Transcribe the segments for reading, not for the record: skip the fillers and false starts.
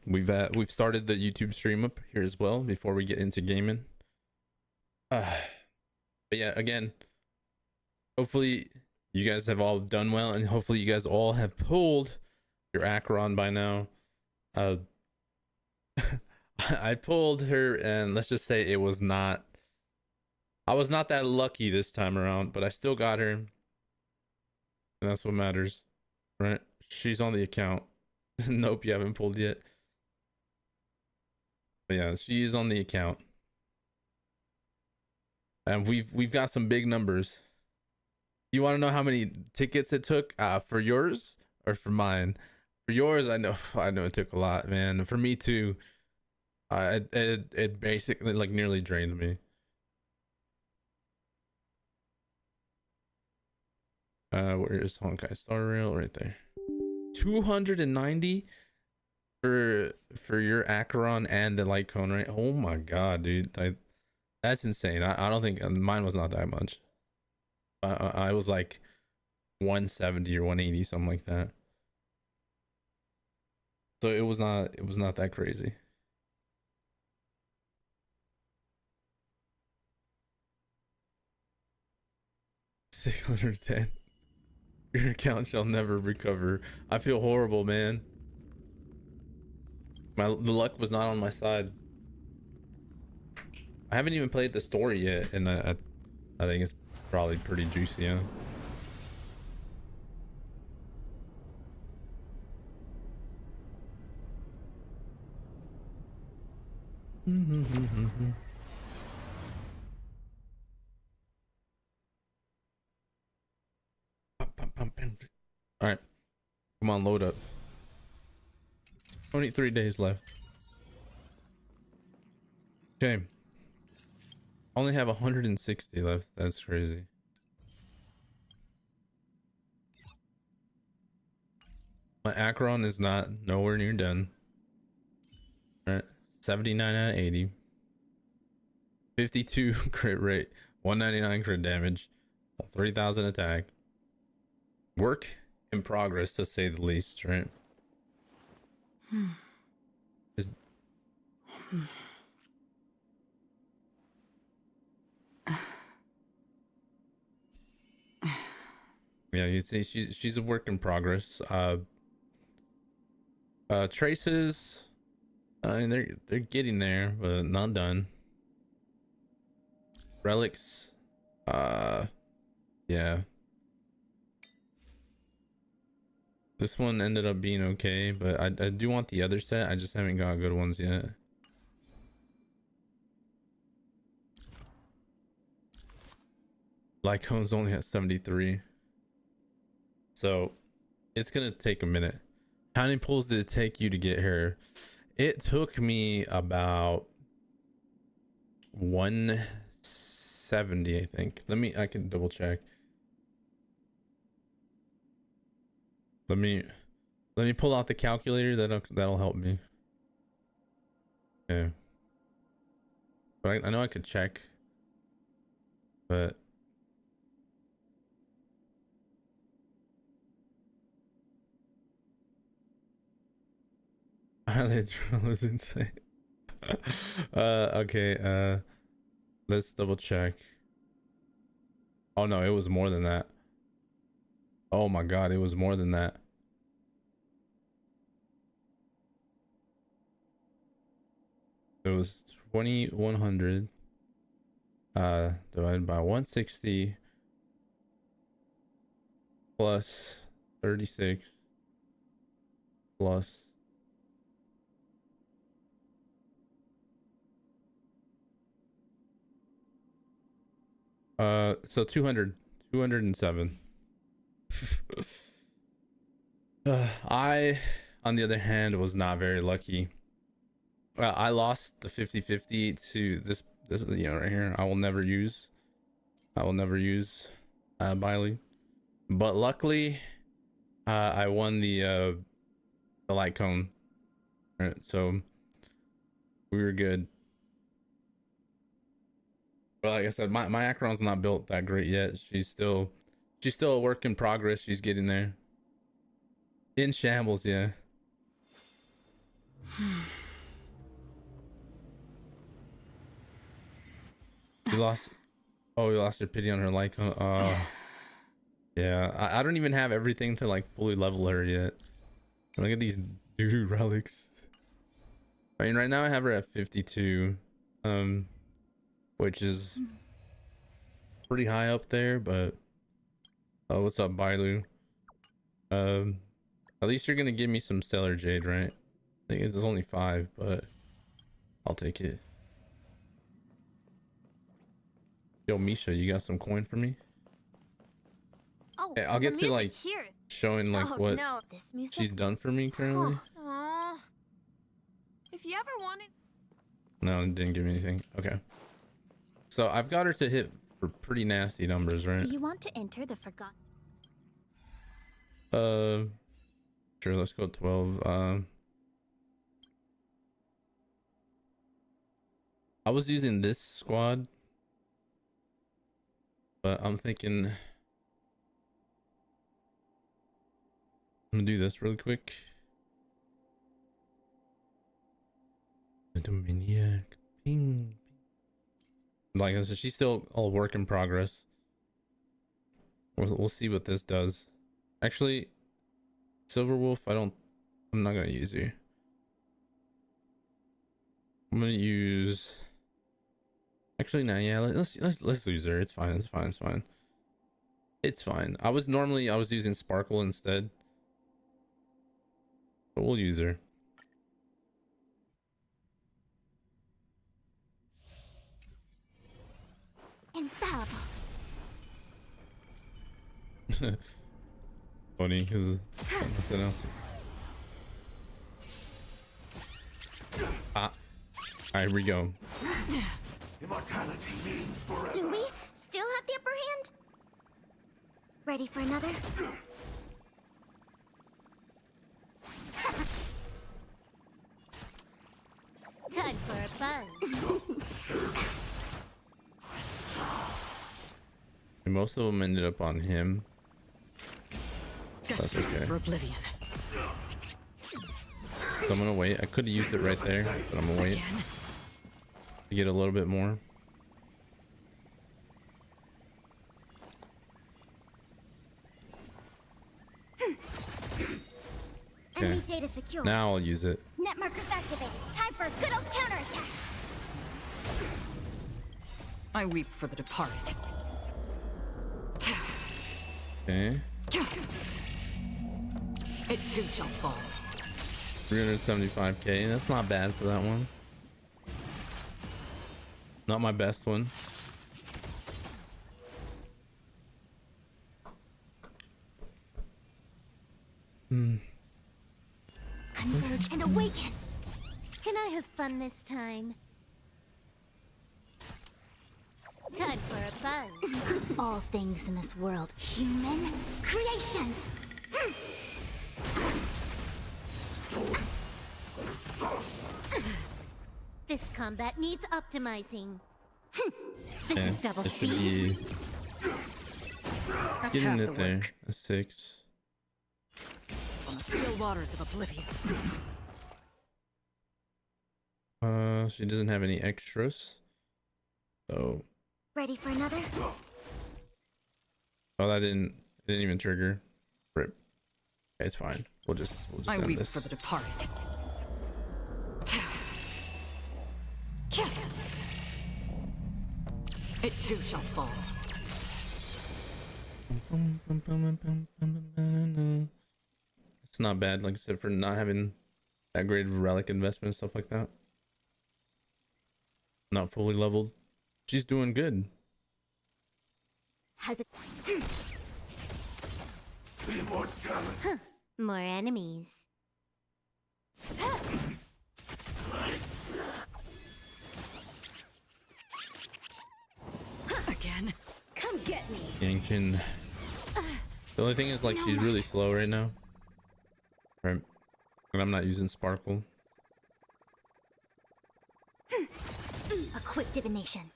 we've started the YouTube stream up here as well before we get into gaming. But yeah, again, hopefully you guys have all done well, and hopefully you guys all have pulled your Acheron by now. I pulled her, and let's just say I was not that lucky this time around, but I still got her, and that's what matters, right? She's on the account. Nope, you haven't pulled yet. But yeah, she is on the account, and we've got some big numbers. You want to know how many tickets it took for yours or for mine? For yours, I know it took a lot, man. For me too. It basically like nearly drained me. Where is Honkai Star Rail? Right there. 290 for your Acheron and the light cone, right? Oh my god, dude. That's insane. I don't think mine was not that much. I was like 170 or 180, something like that. So it was not that crazy. $610. Your account shall never recover. I feel horrible, man. The luck was not on my side. I haven't even played the story yet, and I think it's probably pretty juicy, yeah. All right, come on, load up. 23 days left. Okay, only have 160 left. That's crazy. My Acheron is nowhere near done. All right, 79 out of 80. 52 crit rate, 199 crit damage, 3000 attack. Work in progress, to say the least, right? Just... yeah, you see, she's a work in progress. Traces, and they're getting there, but not done. Relics, yeah. This one ended up being okay, but I do want the other set. I just haven't got good ones yet. Lycone's only at 73. So it's gonna take a minute. How many pulls did it take you to get her? It took me about 170, I think. I can double check. Let me pull out the calculator. That'll help me. Yeah. But I know I could check. But eyelid drill is insane. Okay, let's double check. Oh no, it was more than that. Oh my god, it was more than that. It was 2100 divided by 160 plus 36 plus so 207. I, on the other hand, was not very lucky. I lost the 50-50 to this right here. I will never use Biley, but luckily I won the light cone, right? So we were good. But like I said, my Acheron's not built that great yet. She's still a work in progress. She's getting there. In shambles, yeah. You lost. Oh, you lost your pity on her like. Yeah. I don't even have everything to like fully level her yet. Look at these doo-doo relics. I mean, right now I have her at 52, which is pretty high up there. But oh, what's up, Bailu? At least you're gonna give me some stellar jade, right? I think it's only 5, but I'll take it. Yo, Misha, you got some coin for me? Oh, hey, I'll get to like here. showing like what This music? she's done for me currently. Aww. If you ever wanted. No, it didn't give me anything. Okay. So I've got her to hit for pretty nasty numbers, right? Do you want to enter the forgotten? Sure, let's go 12. I was using this squad, but I'm thinking I'm gonna do this really quick. Dominiac, ping. Like I said, she's still all work in progress. We'll see what this does. Actually, Silver Wolf, I'm not gonna use you. I'm gonna use. Actually, no, yeah. Let's lose her. It's fine. It's fine. It's fine. It's fine. I was using Sparkle instead, but we'll use her. Infallible. Funny because nothing else. Ah, alright, here we go. Immortality means forever. Do we still have the upper hand? Ready for another? Time for a buzz. And most of them ended up on him. That's okay. For oblivion. So I'm gonna wait. I could have used it right there, but I'm gonna wait to get a little bit more. Okay. Data secure. Now I'll use it. Net markers activated. Time for a good old counterattack. I weep for the departed. Okay. It too shall fall. 375k. That's not bad for that one. Not my best one. Converge and awaken. Can I have fun this time? Time for a buzz. All things in this world, human creations. This combat needs optimizing. This is double This should speed. be That's getting half it the there. work. A 6. On the still waters of oblivion. She doesn't have any extras. So, Ready for another? oh, it didn't even trigger. Rip. Okay, it's fine. We'll just I end weep this. for the departed. It too shall fall. It's not bad, like I said, for not having that great of a relic investment and stuff like that. Not fully leveled. She's doing good. Has it? Immortality. More enemies. Again. Come get me. Yankton. The only thing is, like, she's really slow right now. Right. And I'm not using Sparkle. A quick divination.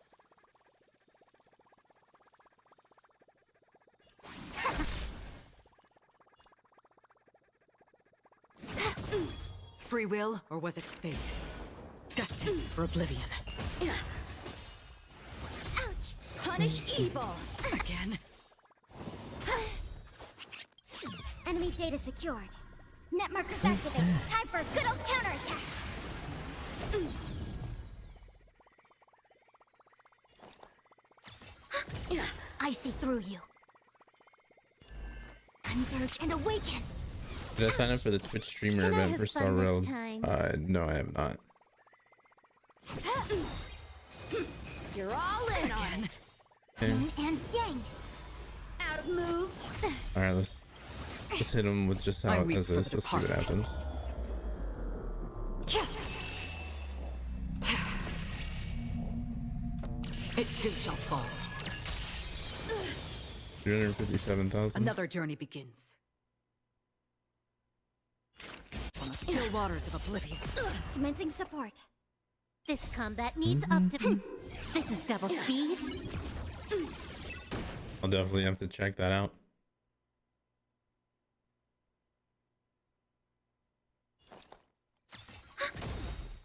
Free will, or was it fate? Destined for oblivion. Ouch. punish evil. Again. Enemy data secured. Net markers activated. Time for a good old counterattack. I see through you. Converge and awaken. Did I sign up for the Twitch streamer Can I event have for fun Star this Rail? time? No, I have not. You're all in on it. Okay. Yin and yang. Out of moves. All right, let's hit him with just how I it weep does for this. the Let's see what departed. happens. It too shall fall. 357,000. Another journey begins. On the still waters of oblivion. Commencing support. This combat needs optim. This is double speed. I'll definitely have to check that out.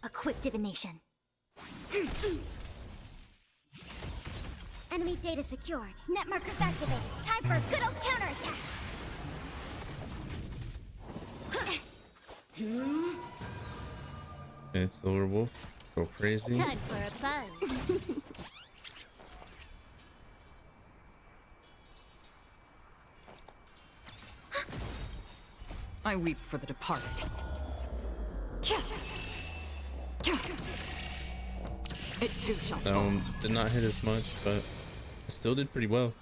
A quick divination. Enemy data secured. Net markers activated. Time for a good old counterattack. Okay, Silver Wolf, go crazy. Time for a buzz. I weep for the departed. It too shall That fall. one did not hit as much, but it still did pretty well.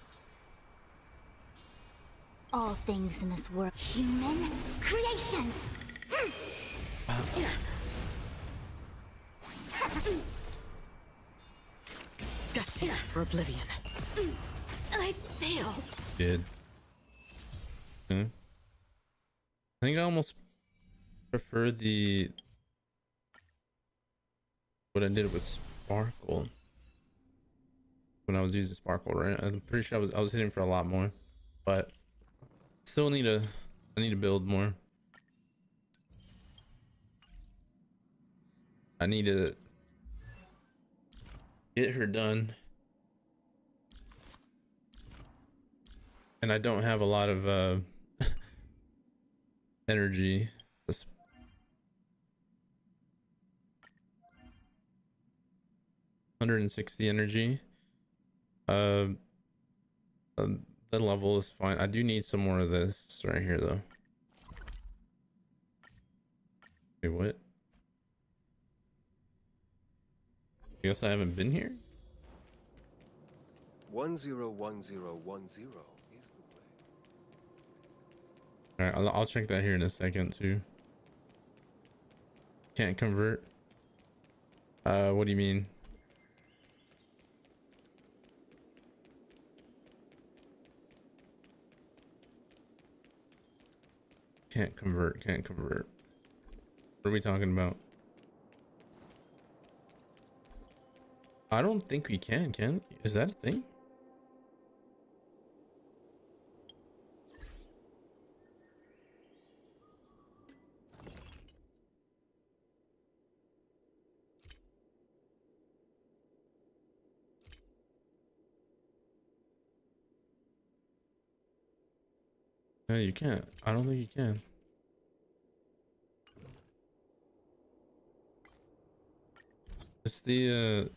All things in this world. Human creations. Destined for oblivion. I failed. Did. Okay. I think I almost prefer the what I did with Sparkle when I was using Sparkle, right? I'm pretty sure I was hitting for a lot more, but still I need to build more. I need to get her done, and I don't have a lot of energy. This 160 energy. The level is fine. I do need some more of this right here though. Wait, what? I guess I haven't been here. 101010 is the way. All right, I'll check that here in a second too. Can't convert. What do you mean? Can't convert. Can't convert. What are we talking about? I don't think we can. Is that a thing? No, you can't. I don't think you can. It's the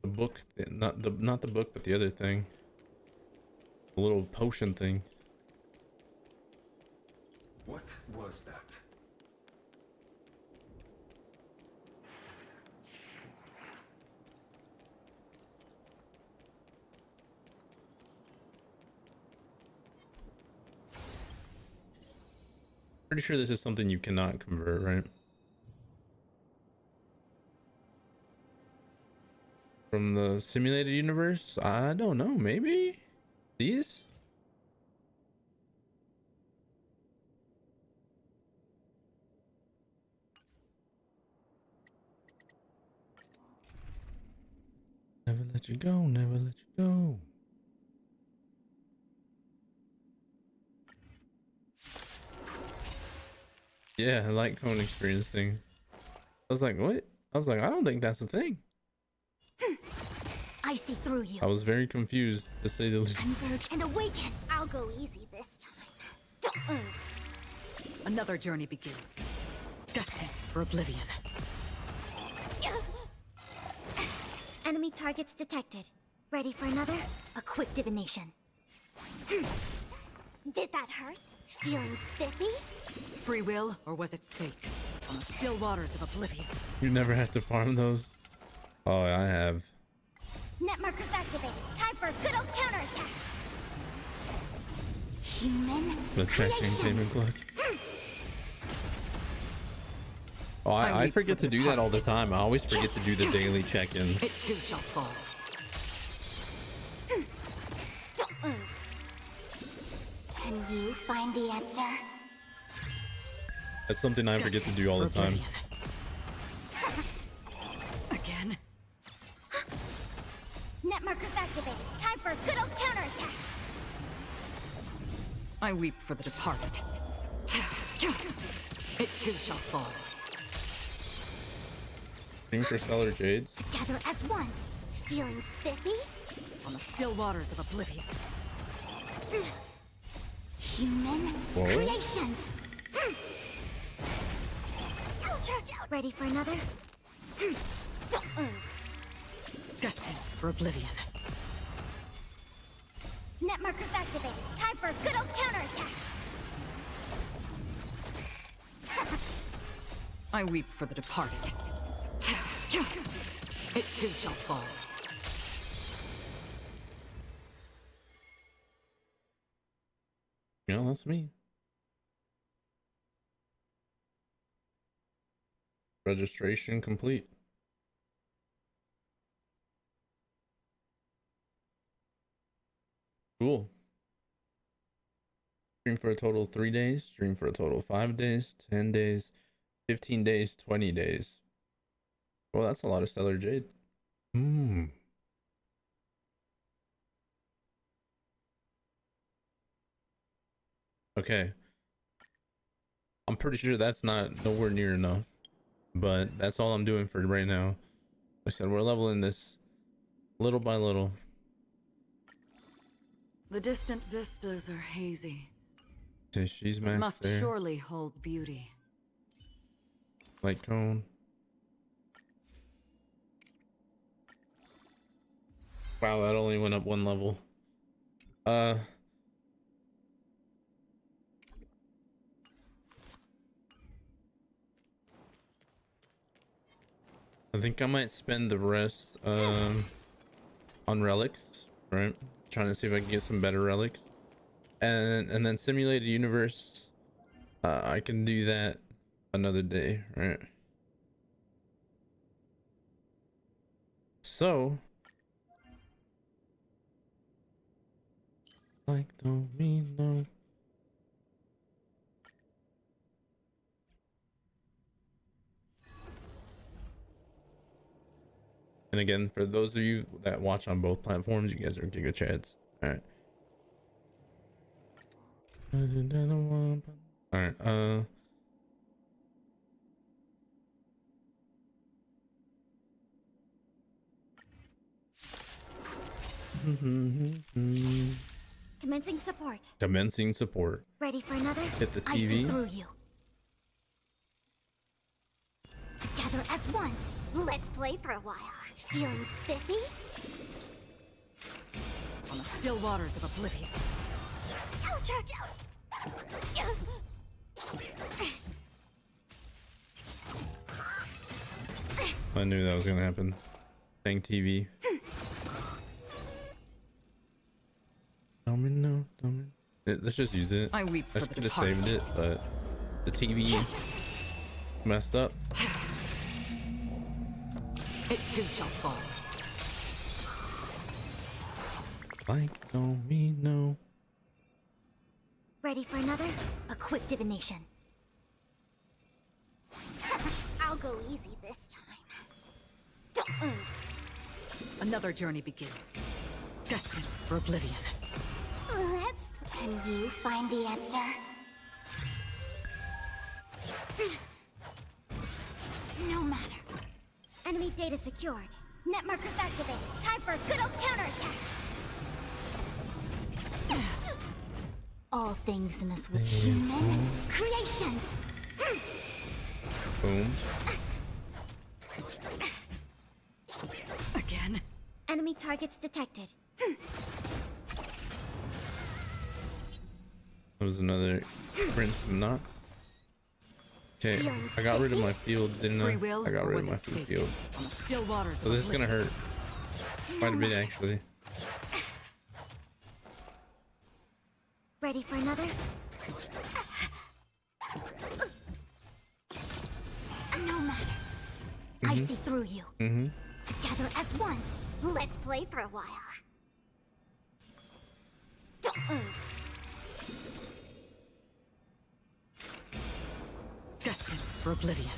book, not the book, but the other thing. The little potion thing. What was that? Pretty sure this is something you cannot convert, right? From the simulated universe? I don't know, maybe? These? Never let you go, never let you go. Yeah, I like cone experience thing. I was like, what? I was like, I don't think that's a thing. I I see through you. I was very confused, to say the least. Converge and awaken. I'll go easy this time. Another journey begins. Destined for oblivion. Enemy targets detected. Ready for another? A quick divination. Did that hurt? Feeling spiffy? Free will, or was it fate? On the still waters of oblivion. You never had to farm those? Oh, I have. Net markers activated. Time for a good old counterattack. Human The checking creations. payment clutch. Oh, I forget to do that all the time. I always forget to do the daily check-ins. It too shall fall. Can you find the answer? That's something I forget to do all the time. Again? Net markers activated. Time for a good old counterattack. I weep for the departed. It too shall fall. Things for Stellar Jades. Together as one. Feeling spiffy? On the still waters of oblivion. Human Whoa. creations. Charge out. Ready for another? Destined for oblivion. Net markers activated. Time for a good old counterattack. I weep for the departed. It too shall fall. You know, that's me. Registration complete. Cool. Stream for a total of 3 days. Stream for a total of 5 days, 10 days, 15 days, 20 days. Well, that's a lot of Stellar Jade. Okay. I'm pretty sure that's not nowhere near enough. But that's all I'm doing for right now. Like I said, we're leveling this little by little. The distant vistas are hazy. Okay, she's It maxed must there. surely hold beauty. Light cone. Wow, that only went up 1 level. I think I might spend the rest on relics, right? Trying to see if I can get some better relics. And then simulated universe, I can do that another day, right? So like don't mean no. And again, for those of you that watch on both platforms, you guys are Giga Chads. Alright. Alright, Commencing support. commencing support. Ready for another? Hit the I see TV. through you. Together as one. Let's play for a while. Feeling spiffy? On the still waters of oblivion. Charge out. I knew that was gonna happen. Dang TV. No. Let's just use it. I weep I for the should have departed. saved it, but the TV messed up. It too shall fall. Like don't mean no. Ready for another? A quick divination. I'll go easy this time. Another journey begins. Destined for oblivion. Let's play. Can you find the answer? No matter. Enemy data secured. Net markers activated. Time for a good old counterattack. All things in this world. Human creations. Boom. Again? Enemy targets detected. That was another rinse and not. Okay, I got rid of my field, didn't I? Free will, I got or rid was of my it food fate? field. On the still waters So of this is gonna oblivion. hurt quite a bit actually. Ready for another? No matter. I see through you. Together as one. Let's play for a while. Destined for oblivion.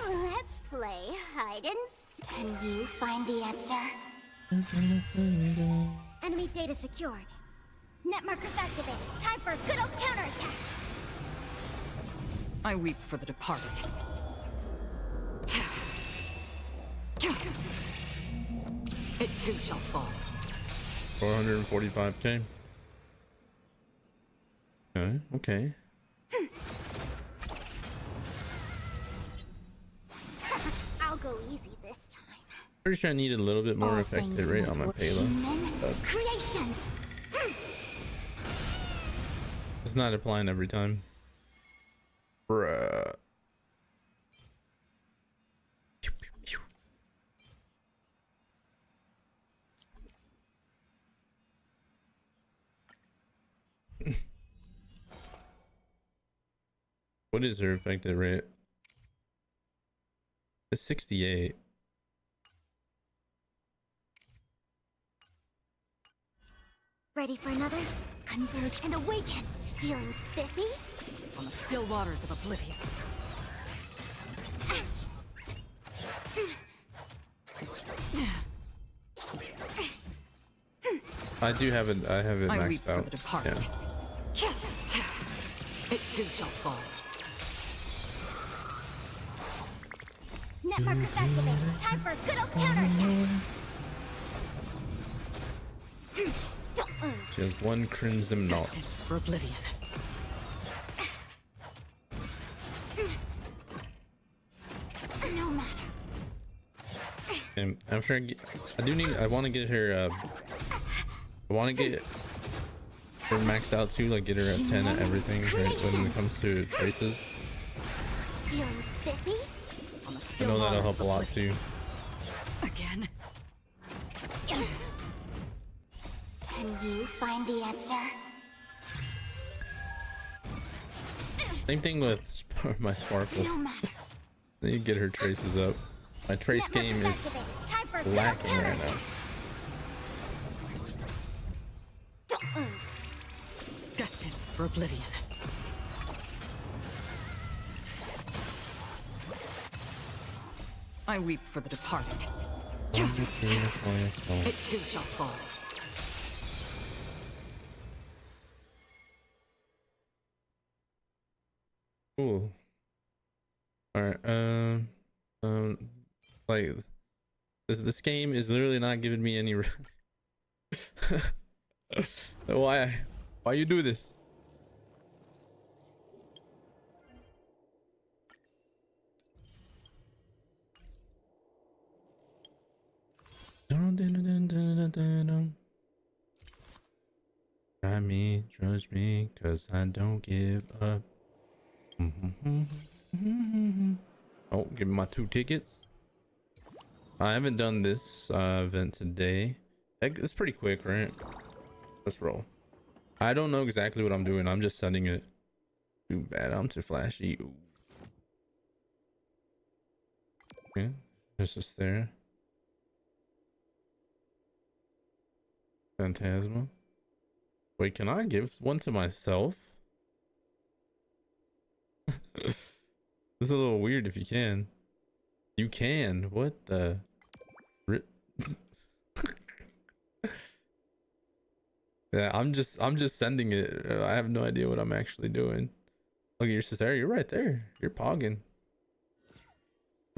Let's play hide and seek. Can you find the answer? Enemy data secured. Net markers activated. Time for a good old counterattack. I weep for the departed. It too shall fall. 445k. Okay, okay. I'll go easy this time. Pretty sure I needed a little bit more All effective things in rate this on my world. payload. Human creations. It's not applying every time. Bruh. Pew, pew, pew. What is her effective rate? It's 68. Ready for another? Converge and awaken. Feeling spiffy? On the still waters of oblivion. I do have it. I have it I weep maxed for out. the departed. Yeah. It too shall fall. Net markers activated. Time for a good old counterattack. She has one crimson knot. Destined for oblivion. No matter. And I'm sure I do need. I want to get her. I want to get her maxed out too. Like get her at 10 at everything. Right, when it comes to traces, Feeling spiffy? On the I still know that'll waters help a of lot oblivion. too. Again? Can you find the answer? Same thing with my sparkle. No matter. I need to get her traces up. My trace Net game markers is activated. Time for a good old lacking right now. counterattack. Destined for oblivion. I weep for the departed. It too shall fall. Cool. All right. Like this game is literally not giving me any. Why you do this? Dun, dun, dun, dun, dun, dun, dun, dun. Try me, trust me, cause I don't give up. Oh, give me my 2 tickets. I haven't done this event today. It's pretty quick, right? Let's roll. I don't know exactly what I'm doing. I'm just setting it. Too bad I'm too flashy. Ooh. Okay, it's just there. Phantasma. Wait, can I give one to myself? This is a little weird if you can. You can. What the? Yeah, I'm just sending it. I have no idea what I'm actually doing. Look at your sister. You're right there. You're pogging.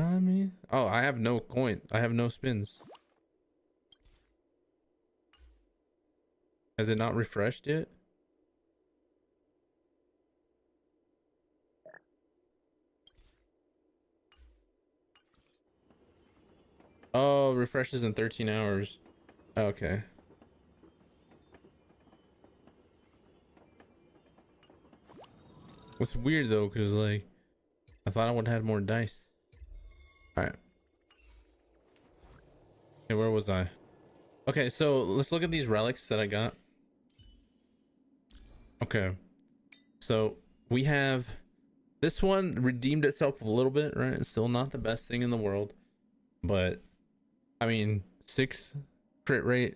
I mean, oh, I have no coin. I have no spins. Has it not refreshed yet? Oh, refreshes in 13 hours. Okay. It's weird though, because like I thought I would have had more dice. All right. Okay, where was I? Okay, so let's look at these relics that I got. Okay, so we have this one redeemed itself a little bit, right? It's still not the best thing in the world, but I mean, 6 crit rate,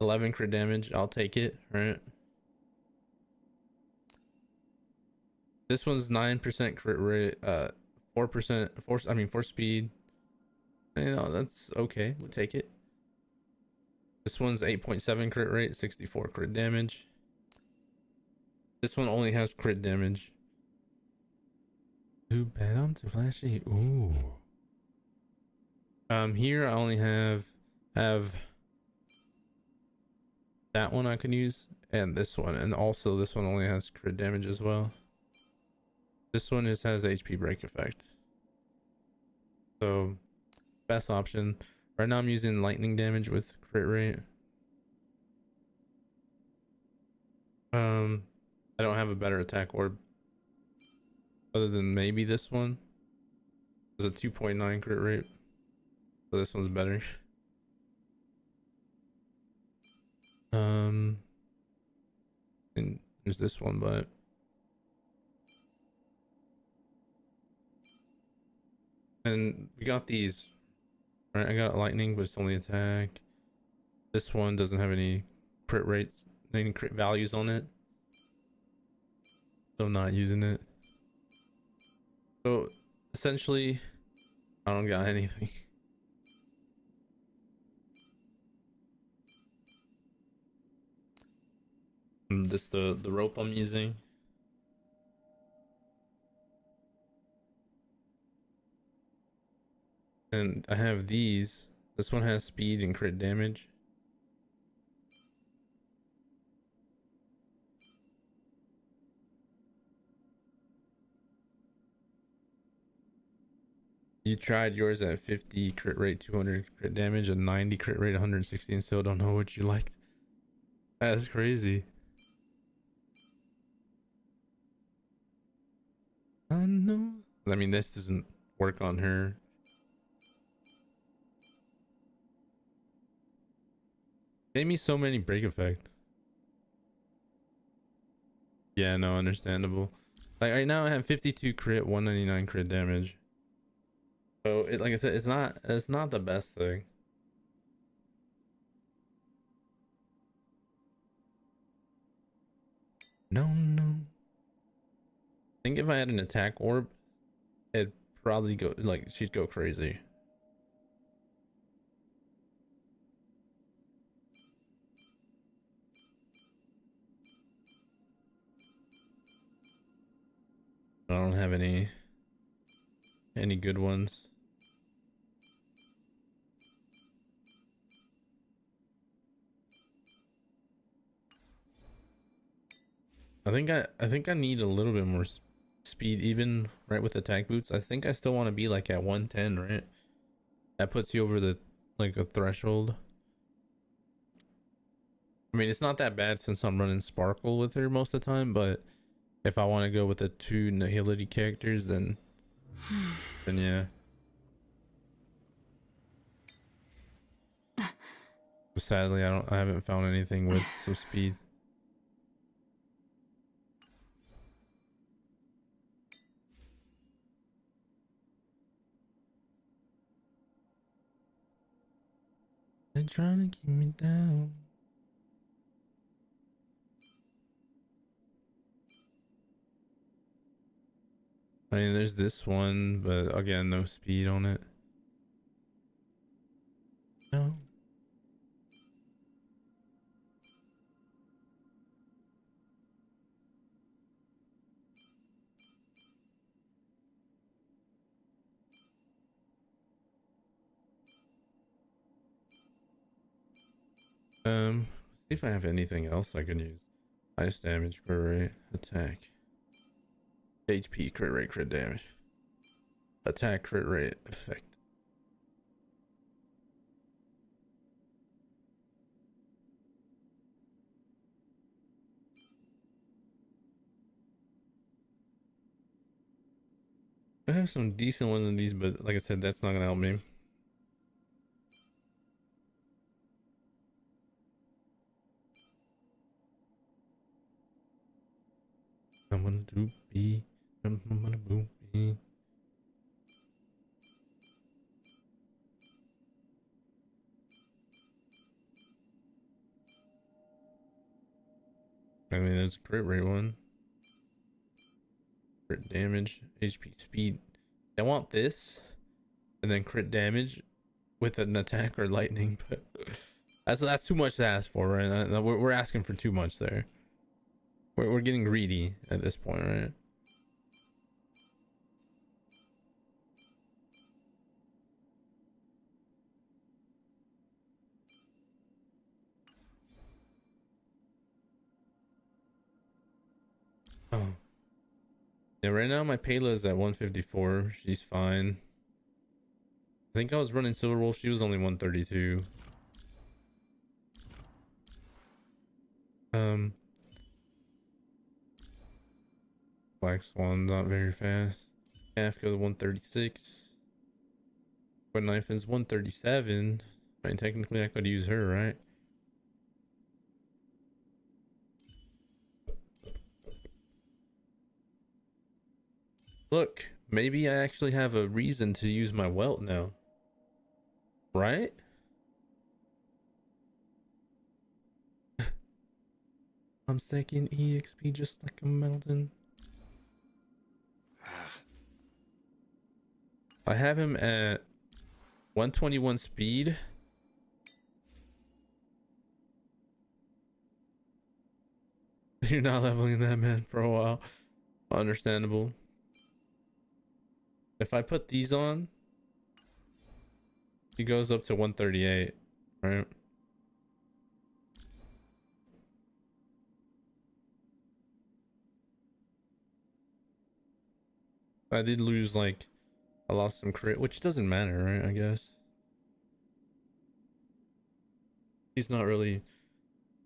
11 crit damage. I'll take it, right? This one's 9% crit rate, 4% force. I mean, force speed. You know, that's okay. We'll take it. This one's 8.7 crit rate, 64 crit damage. This one only has crit damage. Too bad I'm too flashy. Ooh. Here I only have that one I can use, and this one, and also this one only has crit damage as well. This one just has HP break effect. So best option. Right now I'm using lightning damage with crit rate. I don't have a better attack orb other than maybe this one. There's a 2.9 crit rate, so this one's better. And there's this one, but and we got these, right? I got lightning, but it's only attack. This one doesn't have any crit rates, any crit values on it, so I'm not using it. So essentially, I don't got anything. Just the rope I'm using. And I have these. This one has speed and crit damage. You tried yours at 50 crit rate, 200 crit damage, and 90 crit rate, 160, and still don't know what you liked. That's crazy. I know. I mean, this doesn't work on her. Gave me so many break effect. Yeah, no, understandable. Like right now I have 52 crit, 199 crit damage. So it, like I said, it's not the best thing. No, no. I think if I had an attack orb, it'd probably go like she'd go crazy. I don't have any good ones. I think I need a little bit more speed, even right with attack boots. I think I still want to be like at 110, right? That puts you over the like a threshold. I mean, it's not that bad since I'm running Sparkle with her most of the time, but if I want to go with the 2 Nihility characters, then yeah. But sadly, I haven't found anything with some speed. They're trying to keep me down. I mean, there's this one, but again, no speed on it. No. See if I have anything else I can use. Highest damage, crit rate, attack, HP, crit rate, crit damage, attack, crit rate, effect. I have some decent ones in these, but like I said, that's not gonna help me. I'm gonna do B. I'm gonna do B. I mean, there's a crit rate one. Crit damage, HP, speed. I want this, and then crit damage with an attack or lightning, but that's too much to ask for, right? We're asking for too much there. We're getting greedy at this point, right? Oh. Yeah, right now my Payla is at 154. She's fine. I think I was running Silver Wolf. She was only 132. Black Swan not very fast. Kafka 136. But Knife is 137. I mean, technically I could use her, right? Look, maybe I actually have a reason to use my welt now. Right? I'm stacking EXP just like a mountain. I have him at 121 speed. You're not leveling that man for a while. Understandable. If I put these on, he goes up to 138, right? I did lose, like, I lost some crit, which doesn't matter, right? I guess. He's not really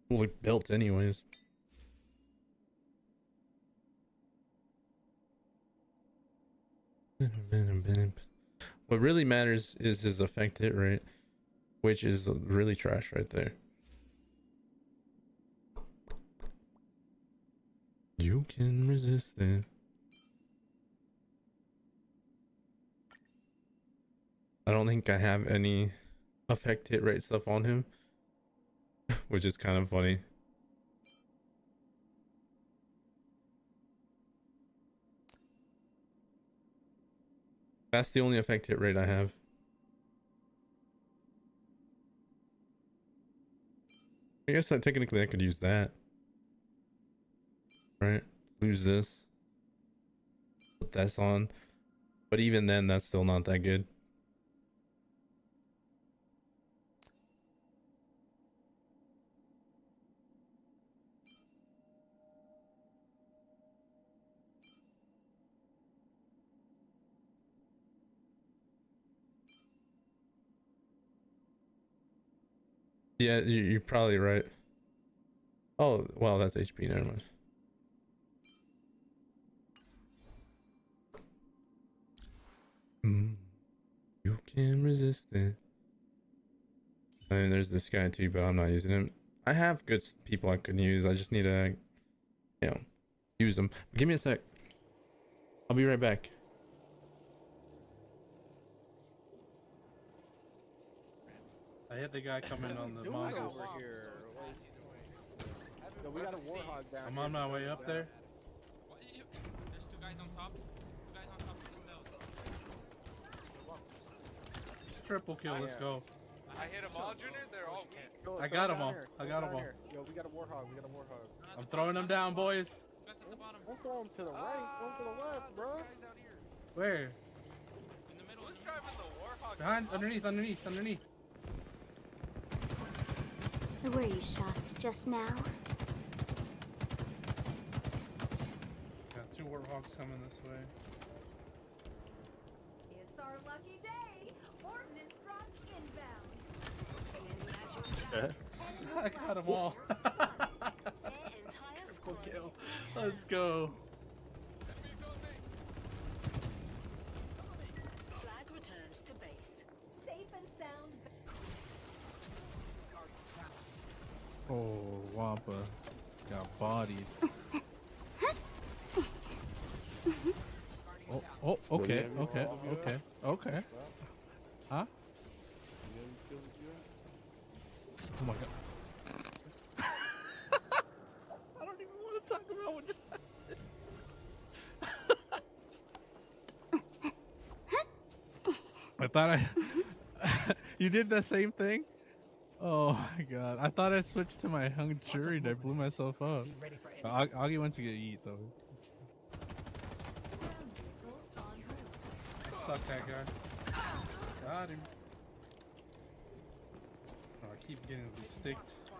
fully built anyways. What really matters is his effect hit rate, which is really trash right there. You can resist it. I don't think I have any effect hit rate stuff on him, which is kind of funny. That's the only effect hit rate I have. I guess technically I could use that. Right? Lose this. Put this on. But even then, that's still not that good. Yeah, you're probably right. Oh, well, that's HP, never mind. You can resist it. I mean, there's this guy too, but I'm not using him. I have good people I could use. I just need to, you know, use them. Give me a sec. I'll be right back. I had the guy coming on the Mongols. Over here. Yo, we got a warhog down. I'm on my way up there. There's two guys on top. Two guys on top of the Triple kill, let's go. I hit them all, Junior. They're all weak. Yo, I got them all. here. I got them all. Here. Yo, we got a warhog. We got a warhog. I'm throwing them down, boys. Guys at the bottom. Don't throw him to the right. Throw him to the left, bro. Where? In the middle. Who's driving the Warhog? Behind, underneath. Were you shocked just now? Got 2 warthogs coming this way. It's our lucky day. Ordnance drop inbound. I got them all. Triple kill. Let's go. Flag returns to base. Safe and sound. Oh, Wampa got bodied. Oh, okay, okay, okay, okay. Huh? Oh my god. I don't even want to talk about what just I thought you did the same thing? Oh my god. I thought I switched to my hung jury and I blew myself up. Augie went to get eat though. Stuck that guy. Got him. Oh, I keep getting these sticks.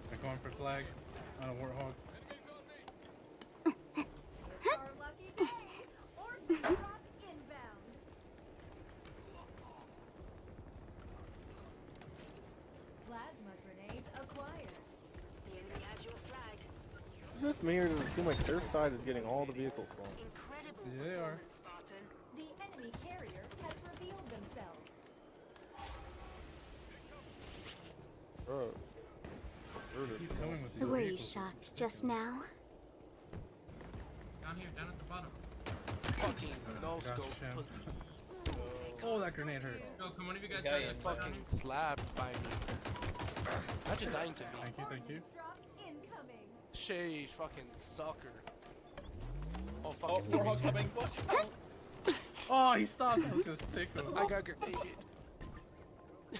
They're going for flag on a warthog. It's our lucky day. Ordnance drop inbound. Plasma grenades acquired. The enemy has your flag. It's just me, or does it seem like their side is getting all the vehicles from? Incredible Yeah, they are. performance, Spartan. The enemy carrier has revealed themselves. Bro. Keep coming with these Were you vehicles. shocked just now? Down here, down at the bottom. Fucking no Gotcha, scope. champ. Oh, that grenade hurt. Yo, can one of you guys Guy try to and fight down fucking here? slapped by me. Imagine dying to me. Thank you, thank you. Ordnance drop incoming. Sheesh, fucking sucker. Oh, Oh, fucking. warthog's coming. Watch out. Oh, he stopped. I was gonna stick him. I got grenaded. The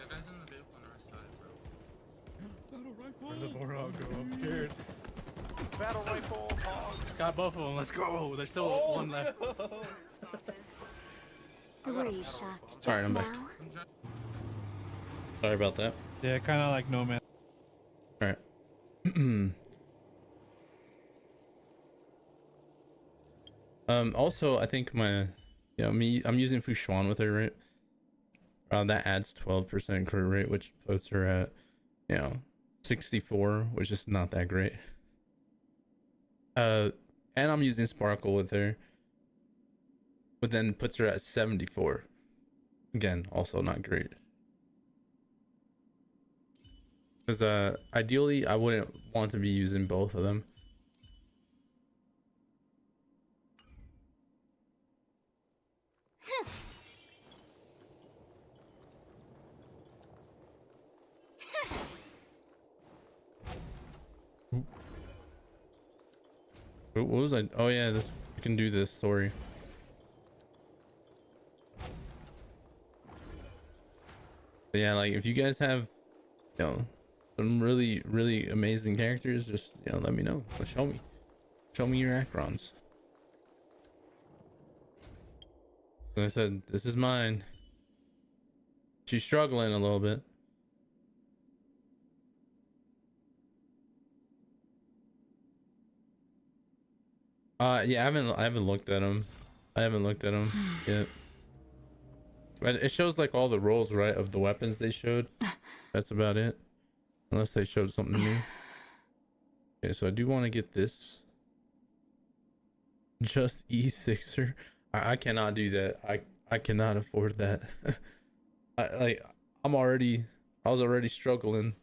guys in the vehicle on our side, bro. Where'd the warthog go? I'm scared. Battle rifle, hog. Got both of them. Let's go. There's still one left. Spartan. Were you shocked just Alright, I'm back. now? Sorry about that. Yeah, kind of like No Man. All right. Also, I think I'm using Fushuan with her, right? That adds 12% crit rate, which puts her at, 64, which is not that great. And I'm using Sparkle with her, but then puts her at 74. Again, also not great. Because ideally, I wouldn't want to be using both of them. What was I? Oh yeah, this we can do this story. But yeah, like if you guys have, some really amazing characters, just let me know. Show me your Acherons. Like I said, this is mine. She's struggling a little bit. Yeah, I haven't looked at them. Yet. But it shows like all the rolls, right, of the weapons they showed. That's about it. Unless they showed something new. Okay, so I do want to get this. Just E6er. I cannot do that. I cannot afford that. I was already struggling.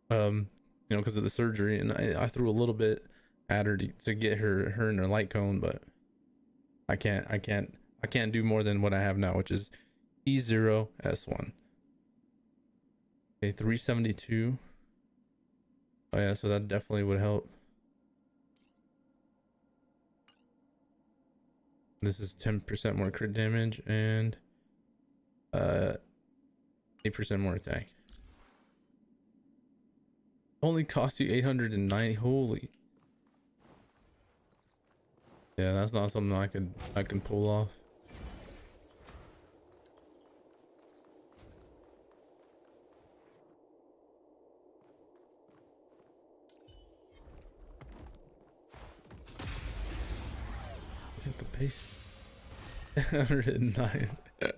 Because of the surgery, and I threw a little bit at her to get her in her light cone, but I can't do more than what I have now, which is E0 S1. Okay, 372. Oh yeah, so that definitely would help. This is 10% more crit damage and 8% more attack. Only cost you 890. Holy. Yeah, that's not something I can pull off. Get the pace. 109. Yeah,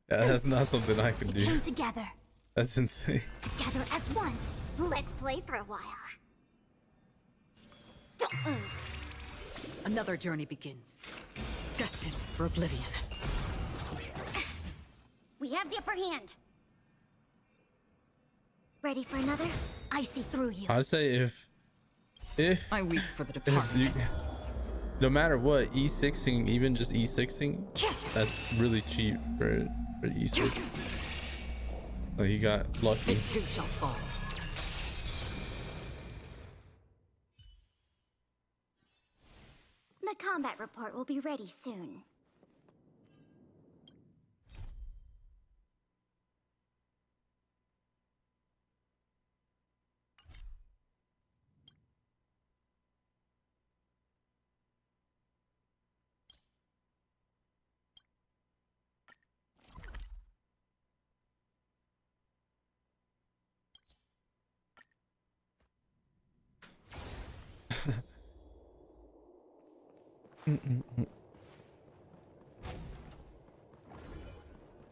that's not something I can We do. came together. That's insane. Together as one. Let's play for a while. Another journey begins. Destined for oblivion. We have the upper hand. Ready for another? I see through you. I'd say if I weep for the if departed. you, no matter what, E6ing, even just E6ing, that's really cheap for E6. Like he got lucky. It too shall fall. The combat report will be ready soon.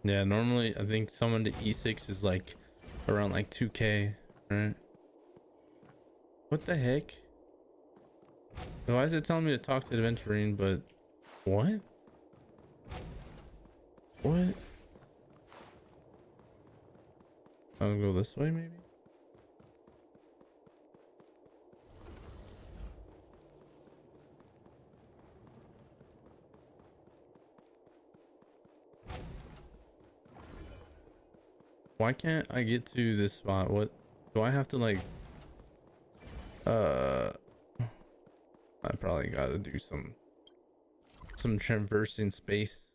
Yeah, normally I think someone to E6 is like around like 2K, right? What the heck? Why is it telling me to talk to the Aventurine, but what? What? I'll go this way maybe? Why can't I get to this spot? What do I have to like I probably gotta do some traversing space.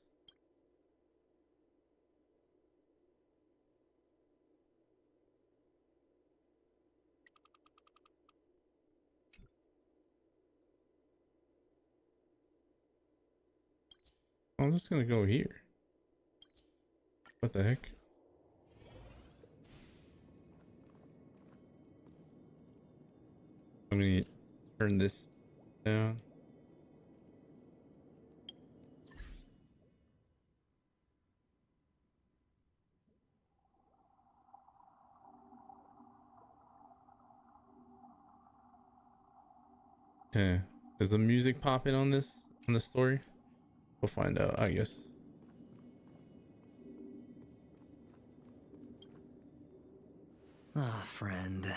I'm just gonna go here. What the heck? Let me turn this down. Okay. Is the music popping on this story? We'll find out, I guess. Ah, friend.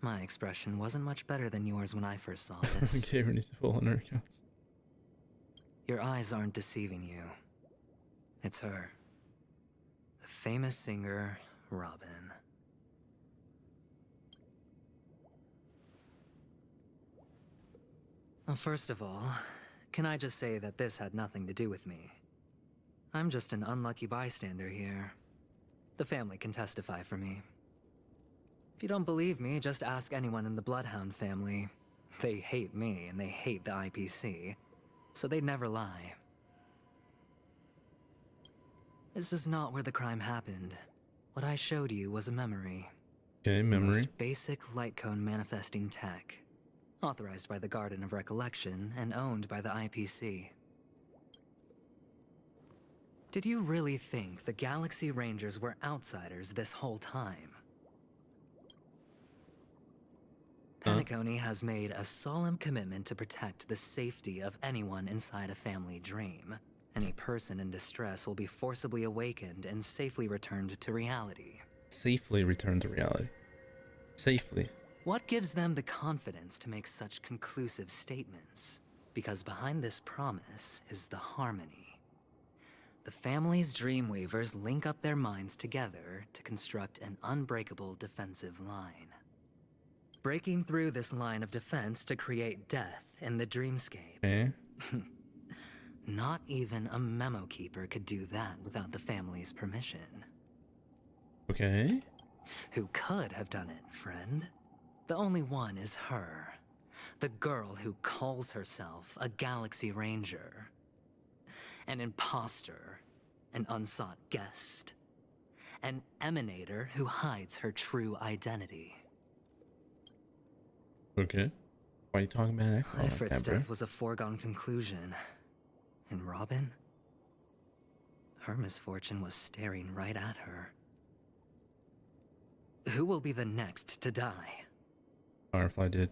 My expression wasn't much better than yours when I first saw this. Gamer needs to pull on her accounts. Your eyes aren't deceiving you. It's her. The famous singer, Robin. Well, first of all, can I just say that this had nothing to do with me? I'm just an unlucky bystander here. The family can testify for me. If you don't believe me, just ask anyone in the Bloodhound family. They hate me and they hate the IPC, so they'd never lie. This is not where the crime happened. What I showed you was a memory. Okay, The memory. most basic light cone manifesting tech. Authorized by the Garden of Recollection and owned by the IPC. Did you really think the Galaxy Rangers were outsiders this whole time? Paniconi has made a solemn commitment to protect the safety of anyone inside a family dream. Any person in distress will be forcibly awakened and safely returned to reality. Safely return to reality. Safely. What gives them the confidence to make such conclusive statements? Because behind this promise is the harmony. The family's Dreamweavers link up their minds together to construct an unbreakable defensive line. Breaking through this line of defense to create death in the dreamscape. Okay. Not even a memo keeper could do that without the family's permission. Okay. Who could have done it, friend? The only one is her. The girl who calls herself a Galaxy Ranger. An imposter. An unsought guest. An emanator who hides her true identity. Okay. Why are you talking about that? Ifrit's death was a foregone conclusion. And Robin? Her misfortune was staring right at her. Who will be the next to die? Firefly did.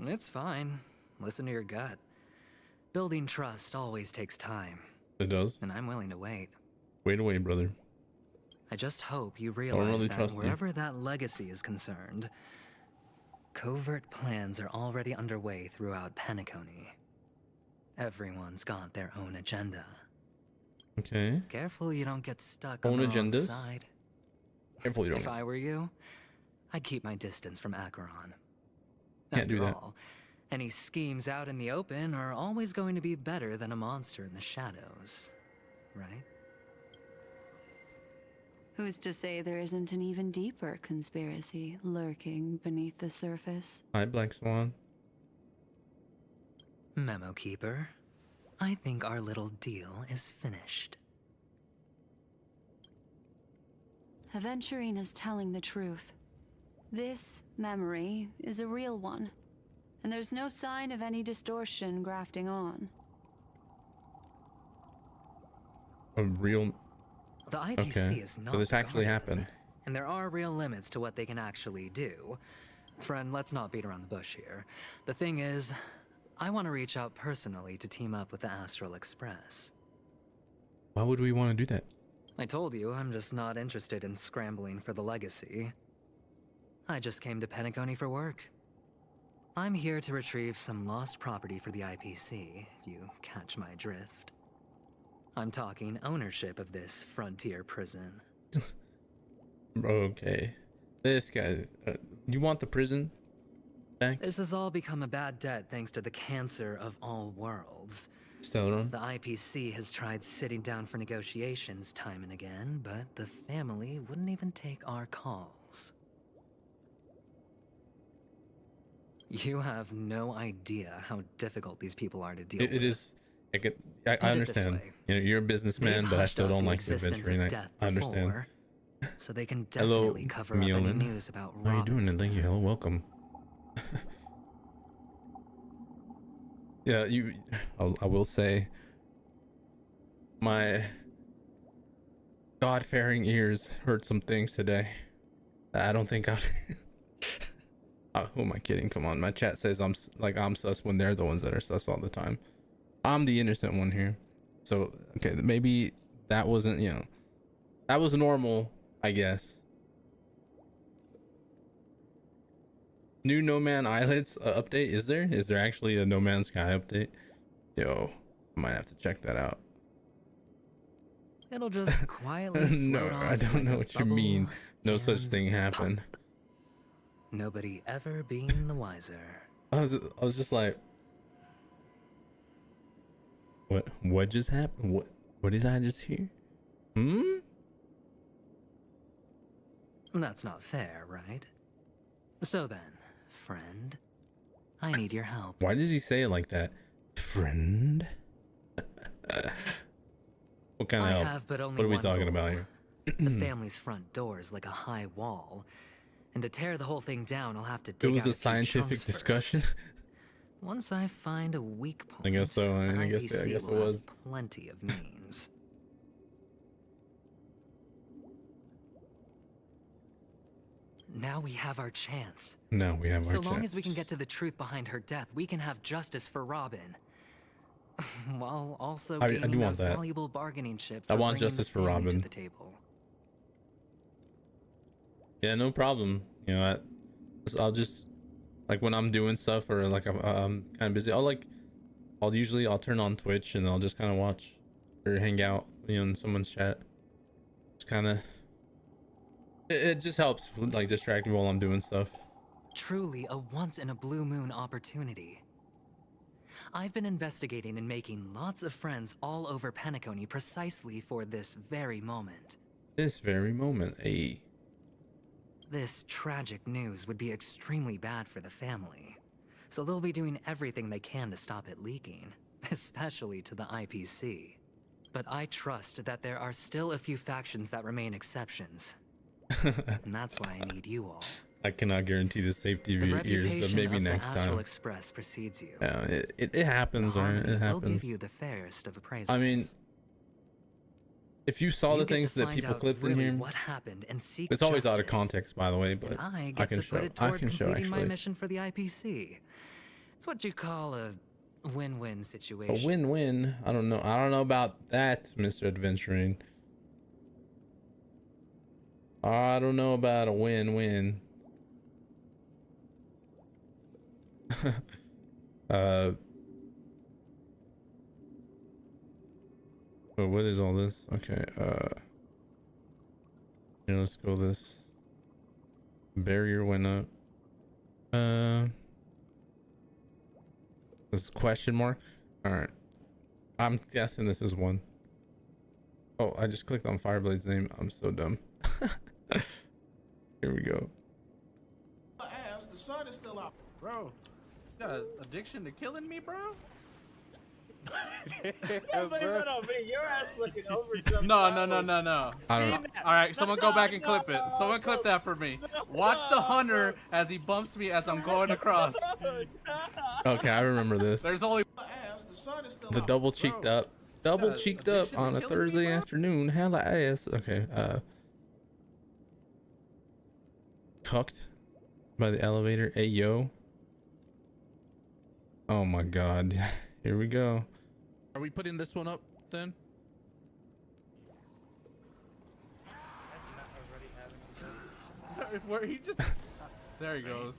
It's fine. Listen to your gut. Building trust always takes time. It does. And I'm willing to wait. Wait away, brother. I just hope you realize really that trust you. wherever that legacy is concerned, covert plans are already underway throughout Penacony. Everyone's got their own agenda. Okay. Careful you don't get stuck Own on the wrong agendas? side. Careful you don't. If I were you, I'd keep my distance from Acheron. Can't do After that. all, any schemes out in the open are always going to be better than a monster in the shadows, right? Who's to say there isn't an even deeper conspiracy lurking beneath the surface? Hi, Black Swan. Memo Keeper, I think our little deal is finished. Aventurine is telling the truth. This memory is a real one, and there's no sign of any distortion grafting on. A real. The IPC Okay. is not So this actually guarded, happened. and there are real limits to what they can actually do. Friend, let's not beat around the bush here. The thing is, I want to reach out personally to team up with the Astral Express. Why would we want to do that? I told you, I'm just not interested in scrambling for the legacy. I just came to Penacony for work. I'm here to retrieve some lost property for the IPC, if you catch my drift. I'm talking ownership of this frontier prison. Okay. This guy. You want the prison back? This has all become a bad debt thanks to the cancer of all worlds. Stellaron? The IPC has tried sitting down for negotiations time and again, but the family wouldn't even take our calls. You have no idea how difficult these people are to deal with. It is. I Put it this understand. way. You know, you're a businessman, They've but I hushed still up don't the like the existence adventuring. of death I understand. before, so they can Hello, definitely cover up any Mjolnir. news about How are you doing? Robin's And thank you. death. Hello, welcome. Yeah, you. I will say, my God-fearing ears heard some things today. I don't think I. Who am I kidding? Come on, my chat says I'm sus when they're the ones that are sus all the time. I'm the innocent one here. So okay, maybe that wasn't, you know, that was normal, I guess. New No Man Islets update? Is there? Is there actually a No Man's Sky update? Yo, I might have to check that out. It'll just quietly No, float I off don't like know a what you mean. bubble No such and thing happened. pop. Nobody ever being the wiser. I was just like, what just happened? What did I just hear? That's not fair, right? So then, friend, I need your help. Why does he say it like that? Friend? What kind of I help? have but only What are we one talking goal. about here? The family's front door is like a high wall, and to tear the whole thing down, I'll have to It dig was out a a few scientific chunks discussion. first. Once I find a weak point, I guess so. I the guess IPC it will have was. plenty of means. Now we have our chance. No, we have our So long chance. as we can get to the truth behind her death, we can have justice for Robin. While also I gaining do a want that. valuable bargaining chip I for want bringing justice the for family Robin. to the table. Yeah, no problem. You know, I'll just, like, when I'm doing stuff or like I'm kind of busy, I'll usually turn on Twitch and I'll just kind of watch or hang out, you know, in someone's chat. It's kind of, it just helps, like, distract me while I'm doing stuff. Truly a once-in-a-blue-moon opportunity. I've been investigating and making lots of friends all over Penacony precisely for this very moment. This very moment, This tragic news would be extremely bad for the family, so they'll be doing everything they can to stop it leaking, especially to the IPC. But I trust that there are still a few factions that remain exceptions, and that's why I need you all. I cannot guarantee the safety of The your ears, but reputation maybe of the next Astral time. Express precedes you. Yeah, it happens, right? It We'll give happens. you the fairest of appraisals. I mean, if you saw You the get to things that find people out clipped in really here, what happened and seek it's always out of justice. context, by the way, but And I I get can to show. put it I toward can show completing my actually. mission for the IPC. It's what you call a win-win A situation. win-win. I don't know. I don't know about that, Mr. Adventuring. I don't know about a win-win. But what is all this? Okay, here, let's go this. Barrier went up. This question mark? Alright. I'm guessing this is one. Oh, I just clicked on Fireblade's name. I'm so dumb. Here we go. Ass, the sun is still out. Bro, you got an addiction to killing me, bro? Your ass looking over something. No. I don't know. All right, someone go back and clip it. Someone clip that for me. Watch the hunter as he bumps me as I'm going across. Okay, I remember this. There's only The double cheeked up. Double cheeked up on a Thursday afternoon. Hella ass. Okay, cucked by the elevator. Hey, yo. Oh my god. Here we go. Are we putting this one up then? Where he just there he goes.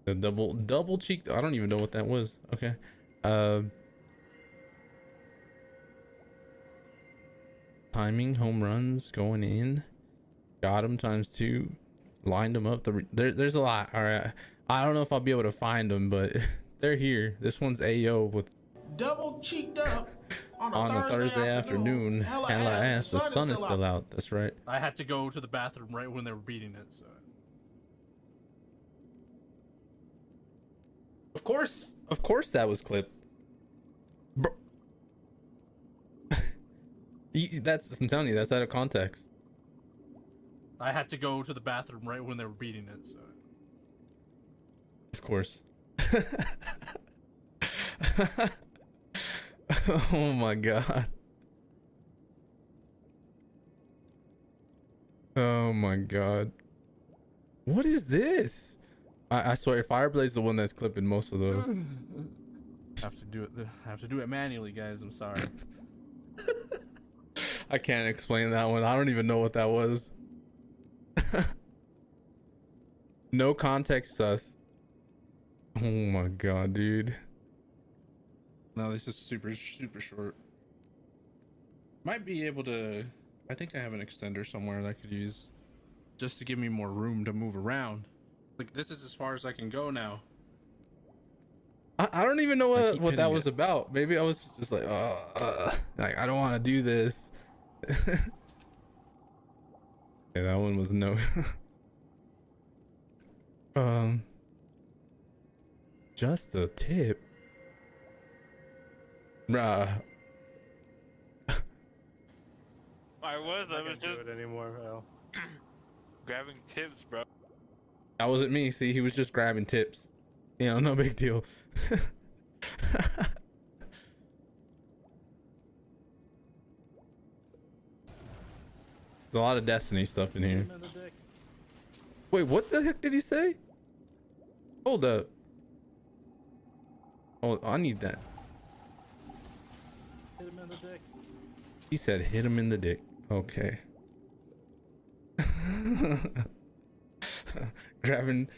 The double cheeked. I don't even know what that was. Okay. Timing, home runs, going in. Got him ×2. Lined them up. There's a lot. All right. I don't know if I'll be able to find them, but they're here. This one's AO with Double cheeked up on a Thursday afternoon. Hella ass. The sun is still out. That's right. I had to go to the bathroom right when they were beating it, so. Of course that was clipped. Bro. I'm telling you, that's out of context. I had to go to the bathroom right when they were beating it, so. Of course. Oh my god. Oh my god. What is this? I swear Fireblade's the one that's clipping most of those. Have to do it manually, guys. I'm sorry. I can't explain that one. I don't even know what that was. No context sus. Oh my god, dude. No, this is super short. Might be able to. I think I have an extender somewhere that I could use just to give me more room to move around. Like, this is as far as I can go now. I don't even know what that was it. about. Maybe I was just like, like I don't want to do this. Yeah, that one was no. Just a tip, bruh. I was just do it anymore, Al. grabbing tips, bro. That wasn't me. See, he was just grabbing tips. You know, no big deal. There's a lot of Destiny stuff in here. Wait, what the heck did he say? Hold up. Oh, I need that. Hit him in the dick. He said hit him in the dick. Okay. grabbing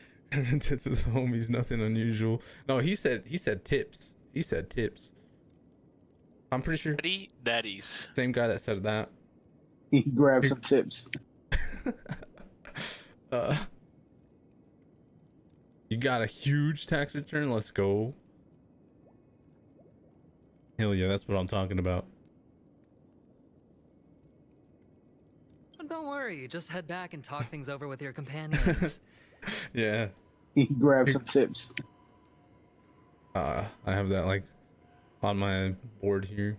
tits with homies, nothing unusual. No, he said tips. He said tips. I'm pretty sure. Daddies. Same guy that said that. Grab some tips. You got a huge tax return. Let's go. Hell yeah, that's what I'm talking about. Don't worry, just head back and talk things over with your companions. Yeah. Grab some tips. I have that like on my board here.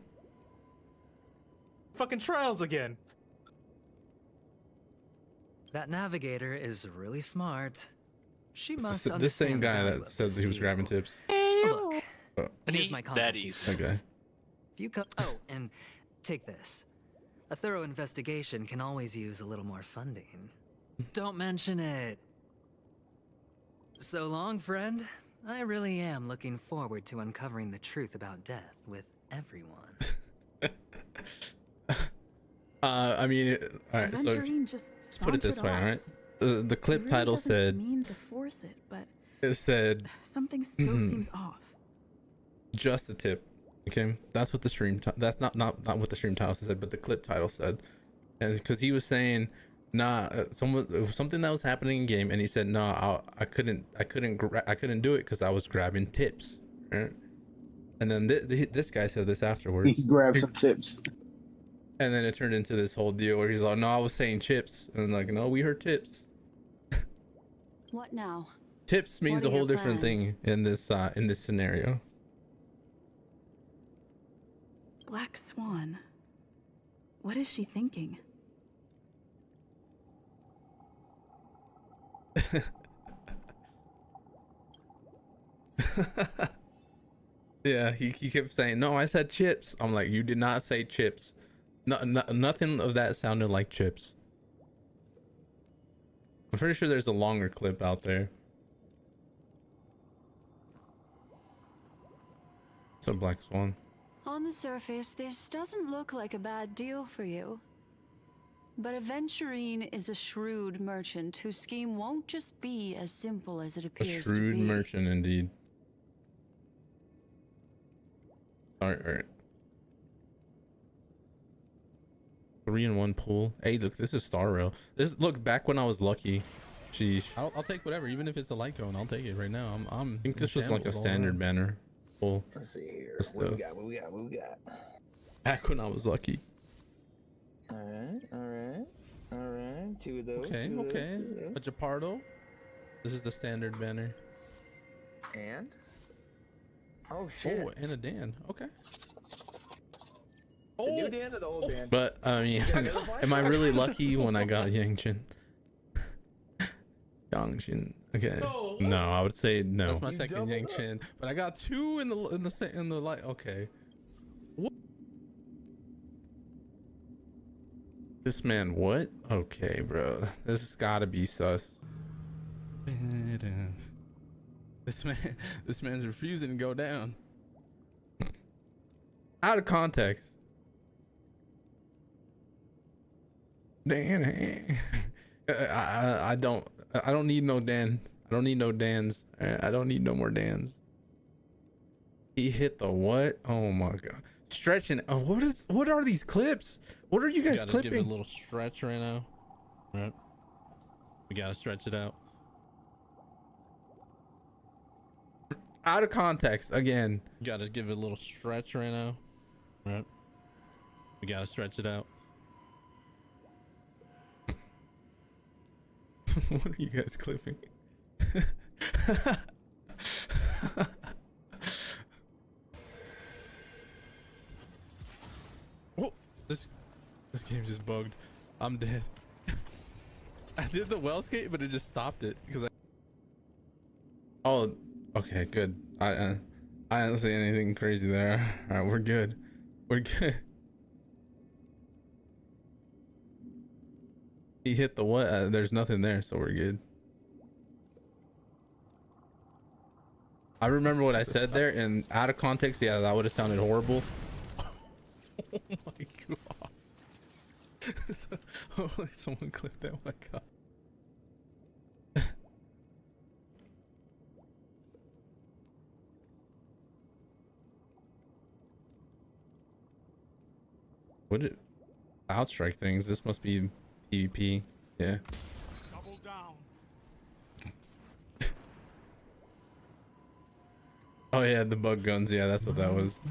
Fucking trials again. That navigator is really smart. She must This understand same the guy value that of said this he was deal. grabbing tips. Look, here's my contact Daddies. details. Okay. If you come, oh, and take this. A thorough investigation can always use a little more funding. Don't mention it. So long, friend. I really am looking forward to uncovering the truth about death with everyone. I mean, all right. So Aventurine just let's put it this way, sauntered all right. The clip He really title doesn't said mean to force it, but it said something still seems off. just a tip. Okay, that's what the stream. That's not what the stream title said, but the clip title said, and because he was saying, nah, something that was happening in game, and he said, nah, I couldn't do it because I was grabbing tips, right? And then this guy said this afterwards. Grab some tips. And then it turned into this whole deal where he's like, no, I was saying chips, and I'm like, no, we heard tips. What now? Tips means What a are whole your different plans? thing in this scenario. Black Swan. What is she thinking? Yeah, he kept saying, no, I said chips. I'm like, you did not say chips. No, nothing of that sounded like chips. I'm pretty sure there's a longer clip out there. It's a Black Swan. On the surface, this doesn't look like a bad deal for you. But Aventurine is a shrewd merchant whose scheme won't just be as simple as it A appears to shrewd be. merchant indeed. All right. 3-in-1 pool. Hey, look, this is Star Rail. This look back when I was lucky. Sheesh. I'll take whatever, even if it's a light cone. I'll take it right now. I think this was like a standard banner pool. Let's see here. Just, What we got? What we got? What we got? Back when I was lucky. All right. All right. All right. Two of those. Okay, two of okay. Those, two of A those. Gepardo. This is the standard banner. And. Oh shit. Oh, and a Dan. Okay. The new Dan or the old Dan? But I mean, am I really lucky when I got Yangjin? Yangjin. Okay. No, I would say no. That's my second Yangjin, but I got two in the light. Okay. What? This man, what? Okay, bro. This has got to be sus. This man's refusing to go down. Out of context. Dan, I don't need no Dan. I don't need no Dans. I don't need no more Dans. He hit the what? Oh my god! Stretching. Oh, what are these clips? What are you guys clipping? Give it a little stretch right now. Right. We gotta stretch it out. Out of context again. You gotta give it a little stretch right now. Right. We gotta stretch it out. What are you guys clipping? Oh, this game just bugged. I'm dead. I did the well skate, but it just stopped it because I. Oh, okay, good. I didn't see anything crazy there. All right, we're good. We're good. He hit the what? There's nothing there, so we're good. I remember what I said there, and out of context, yeah, that would have sounded horrible. Oh my god. Hopefully someone clipped that. Oh my god. What did outstrike things? This must be PvP. Yeah. Double down. Oh yeah, the bug guns. Yeah, that's what that was.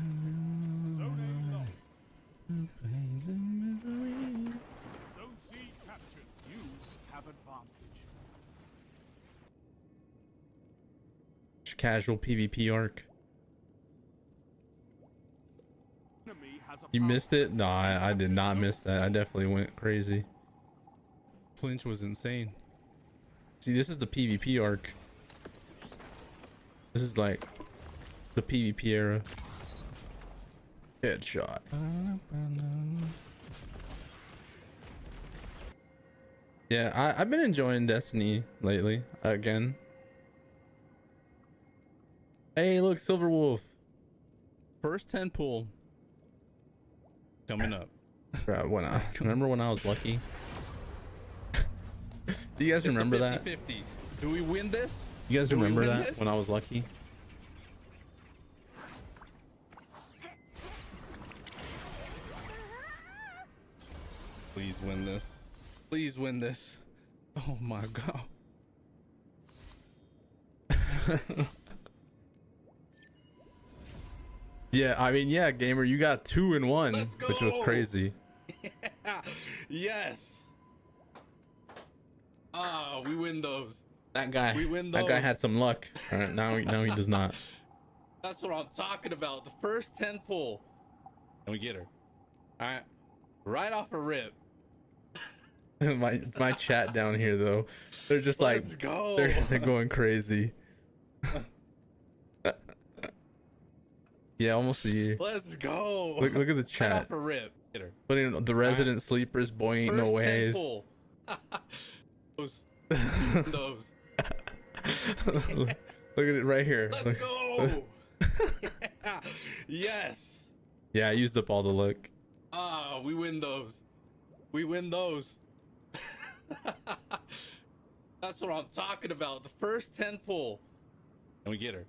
Zone C captured. You have advantage. Casual PvP arc. Enemy has a You missed it? No, I did not miss that. I definitely went crazy. Flinch was insane. See, this is the PvP arc. This is like the PvP era. Headshot. Yeah, I've been enjoying Destiny lately again. Hey, look, Silver Wolf. First 10 pull coming up. Right, remember when I was lucky? Do you guys remember that? 50-50. Do we win this? You guys Do we remember win that this? when I was lucky? Please win this. Please win this. Oh my god. Yeah, I mean, yeah, gamer, you got 2 in 1, which was crazy. Yeah. Yes. Ah, we win those. That guy, We win that guy those. had some luck. All right, now he does not. That's what I'm talking about. The first 10 pull. And we get her. All right. Right off a rip. my chat down here though, they're just Let's like, go. they're going crazy. Yeah, almost a year. Let's go. Look at the Right chat. off a rip. Get her. Putting the resident sleepers, boy, ain't no First 10 ways. pull. those. Those. Look at it right here. Let's Look. go. Yeah. Yes. Yeah, I used up all the luck. Ah, we win those. We win those. That's what I'm talking about. The first 10 pull. And we get her.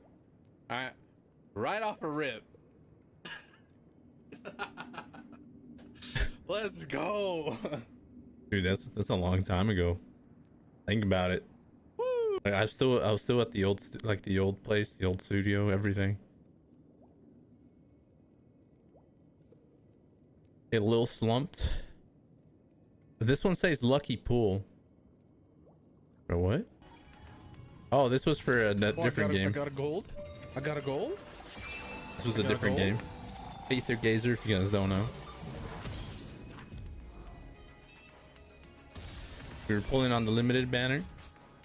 All right. Right off a rip. Let's go. Dude, that's a long time ago. Think about it. Like, I was still at the old the old place, the old studio, everything. A little slumped. This one says lucky pool. For what? Oh, this was for a different game. I got a gold. I got a gold. This was a different game. Aether Gazer, if you guys don't know. We were pulling on the limited banner,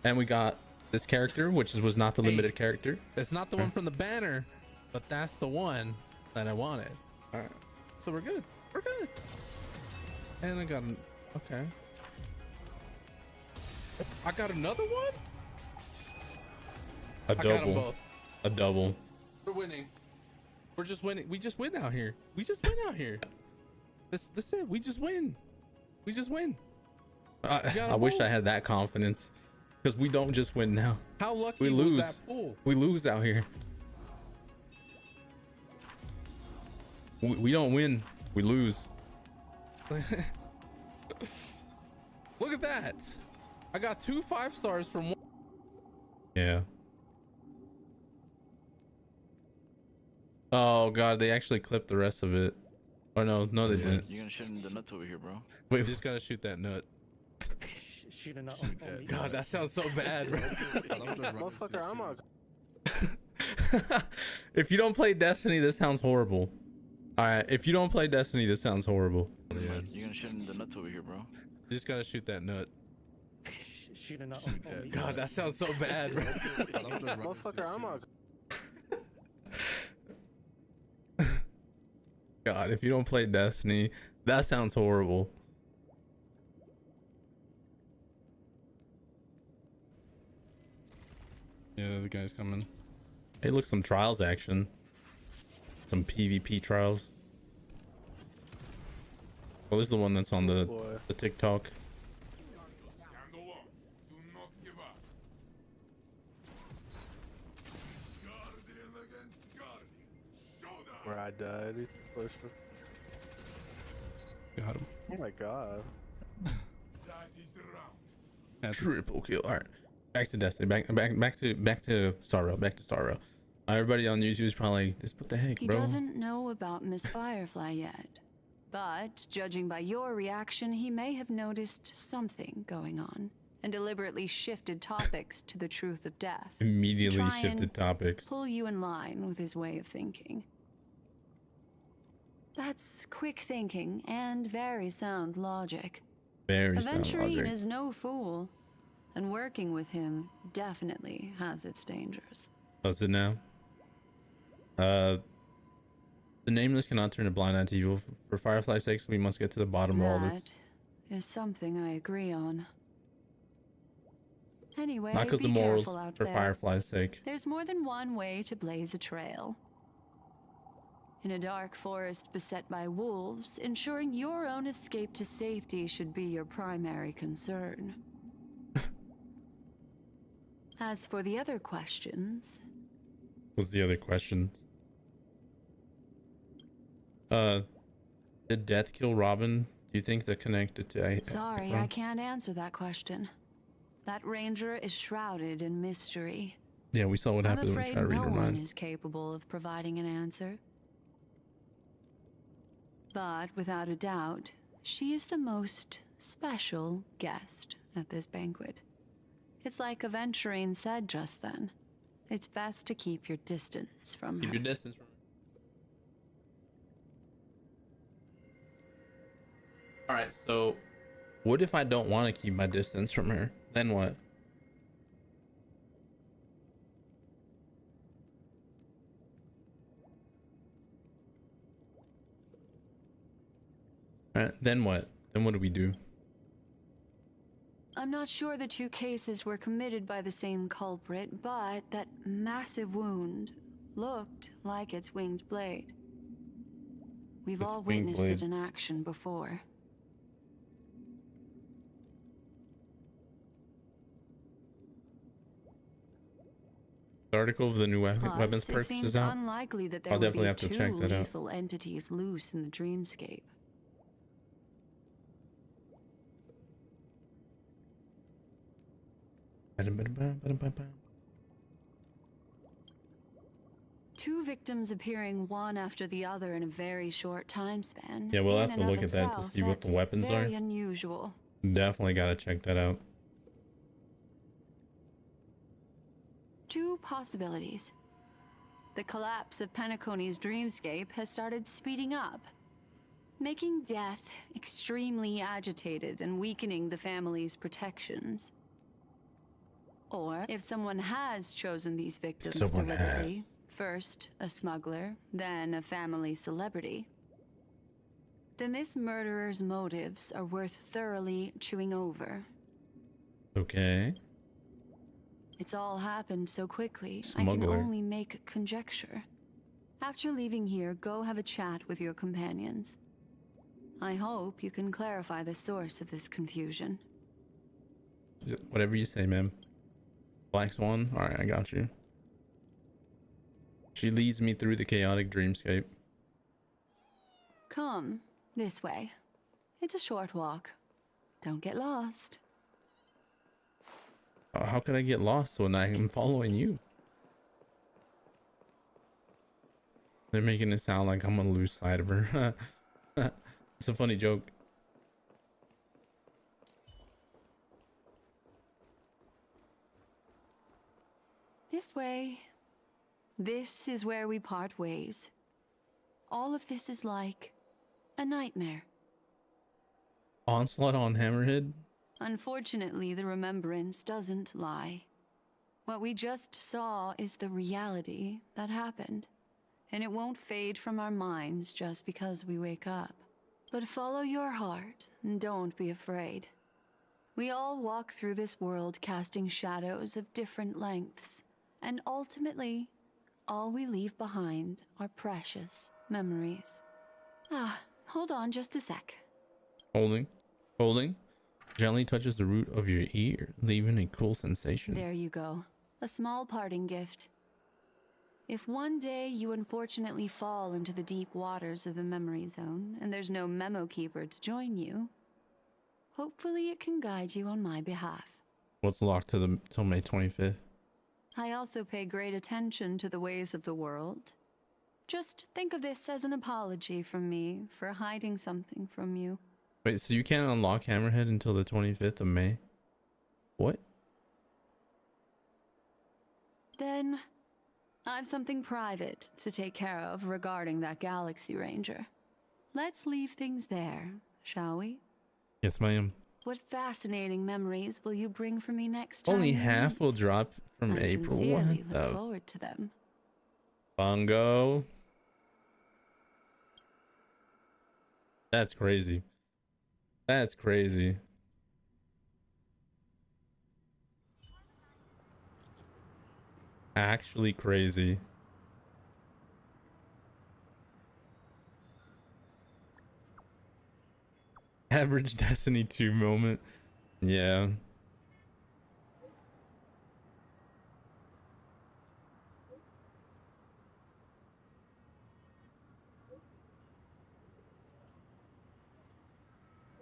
and we got this character, which was not the limited character. It's not the one from the banner, but that's the one that I wanted. All right. So we're good. We're good. And I got an okay. I got another one. A I got 'em double. both. A double. We're winning. We're just winning. We just win out here. We just win out here. That's it. We just win. We just win. I wish I had that confidence, because we don't just win now. How lucky We was lose. that pool? We lose out here. We don't win. We lose. Look at that. I got 2 5-stars from one. Yeah. Oh god, they actually clipped the rest of it. Or no, they didn't. You're gonna shoot in the nuts over here, bro. Wait, You just gotta shoot that nut. Shoot a nut on me. God, that sounds so bad, bro. Motherfucker, I'm a. if you don't play Destiny, this sounds horrible. All right, if you don't play Destiny, this sounds horrible. You're gonna shoot in the nuts over here, bro. You just gotta shoot that nut. Shoot a nut on me. God, that sounds so bad, bro. Motherfucker, I'm a. God, if you don't play Destiny, that sounds horrible. Yeah, the guy's coming. Hey, look, some trials action. Some PvP trials. What was the one that's on the TikTok? Where I died. He's close to- Got him. Oh my god. Triple kill. All right, back to Destiny. Back to Star Rail. Back to Star Rail. Everybody on YouTube is probably like, this, what the heck, He bro? doesn't know about Miss Firefly yet. But, judging by your reaction, he may have noticed something going on and deliberately shifted topics to the truth of death. Immediately to try shifted and topics. pull you in line with his way of thinking. That's quick thinking and very sound logic. Very sound Aventurine logic. is no fool, and working with him definitely has its dangers. Does it now? The Nameless cannot turn a blind eye to evil. For Firefly's sake, we must get to the bottom of all this. That is something I agree on. Anyway, Not because be of morals, careful out for there. Firefly's sake. There's more than one way to blaze a trail. In a dark forest beset by wolves, ensuring your own escape to safety should be your primary concern. As for the other questions... What's the other questions? Did Death kill Robin? Do you think they're connected to Sorry, Acheron? I can't answer that question. That ranger is shrouded in mystery. Yeah, we saw what I'm happened when we afraid tried to read no her one mind. is capable of providing an answer. But without a doubt, she is the most special guest at this banquet. It's like Aventurine said just then. It's best to keep your distance from Keep her. your distance from her. Alright, so what if I don't want to keep my distance from her? Then what? Alright, then what? Then what do we do? I'm not sure the two cases were committed by the same culprit, but that massive wound looked like its winged blade. We've Its all winged witnessed it blade. in action before. The article of the new Plus, weapons it perks seems is out. unlikely that there I'll would definitely be have to two check that out. lethal entities loose in the dreamscape. Two victims appearing one after the other in a very short time span. Yeah, we'll in have to and of look at that to itself, see what the that's weapons are. very unusual. Definitely gotta check that out. Two possibilities. The collapse of Penacony's dreamscape has started speeding up, making death extremely agitated and weakening the family's protections. Or if someone has chosen these victims Someone deliberately, first a smuggler, then a family celebrity, then this murderer's motives are worth thoroughly chewing over. Okay. It's all happened so quickly, I can Smuggler. only make conjecture. After leaving here, go have a chat with your companions. I hope you can clarify the source of this confusion. Whatever you say, ma'am. Black Swan? Alright, I got you. She leads me through the chaotic dreamscape. Come, this way. It's a short walk. Don't get lost. How could I get lost when I am following you? They're making it sound like I'm gonna lose sight of her. It's a funny joke. This way. This is where we part ways. All of this is like a nightmare. Onslaught on Hammerhead? Unfortunately, the remembrance doesn't lie. What we just saw is the reality that happened, and it won't fade from our minds just because we wake up. But follow your heart and don't be afraid. We all walk through this world casting shadows of different lengths, and ultimately, all we leave behind are precious memories. Hold on just a sec. Holding. Gently touches the root of your ear, leaving a cool sensation. There you go. A small parting gift. If one day you unfortunately fall into the deep waters of the memory zone and there's no memo keeper to join you, hopefully it can guide you on my behalf. What's locked to till May 25th? I also pay great attention to the ways of the world. Just think of this as an apology from me for hiding something from you. Wait, so you can't unlock Hammerhead until the 25th of May? What? Then, I've something private to take care of regarding that Galaxy Ranger. Let's leave things there, shall we? Yes, ma'am. What fascinating memories will you bring for me next time? Only we half meet? will drop from I April. sincerely What look the forward to them. bongo? That's crazy. That's crazy. Actually crazy. Average Destiny 2 moment. Yeah.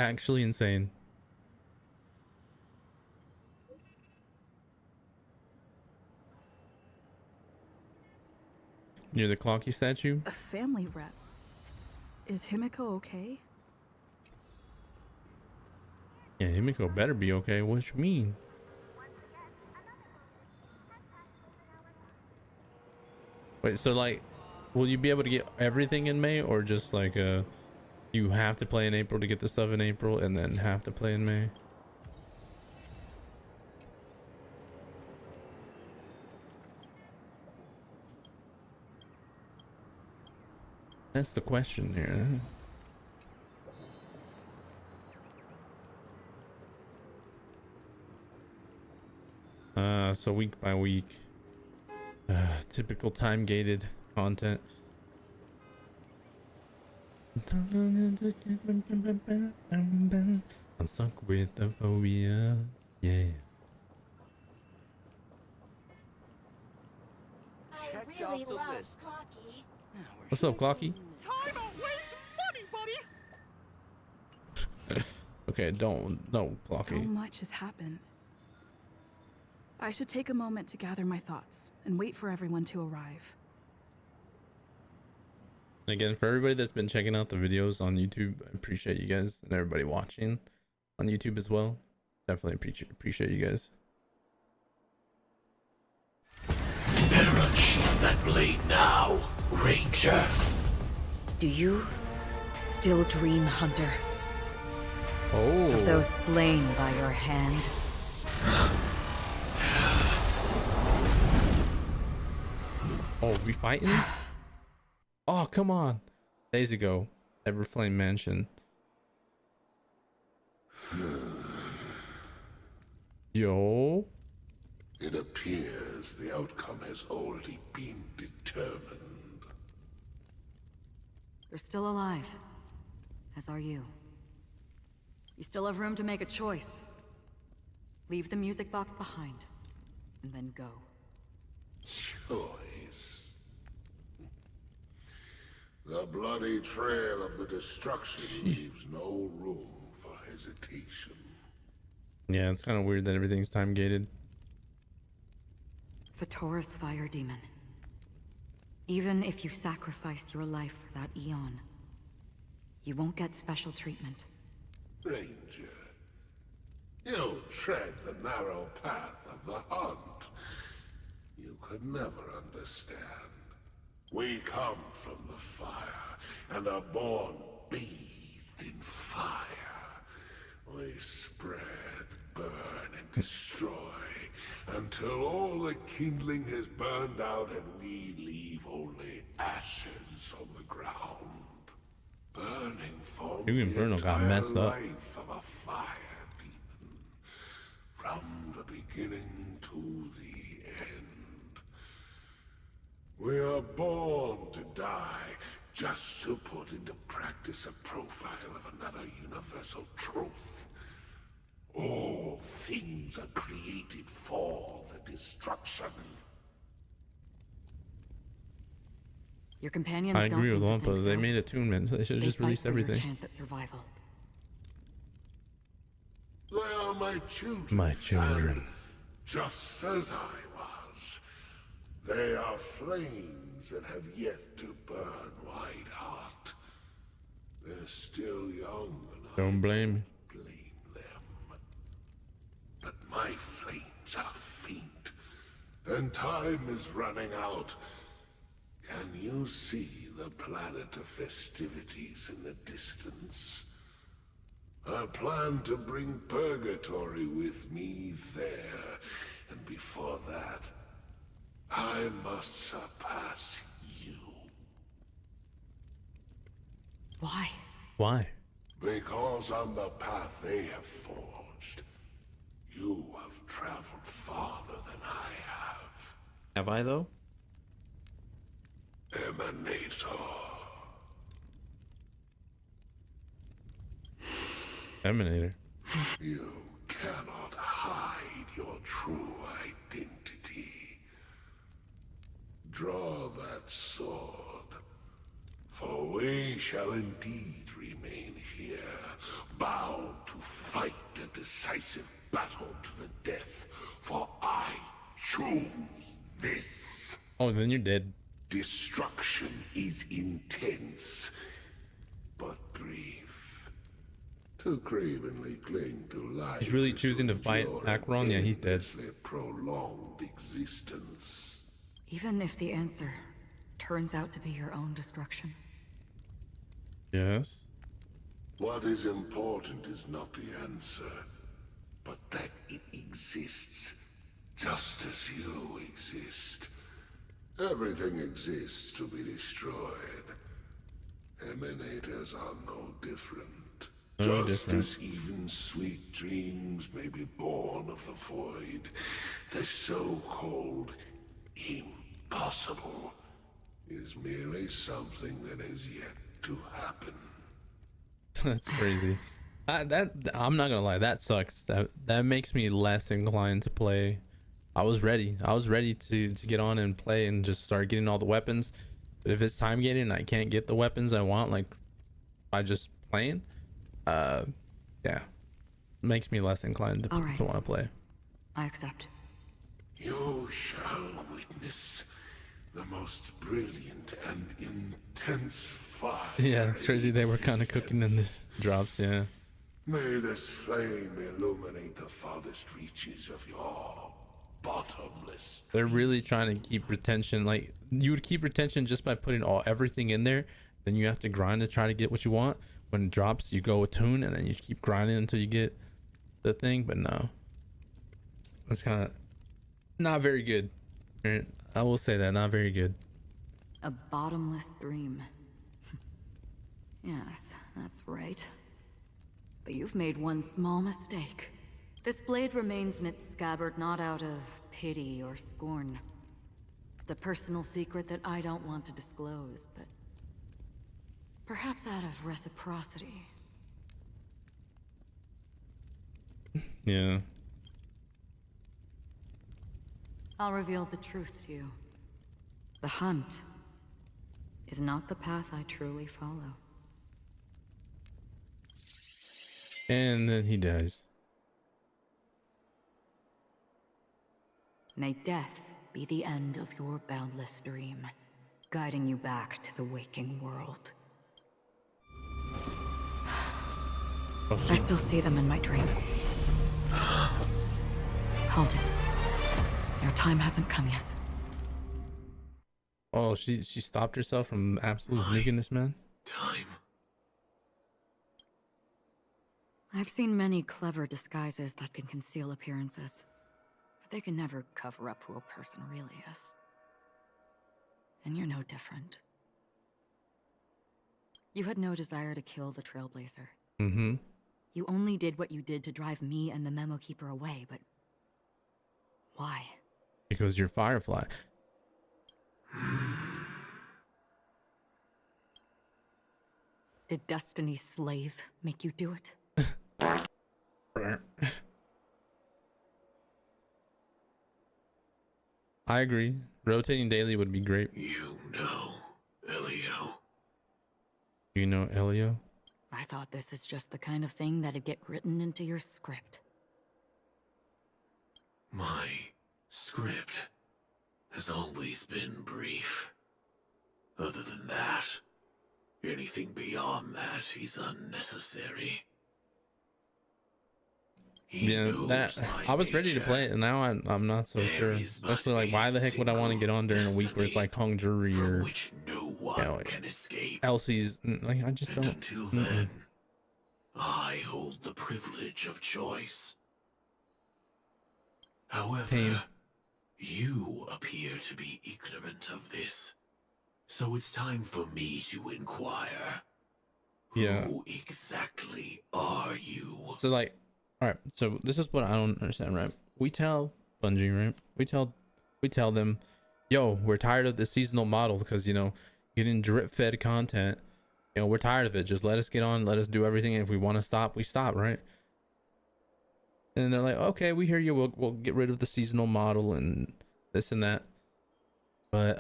Actually insane. Near the Clocky statue? A family rep. Is Himiko okay? Yeah, Himiko better be okay. What you mean? Wait, so like, will you be able to get everything in May, or just like you have to play in April to get the stuff in April and then have to play in May? That's the question here. So week by week, typical time gated content. I'm stuck with the phobia. Yeah. I really love Clocky. What's up, Clocky? Time don't waste money, buddy. Okay, don't Clocky. So much has happened. I should take a moment to gather my thoughts and wait for everyone to arrive. Again, for everybody that's been checking out the videos on YouTube, I appreciate you guys, and everybody watching on YouTube as well. Definitely appreciate you guys. Better unsheath that blade now, Ranger. Do you still dream, Hunter? Oh. Of those slain by your hand? Oh, we fighting? Oh, come on. Days ago, Everflame Mansion. Yo. It appears the outcome has already been determined. You're still alive, as are you. You still have room to make a choice. Leave the music box behind, and then go. Choice. The bloody trail of the destruction leaves no room for hesitation. Yeah, it's kind of weird that everything's time gated. Fatora's fire demon. Even if you sacrifice your life for that Eon, you won't get special treatment. Ranger, you tread the narrow path of the hunt. You could never understand. We come from the fire, and are born bathed in fire. We spread, burn, and destroy, until all the kindling has burned out and we leave only ashes on the ground. Burning forms the Inferno got entire messed up. life of a fire demon, from the beginning to the end. We are born to die, just to put into practice a profile of another universal truth. All things are created for the destruction. Your companions I don't agree with seem to Wampa. think They so. made attunements. They should have They just fight released for your everything. chance at survival. They are my children. My children. And just as I was, They are flames that have yet to burn white hot. They're still young, and Don't blame me. but my flames are faint, and time is running out. Can you see the planet of festivities in the distance? I plan to bring Purgatory with me there, and before that, I must surpass you. Why? Why? Because on the path they have forged, you have traveled farther than I have. Have I though? Emanator. Emanator. You cannot hide your true identity. Draw that sword, for we shall indeed remain here, bound to fight a decisive battle to the death, for I choose this. Oh, then you're dead. Destruction is intense, but brief. To cravenly cling to life. He's really choosing to fight Acheron? Yeah, he's dead. Prolonged existence. Even if the answer turns out to be your own destruction. Yes. What is important is not the answer, but that it exists, just as you exist. Everything exists to be destroyed. Emanators are no different. No Just different. as even sweet dreams may be born of the void, the so-called impossible is merely something that is yet to happen. That's crazy. That I'm not gonna lie, that sucks. That makes me less inclined to play. I was ready to get on and play and just start getting all the weapons. But if it's time getting and I can't get the weapons I want, like by just playing, yeah, makes me less inclined to want to play. I accept. You shall witness the most brilliant and intense fire. Yeah, it's crazy they were kind of cooking in the drops. Yeah. May this flame illuminate the farthest reaches of your bottomless. They're really trying to keep retention. Like, you would keep retention just by putting everything in there. Then you have to grind to try to get what you want. When it drops, you go attune, and then you keep grinding until you get the thing. But no, that's kind of not very good. I will say that, not very good. A bottomless stream. Yes, that's right. But you've made one small mistake. This blade remains in its scabbard not out of pity or scorn. It's a personal secret that I don't want to disclose, but perhaps out of reciprocity. Yeah. I'll reveal the truth to you. The hunt is not the path I truly follow. And then he dies. May death be the end of your boundless dream, guiding you back to the waking world. I still see them in my dreams. Hold it. Your time hasn't come yet. Oh, she stopped herself from absolutely nuking this man. Time. I've seen many clever disguises that can conceal appearances, but they can never cover up who a person really is. And you're no different. You had no desire to kill the Trailblazer. Mm-hmm. You only did what you did to drive me and the Memo Keeper away, but why? Because you're Firefly. Did Destiny's slave make you do it? I agree. Rotating daily would be great. You know, Elio. You know Elio? I thought this is just the kind of thing that'd get written into your script. My script. has always been brief. Other than that, anything beyond that is unnecessary. Yeah, that I was ready to play it, and now I'm not so sure. Especially like, why the heck would I want to get on during a week where it's like hung jury or like Elsie's? Like, I just don't. Until then, I hold the privilege of choice. However, you appear to be ignorant of this, so it's time for me to inquire. Yeah. Who exactly are you? So like, all right. So this is what I don't understand, right? We tell Bungie, right? We tell them, yo, we're tired of the seasonal model because, you know, getting drip fed content. You know, we're tired of it. Just let us get on. Let us do everything. And if we want to stop, we stop, right? And they're like, okay, we hear you. We'll get rid of the seasonal model and this and that. But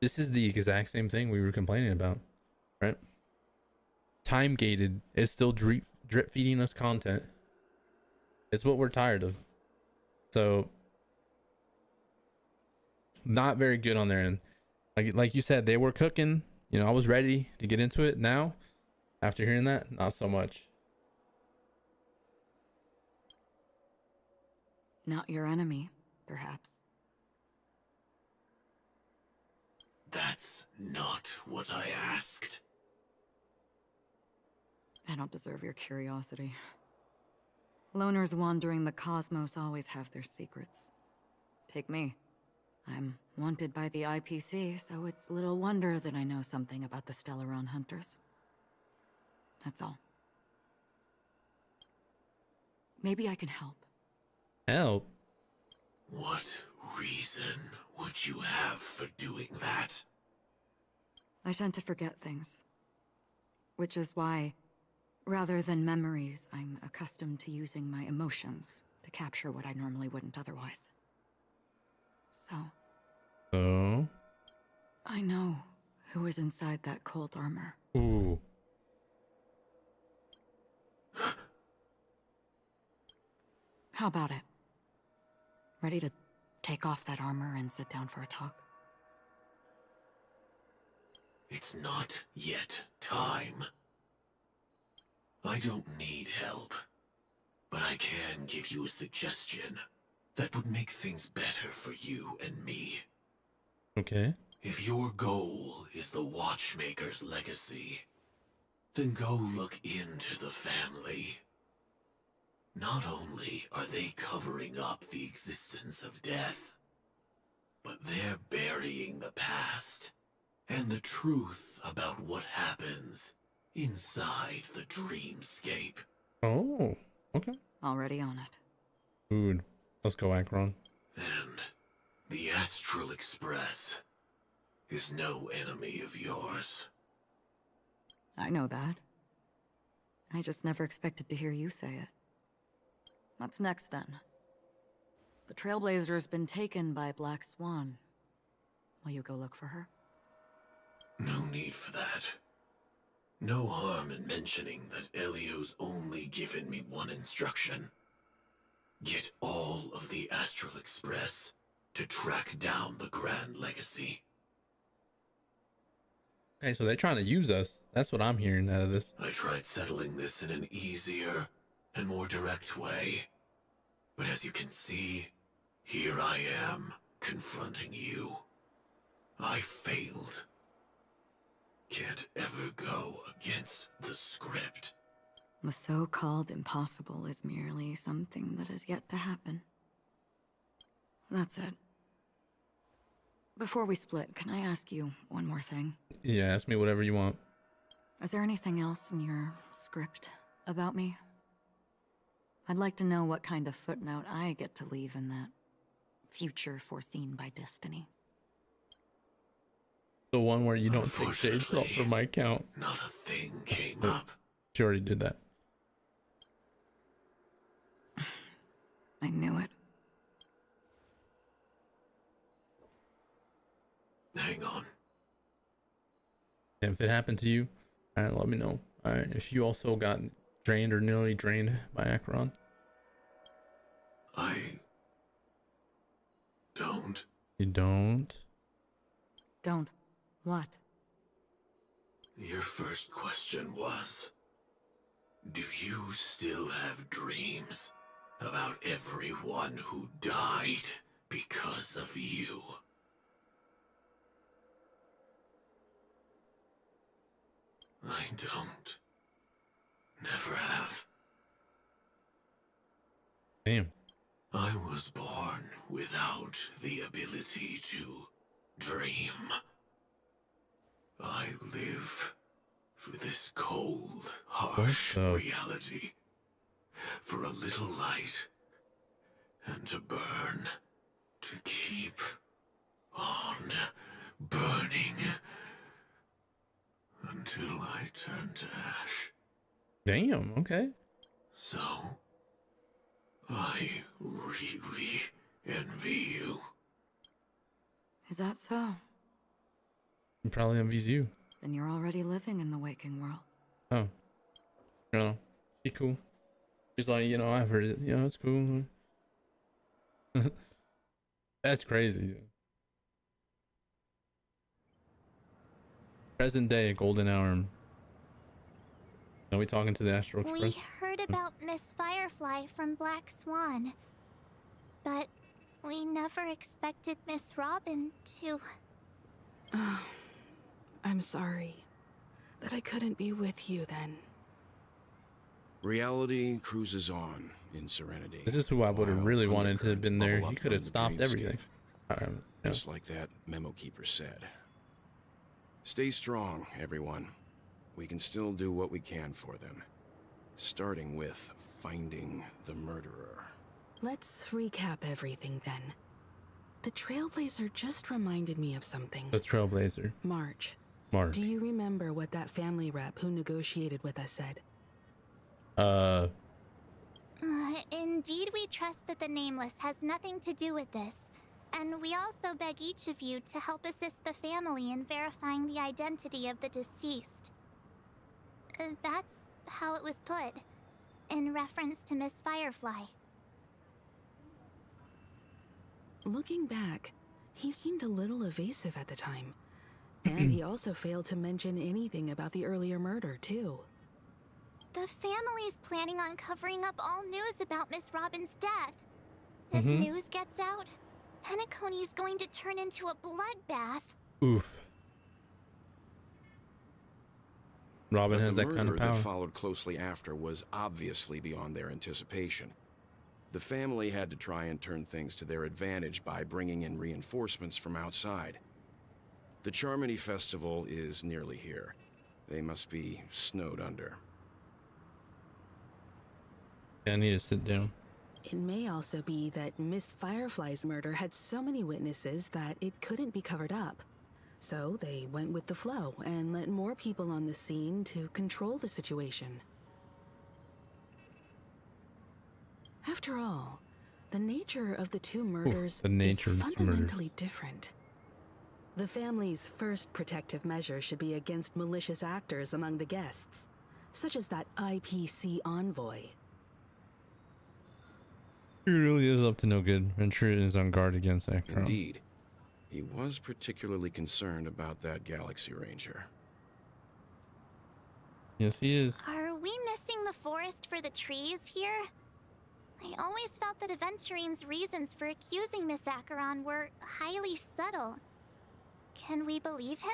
this is the exact same thing we were complaining about, right? Time gated is still drip feeding us content. It's what we're tired of. So not very good on their end. Like you said, they were cooking. You know, I was ready to get into it. Now, after hearing that, not so much. Not your enemy, perhaps. That's not what I asked. I don't deserve your curiosity. Loners wandering the cosmos always have their secrets. Take me. I'm wanted by the IPC, so it's little wonder that I know something about the Stellaron hunters. That's all. Maybe I can help. Help? What reason would you have for doing that? I tend to forget things. Which is why, rather than memories, I'm accustomed to using my emotions to capture what I normally wouldn't otherwise. So... I know who is inside that cold armor. Ooh. How about it? Ready to take off that armor and sit down for a talk? It's not yet time. I don't need help, but I can give you a suggestion that would make things better for you and me. Okay. If your goal is the Watchmaker's legacy, then go look into the family. Not only are they covering up the existence of death, but they're burying the past and the truth about what happens inside the dreamscape. Oh, okay. Already on it. Dude, let's go, Acheron. And the Astral Express is no enemy of yours. I know that. I just never expected to hear you say it. What's next, then? The Trailblazer's been taken by Black Swan. Will you go look for her? No need for that. No harm in mentioning that Elio's only given me one instruction. Get all of the Astral Express to track down the Grand Legacy. Okay, so they're trying to use us. That's what I'm hearing out of this. I tried settling this in an easier and more direct way. But as you can see, here I am, confronting you. I failed. Can't ever go against the script. The so-called impossible is merely something that has yet to happen. That's it. Before we split, can I ask you one more thing? Yeah, ask me whatever you want. Is there anything else in your script about me? I'd like to know what kind of footnote I get to leave in that future foreseen by destiny. The one where you don't take shades off of my account. Not a thing came up. She already did that. I knew it. Hang on. And if it happened to you, alright, let me know. Alright, if you also got drained or nearly drained by Acheron. I don't? You don't? Don't. What? Your first question was, do you still have dreams about everyone who died because of you? I don't. Never have. Damn. I was born without the ability to dream. I live for this cold, harsh reality. For a little light. And to burn. To keep on burning. Until I turn to ash. Damn, okay. So, I really envy you. Is that so? He probably envies you. Then you're already living in the waking world. Oh. You know, she cool. She's like, you know, I've heard it. You know, it's cool. That's crazy. Present day, golden hour. Are we talking to the Astral Express? We heard about Miss Firefly from Black Swan, but we never expected Miss Robin to... I'm sorry that I couldn't be with you then. Reality cruises on in serenity. This is who I would have really wanted to have been there. He could have stopped everything. Just like that memo keeper said. Stay strong, everyone. We can still do what we can for them. Starting with finding the murderer. Let's recap everything then. The Trailblazer just reminded me of something. The Trailblazer. March. March. Do you remember what that family rep who negotiated with us said? Indeed, we trust that the Nameless has nothing to do with this. And we also beg each of you to help assist the family in verifying the identity of the deceased. That's how it was put, in reference to Miss Firefly. Looking back, he seemed a little evasive at the time. And he also failed to mention anything about the earlier murder, too. The family's planning on covering up all news about Miss Robin's death. If news gets out, Penacony's going to turn into a bloodbath. Oof. Robin has that kind of power. The murder that followed closely after was obviously beyond their anticipation. The family had to try and turn things to their advantage by bringing in reinforcements from outside. The Charmony Festival is nearly here. They must be snowed under. I need to sit down. It may also be that Miss Firefly's murder had so many witnesses that it couldn't be covered up. So they went with the flow and let more people on the scene to control the situation. After all, the nature of the two murders is fundamentally different. The family's first protective measure should be against malicious actors among the guests, such as that IPC envoy. He really is up to no good. Ventura is on guard against Acheron. Indeed. He was particularly concerned about that Galaxy Ranger. Yes, he is. Are we missing the forest for the trees here? I always felt that Aventurine's reasons for accusing Miss Acheron were highly subtle. Can we believe him?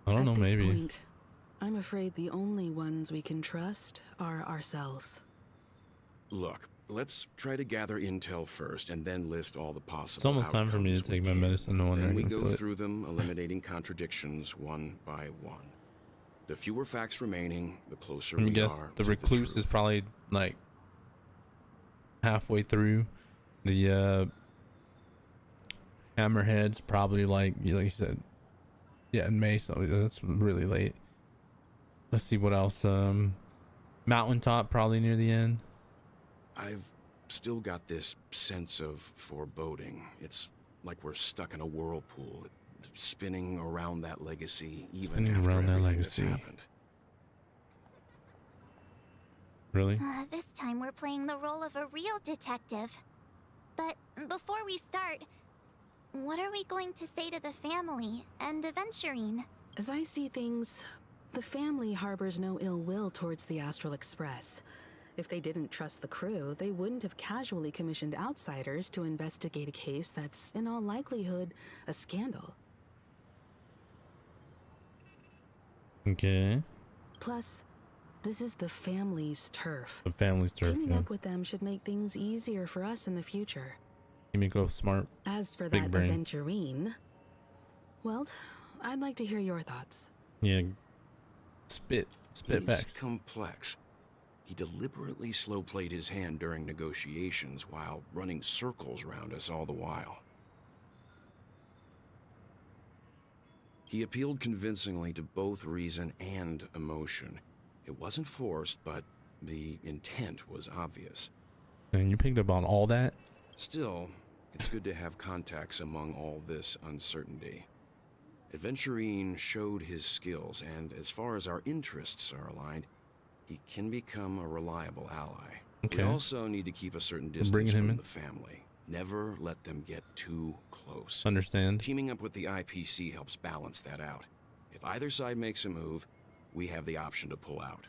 I don't know, maybe. At this point, I'm afraid the only ones we can trust are ourselves. Look, let's try to gather intel first and then list all the possible It's almost time for me to take my medicine. No wonder then I we can go feel it. through them, eliminating contradictions one by one. The fewer facts remaining, the closer Let me we guess, are the to recluse is probably like halfway through. The hammerhead's probably like you said, yeah, in May, so that's really late. Let's see what else. Mountaintop probably near the end. I've still got this sense of foreboding. It's like we're stuck in a whirlpool, spinning around that legacy, even after everything that's happened. Really? This time we're playing the role of a real detective. But before we start, what are we going to say to the family and Aventurine? As I see things, the family harbors no ill will towards the Astral Express. If they didn't trust the crew, they wouldn't have casually commissioned outsiders to investigate a case that's, in all likelihood, a scandal. Okay. Plus, this is the family's turf. The family's turf, Teaming yeah. up with them should make things easier for us in the future. Kimiko smart. As for big that brain. Aventurine, well, I'd like to hear your thoughts. Yeah. Spit He's facts. complex. He deliberately slow-played his hand during negotiations while running circles around us all the while. He appealed convincingly to both reason and emotion. It wasn't forced, but the intent was obvious. And you picked up on all that? Still, it's good to have contacts among all this uncertainty. Aventurine showed his skills, and as far as our interests are aligned, he can become a reliable ally. Okay. We also need to keep a certain We're distance bringing him from in. the family. Never let them get too close. Understand. Teaming up with the IPC helps balance that out. If either side makes a move, we have the option to pull out.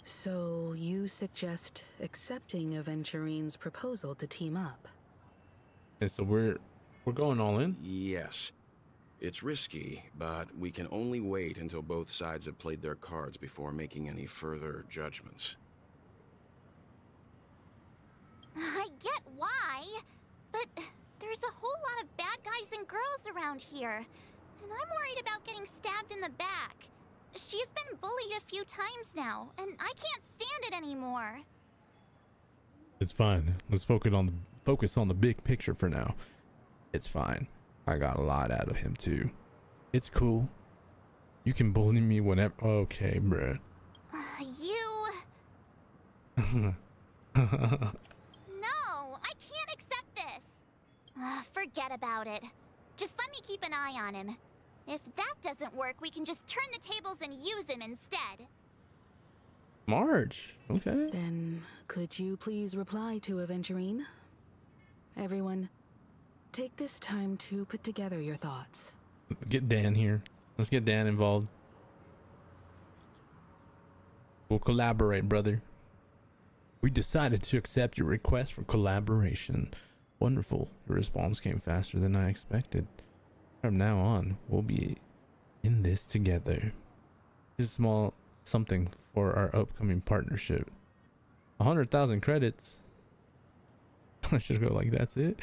So, you suggest accepting Aventurine's proposal to team up? Okay, so we're going all in? Yes. It's risky, but we can only wait until both sides have played their cards before making any further judgments. I get why, but there's a whole lot of bad guys and girls around here, and I'm worried about getting stabbed in the back. She's been bullied a few times now, and I can't stand it anymore. It's fine. Let's focus on the big picture for now. It's fine. I got a lot out of him too. It's cool. You can bully me whenever. Okay, bruh. No, I can't accept this. Forget about it. Just let me keep an eye on him. If that doesn't work, we can just turn the tables and use him instead. March. Okay. Then, could you please reply to Aventurine? Everyone, take this time to put together your thoughts. Get Dan here. Let's get Dan involved. We'll collaborate, brother. We decided to accept your request for collaboration. Wonderful. Your response came faster than I expected. From now on, we'll be in this together. Here's a small something for our upcoming partnership. 100,000 credits. I should go like, that's it.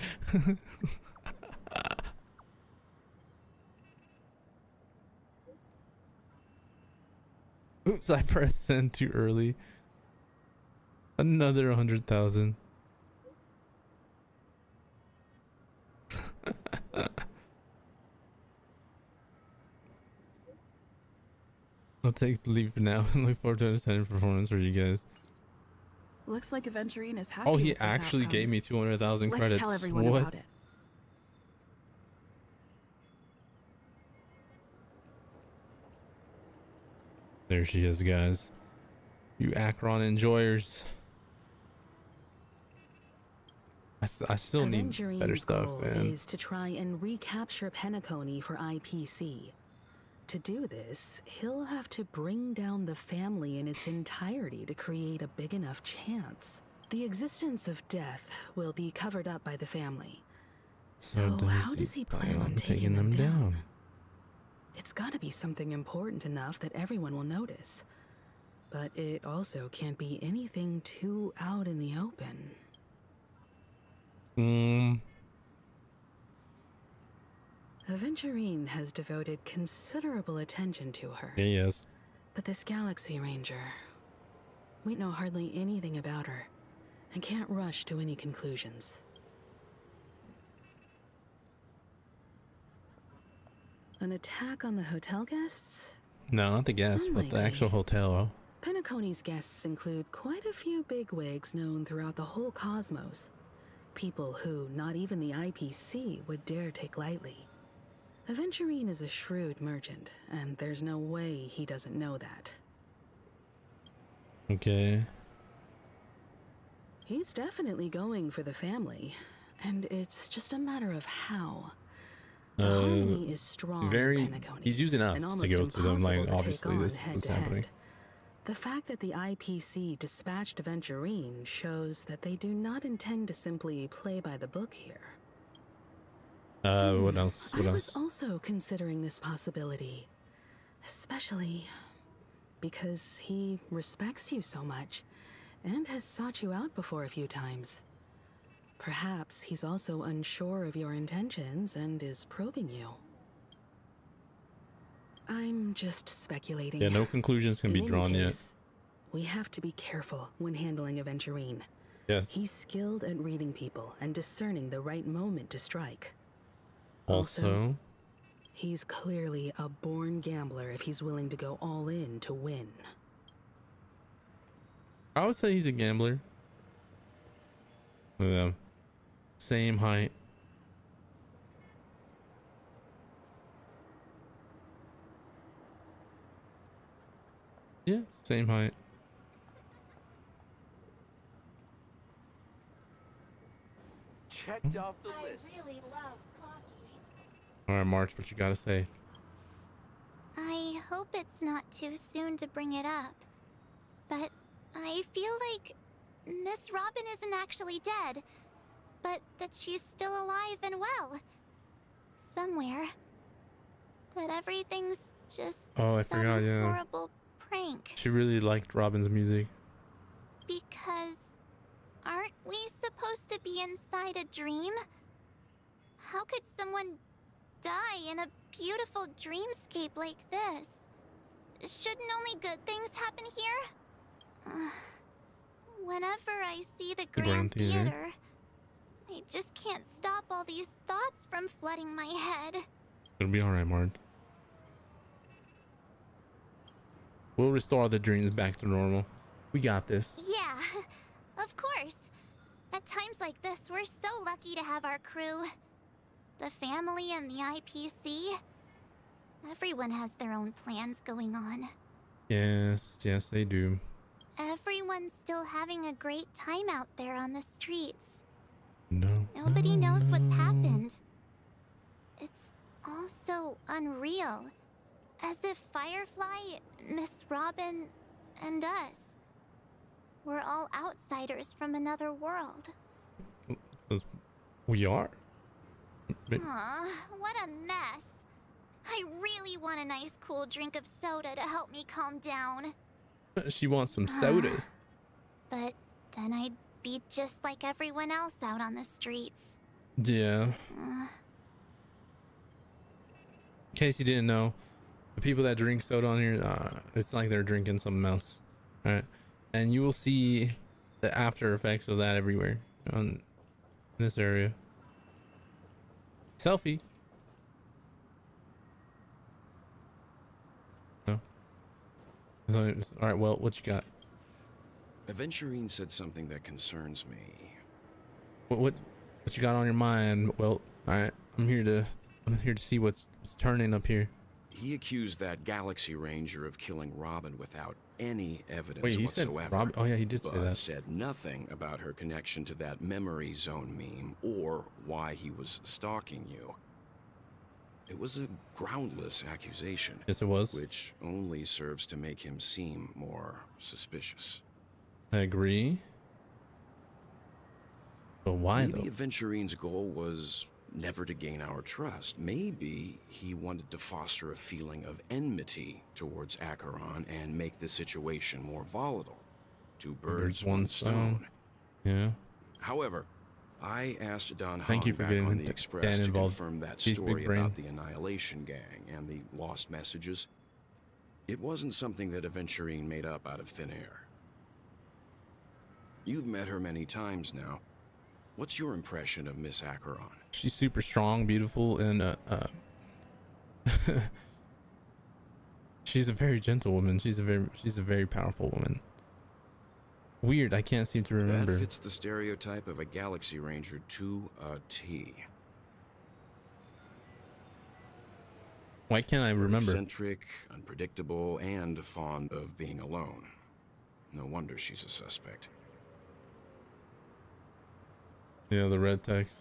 Oops, I pressed send too early. Another 100,000. I'll take the leave for now and look forward to understanding performance for you guys. Looks like Aventurine is happy. Oh, he with this actually outcome. gave me 200,000 credits. Let's tell everyone What? about it. There she is, guys. You Acheron enjoyers. I still need better Aventurine's stuff, goal man. is to try and recapture Penacony for IPC. To do this, he'll have to bring down the family in its entirety to create a big enough chance. The existence of death will be covered up by the family. So how does he plan on taking them down? It's gotta be something important enough that everyone will notice. But it also can't be anything too out in the open. Aventurine has devoted considerable attention to her. Yeah, yes. But this Galaxy Ranger, we know hardly anything about her and can't rush to any conclusions. An attack on the hotel guests? No, not the guests, but the actual hotel. Penacony's guests include quite a few bigwigs known throughout the whole cosmos. People who not even the IPC would dare take lightly. Aventurine is a shrewd merchant, and there's no way he doesn't know that. Okay. He's definitely going for the family, and it's just a matter of how. The harmony is strong in Penacony, he's using us and to almost go to them. Like, impossible to obviously take on this is what's happening. The fact that the IPC dispatched Aventurine shows that they do not intend to simply play by the book here. What else? What I else? was also considering this possibility, especially because he respects you so much and has sought you out before a few times. Perhaps he's also unsure of your intentions and is probing you. I'm just speculating. Yeah, no conclusions can be drawn yet. We have to be careful when handling Aventurine. Yes. He's skilled at reading people and discerning the right moment to strike. Also, he's clearly a born gambler if he's willing to go all in to win. I would say he's a gambler. Yeah. Same height. Yeah, same height. Checked off the list. I really love Clocky. All right, March, what you gotta say? I hope it's not too soon to bring it up, but I feel like Miss Robin isn't actually dead, but that she's still alive and well. Somewhere. That everything's just I some forgot, yeah. horrible prank. She really liked Robin's music. Because aren't we supposed to be inside a dream? How could someone die in a beautiful dreamscape like this? Shouldn't only good things happen here? Whenever I see the Grand Theater, I just can't stop all these thoughts from flooding my head. It'll be alright, Marge. We'll restore the dreams back to normal. We got this. Yeah, of course. At times like this, we're so lucky to have our crew. The family and the IPC. Everyone has their own plans going on. Yes, yes, they do. Everyone's still having a great time out there on the streets. No. Nobody knows what's happened. It's all so unreal. As if Firefly, Miss Robin, and us were all outsiders from another world. We are. Aw, what a mess. I really want a nice cool drink of soda to help me calm down. She wants some soda. But then I'd be just like everyone else out on the streets. Yeah. In case you didn't know, the people that drink soda on here, it's like they're drinking something else. Alright. And you will see the after effects of that everywhere on this area. Selfie. No. Alright, well, what you got? Aventurine said something that concerns me. What you got on your mind? Well, alright, I'm here to see what's turning up here. He accused that Galaxy Ranger of killing Robin without any evidence Wait, he whatsoever. said Robin? Oh yeah, he did say that. Said nothing about her connection to that memory zone meme or why he was stalking you. It was a groundless accusation. Yes, it was. Which only serves to make him seem more suspicious. I agree. But why Maybe though? Aventurine's goal was never to gain our trust. Maybe he wanted to foster a feeling of enmity towards Acheron and make the situation more volatile. Two birds, one stone. Yeah. However, I asked Don Thank you for back getting on the Express Dan to involved. confirm that He's story big brain. about the Annihilation Gang and the lost messages. It wasn't something that Aventurine made up out of thin air. You've met her many times now. What's your impression of Miss Acheron? She's super strong, beautiful, and she's a very gentle woman. She's a very powerful woman. Weird, I can't seem to remember. That fits the stereotype of a Galaxy Ranger to a T. Why can't I remember? Eccentric, unpredictable, and fond of being alone. No wonder she's a suspect. Yeah, the red text.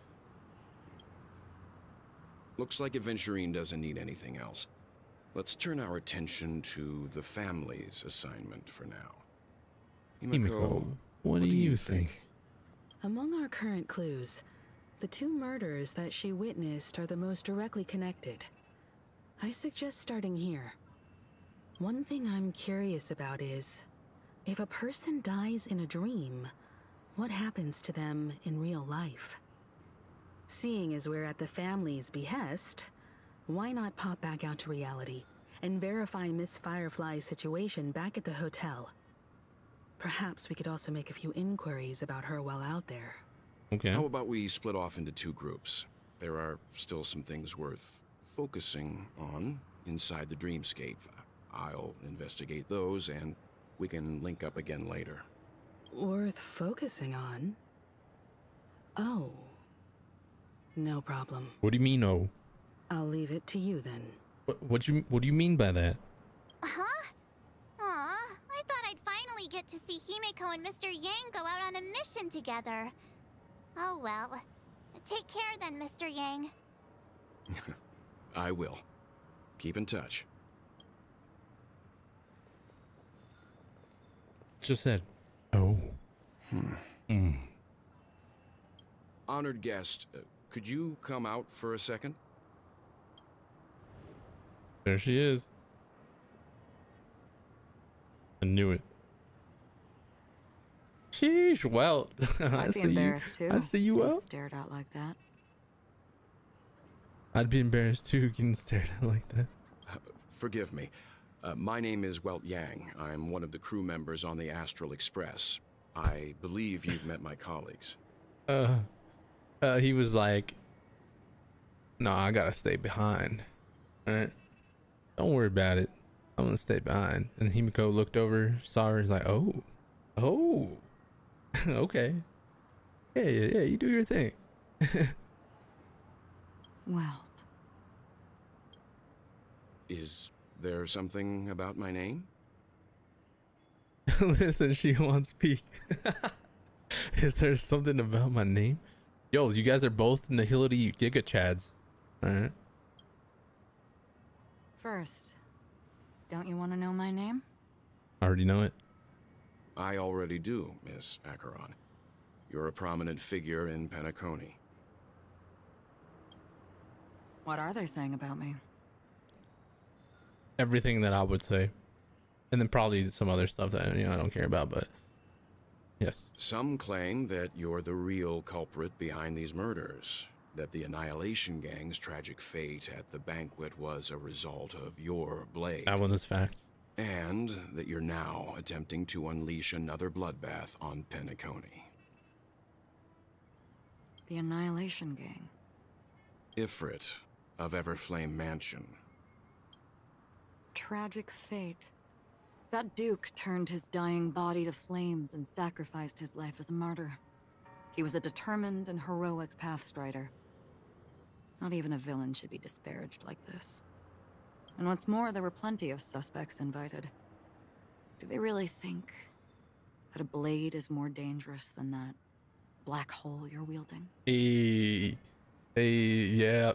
Looks like Aventurine doesn't need anything else. Let's turn our attention to the family's assignment for now. Himiko, what do you think? Among our current clues, the 2 murders that she witnessed are the most directly connected. I suggest starting here. One thing I'm curious about is, if a person dies in a dream, what happens to them in real life? Seeing as we're at the family's behest, why not pop back out to reality and verify Miss Firefly's situation back at the hotel? Perhaps we could also make a few inquiries about her while out there. Okay. How about we split off into 2 groups? There are still some things worth focusing on inside the dreamscape. I'll investigate those, and we can link up again later. Worth focusing on? Oh. No problem. What do you mean, oh? I'll leave it to you then. What do you mean by that? Huh? Aw, I thought I'd finally get to see Himiko and Mr. Yang go out on a mission together. Oh well. Take care then, Mr. Yang. I will. Keep in touch. Just said, oh. Honored guest, could you come out for a second? There she is. I knew it. Sheesh, well, I'd be embarrassed too. I see you being well. Stared at like that. I'd be embarrassed too, getting stared at like that. Forgive me. My name is Welt Yang. I'm one of the crew members on the Astral Express. I believe you've met my colleagues. He was like, no, I gotta stay behind. All right, don't worry about it. I'm gonna stay behind. And Himiko looked over, saw her, he's like, oh, okay. Yeah, you do your thing. Well. Is there something about my name? Listen, she wants to speak. Is there something about my name? Yo, you guys are both Nihility Giga Chads. Alright. First, don't you want to know my name? I already know it. I already do, Miss Acheron. You're a prominent figure in Penacony. What are they saying about me? Everything that I would say. And then probably some other stuff that, I don't care about, but yes. Some claim that you're the real culprit behind these murders, that the Annihilation Gang's tragic fate at the banquet was a result of your blade. That one is facts. And that you're now attempting to unleash another bloodbath on Penacony. The Annihilation Gang. Ifrit of Everflame Mansion. Tragic fate. That Duke turned his dying body to flames and sacrificed his life as a martyr. He was a determined and heroic pathstrider. Not even a villain should be disparaged like this. And what's more, there were plenty of suspects invited. Do they really think that a blade is more dangerous than that black hole you're wielding? Yeah,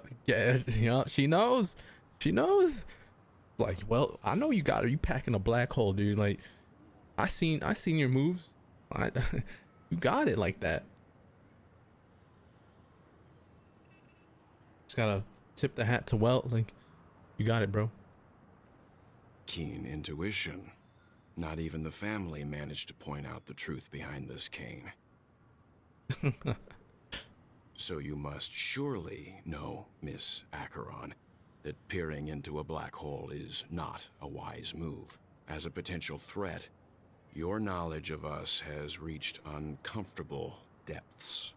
she knows. She knows. Like, well, I know you got her. You packing a black hole, dude. Like, I seen your moves. You got it like that. Just gotta tip the hat to Welt. Like, you got it, bro. Keen intuition. Not even the family managed to point out the truth behind this cane. So you must surely know, Miss Acheron, that peering into a black hole is not a wise move. As a potential threat, your knowledge of us has reached uncomfortable depths.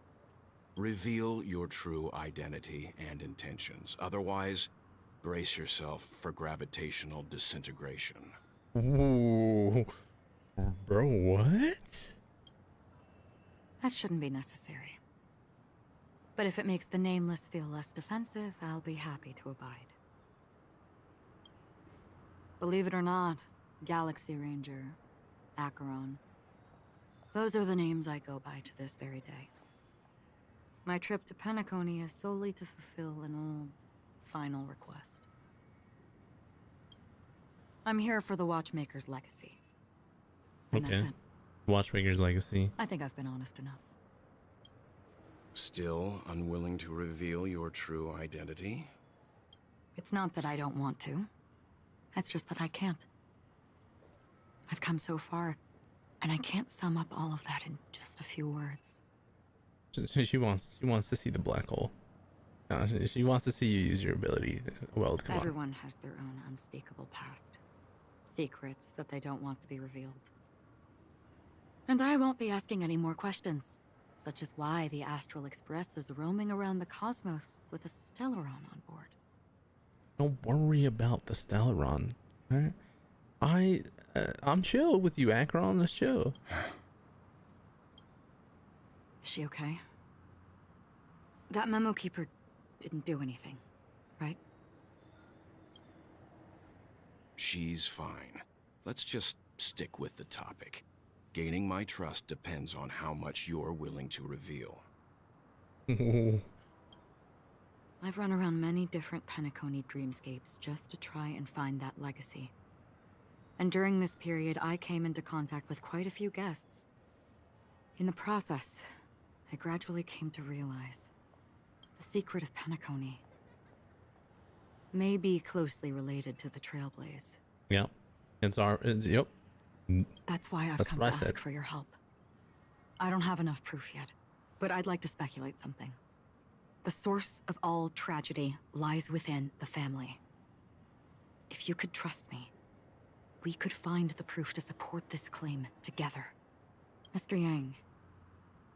Reveal your true identity and intentions. Otherwise, brace yourself for gravitational disintegration. Ooh. Bro, what? That shouldn't be necessary. But if it makes the Nameless feel less defensive, I'll be happy to abide. Believe it or not, Galaxy Ranger, Acheron. Those are the names I go by to this very day. My trip to Penacony is solely to fulfill an old, final request. I'm here for the Watchmaker's legacy. And Okay. that's it. Watchmaker's legacy. I think I've been honest enough. Still unwilling to reveal your true identity? It's not that I don't want to. It's just that I can't. I've come so far, and I can't sum up all of that in just a few words. She wants to see the black hole. She wants to see you use your ability. Well, come on. Everyone has their own unspeakable past. Secrets that they don't want to be revealed. And I won't be asking any more questions, such as why the Astral Express is roaming around the cosmos with a Stellaron on board. Don't worry about the Stellaron. All right? I'm chill with you, Acheron. Let's chill. Is she okay? That memo keeper didn't do anything, right? She's fine. Let's just stick with the topic. Gaining my trust depends on how much you're willing to reveal. I've run around many different Penacony dreamscapes just to try and find that legacy. And during this period, I came into contact with quite a few guests. In the process, I gradually came to realize the secret of Penacony may be closely related to the Trailblaze. Yeah. Yep. That's why I've come to ask for your help. I don't have enough proof yet, but I'd like to speculate something. The source of all tragedy lies within the family. If you could trust me, we could find the proof to support this claim together. Mr. Yang,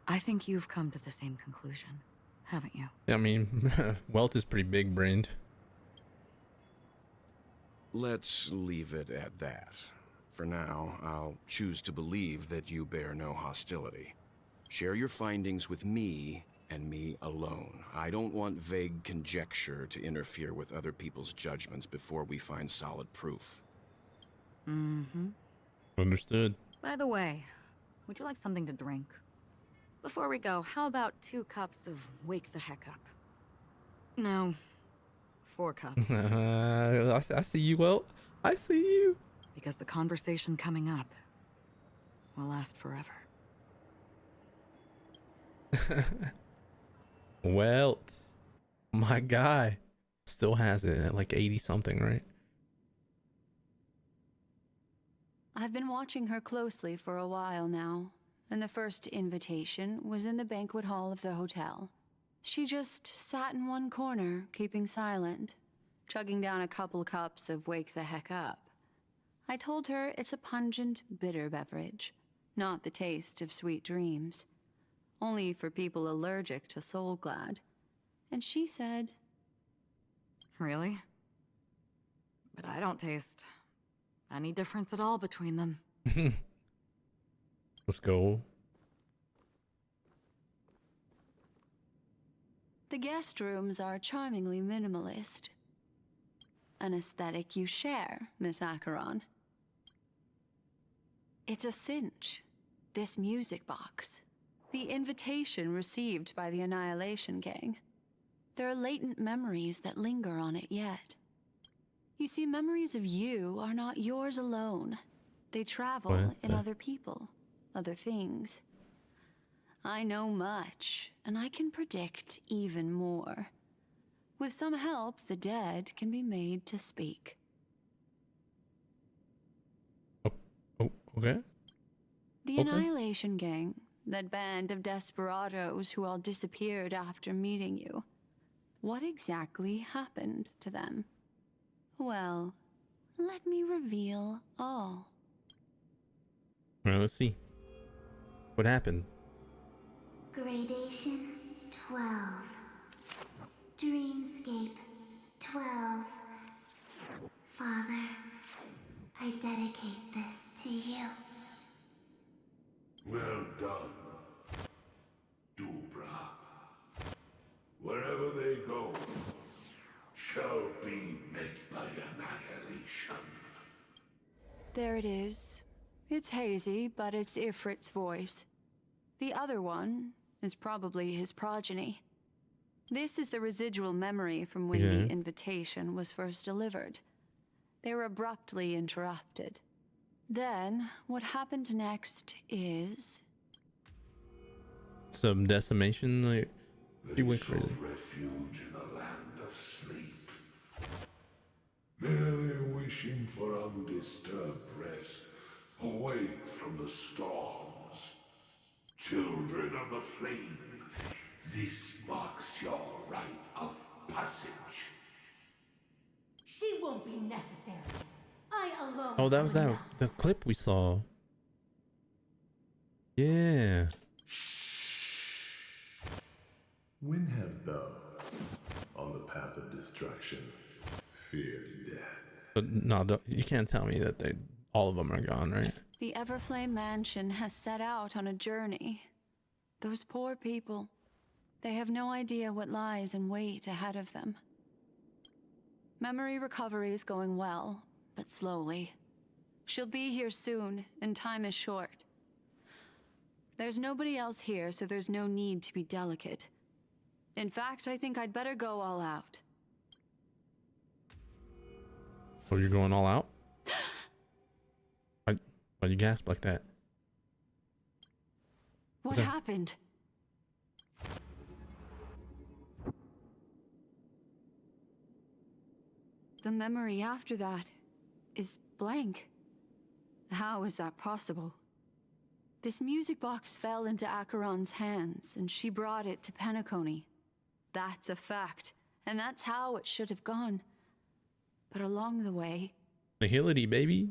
I think you've come to the same conclusion, haven't you? I mean, Welt is pretty big-brained. Let's leave it at that. For now, I'll choose to believe that you bear no hostility. Share your findings with me, and me alone. I don't want vague conjecture to interfere with other people's judgments before we find solid proof. Mm-hmm. Understood. By the way, would you like something to drink? Before we go, how about 2 cups of Wake the Heck Up? No, 4 cups. I see you, Welt. I see you. Because the conversation coming up will last forever. Welt, my guy, still has it at like 80 something, right? I've been watching her closely for a while now, and the first invitation was in the banquet hall of the hotel. She just sat in one corner, keeping silent, chugging down a couple cups of Wake the Heck Up. I told her it's a pungent, bitter beverage, not the taste of sweet dreams. Only for people allergic to Soul Glad. And she said... Really? But I don't taste any difference at all between them. Let's go. The guest rooms are charmingly minimalist. An aesthetic you share, Miss Acheron. It's a cinch, this music box. The invitation received by the Annihilation Gang. There are latent memories that linger on it yet. You see, memories of you are not yours alone. They travel in other people, other things. I know much, and I can predict even more. With some help, the dead can be made to speak. Oh, okay. The Annihilation Gang, that band of desperados who all disappeared after meeting you. What exactly happened to them? Well, let me reveal all. Well, let's see. What happened? Gradation 12. Dreamscape 12. Father, I dedicate this to you. Well done, Dubra. Wherever they go, shall be met by annihilation. There it is. It's hazy, but it's Ifrit's voice. The other one is probably his progeny. This is the residual memory from when Yeah. the invitation was first delivered. They were abruptly interrupted. Then, what happened next is... Some decimation, like she went They sought crazy. refuge in the land of sleep, merely wishing for undisturbed rest, away from the storms. Children of the flame, this marks your rite of passage. She won't be necessary. I alone. Oh, that was are that enough. the clip we saw. Yeah. When have those on the path of destruction feared death? But no, you can't tell me that all of them are gone, right? The Everflame Mansion has set out on a journey. Those poor people, they have no idea what lies in wait ahead of them. Memory recovery is going well, but slowly. She'll be here soon, and time is short. There's nobody else here, so there's no need to be delicate. In fact, I think I'd better go all out. Oh, you're going all out? Why'd you gasp like that? What happened? The memory after that is blank. How is that possible? This music box fell into Acheron's hands, and she brought it to Penacony. That's a fact, and that's how it should have gone. But along the way... Nihility, baby.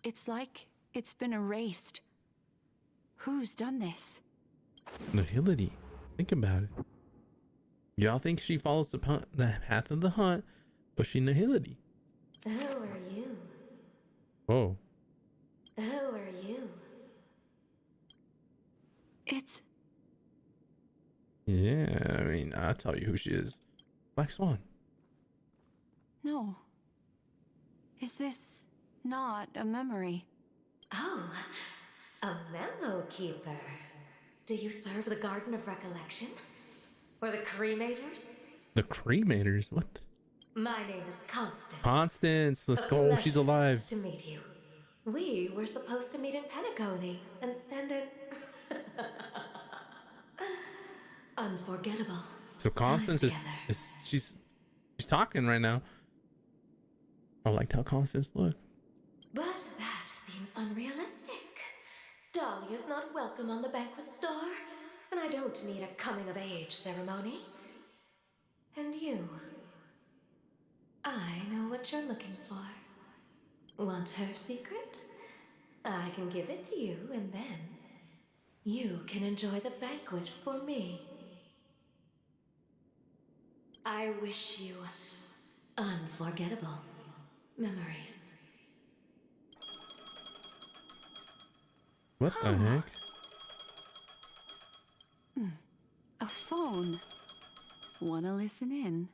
It's like it's been erased. Who's done this? Nihility. Think about it. Y'all think she follows the path of the hunt, or she nihility? Who are you? Whoa. Who are you? It's... Yeah, I mean, I'll tell you who she is. Black Swan. No. Is this not a memory? Oh, a memo keeper. Do you serve the Garden of Recollection? Or the Cremators? The Cremators? What? My name is Constance. Constance, let's A go. pleasure She's alive. to meet you. We were supposed to meet in Penacony and spend an unforgettable. So Constance she's talking right now. I liked how Constance looked. But that seems unrealistic. Dahlia's not welcome on the banquet store, and I don't need a coming-of-age ceremony. And you, I know what you're looking for. Want her secret? I can give it to you, and then you can enjoy the banquet for me. I wish you unforgettable memories. What the heck? A phone. Wanna listen in?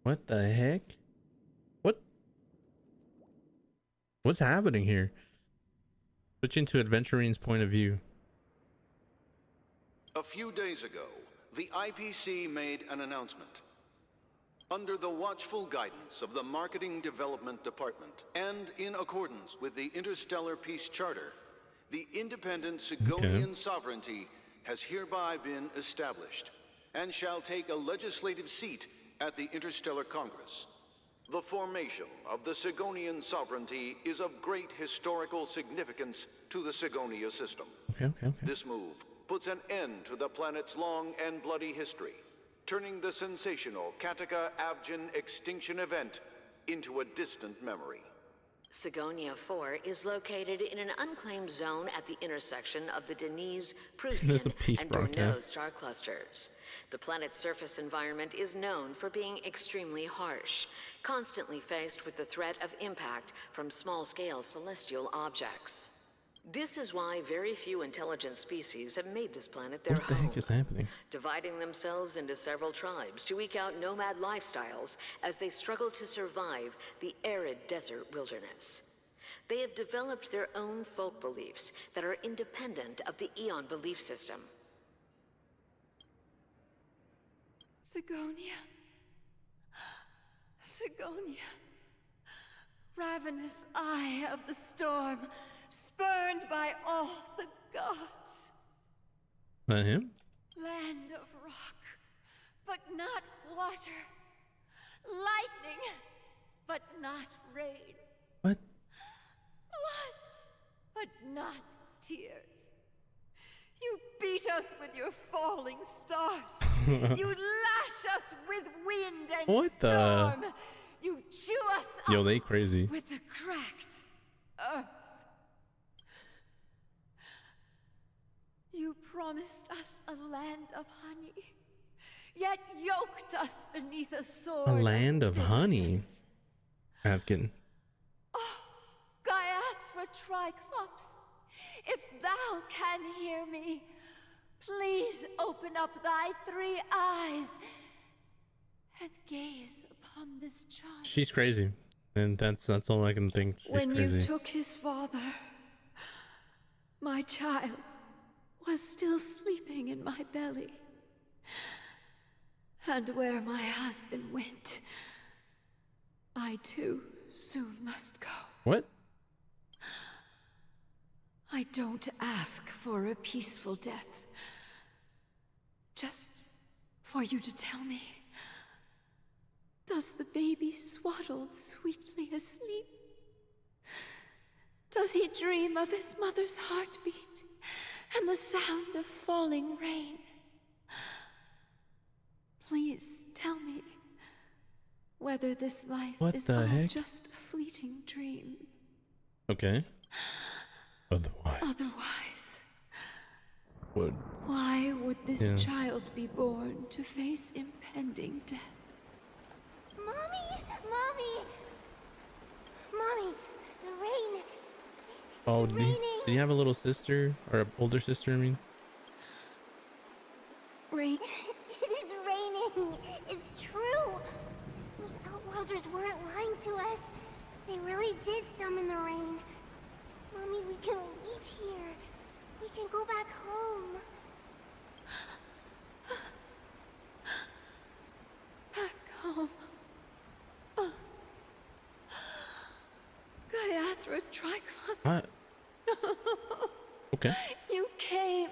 What the heck? What's happening here? Switching to Adventurine's point of view. A few days ago, the IPC made an announcement. Under the watchful guidance of the Marketing Development Department, and in accordance with the Interstellar Peace Charter, the independent Sigonian sovereignty has hereby been established, and shall take a legislative seat at the Interstellar Congress. The formation of the Sigonian sovereignty is of great historical significance to the Sigonia system. Okay. This move puts an end to the planet's long and bloody history, turning the sensational Katika Avgin extinction event into a distant memory. Sigonia 4 is located in an unclaimed zone at the intersection of the Denise, There's Prussian, a peace and Bruneau broadcast. star clusters. The planet's surface environment is known for being extremely harsh, constantly faced with the threat of impact from small-scale celestial objects. This is why very few intelligent species have made this planet their What the home, heck is happening? dividing themselves into several tribes to eke out nomad lifestyles as they struggle to survive the arid desert wilderness. They have developed their own folk beliefs that are independent of the Aeon belief system. Sigonia. Sigonia. Ravenous eye of the storm, spurned by all the gods. That him? Land of rock, but not water. Lightning, but not rain. What? Blood, but not tears. You beat us with your falling stars. You lash us with wind and What storm. the? You chew us Yo, up they crazy. with the cracked earth. You promised us a land of honey, yet yoked us beneath a sword. A land of honey. Afghan. Gaiathra Triclops, if thou can hear me, please open up thy 3 eyes and gaze upon this child. She's crazy. And that's all I can think. She's When crazy. you took his father, my child was still sleeping in my belly. And where my husband went, I too soon must go. What? I don't ask for a peaceful death. Just for you to tell me, does the baby swaddled sweetly asleep? Does he dream of his mother's heartbeat and the sound of falling rain? Please tell me whether this life What is the all heck? just a fleeting dream. Okay. Otherwise. Otherwise, Would. why would this Yeah. child be born to face impending death? Mommy! Mommy! Mommy! The rain! Oh, It's did he raining! have a little sister? Or an older sister, I mean? Rain. It is raining! It's true! Those Outworlders weren't lying to us. They really did summon the rain. Mommy, we can leave here. We can go back home. Back home. Gaiathra Triclops. What? Okay. You came.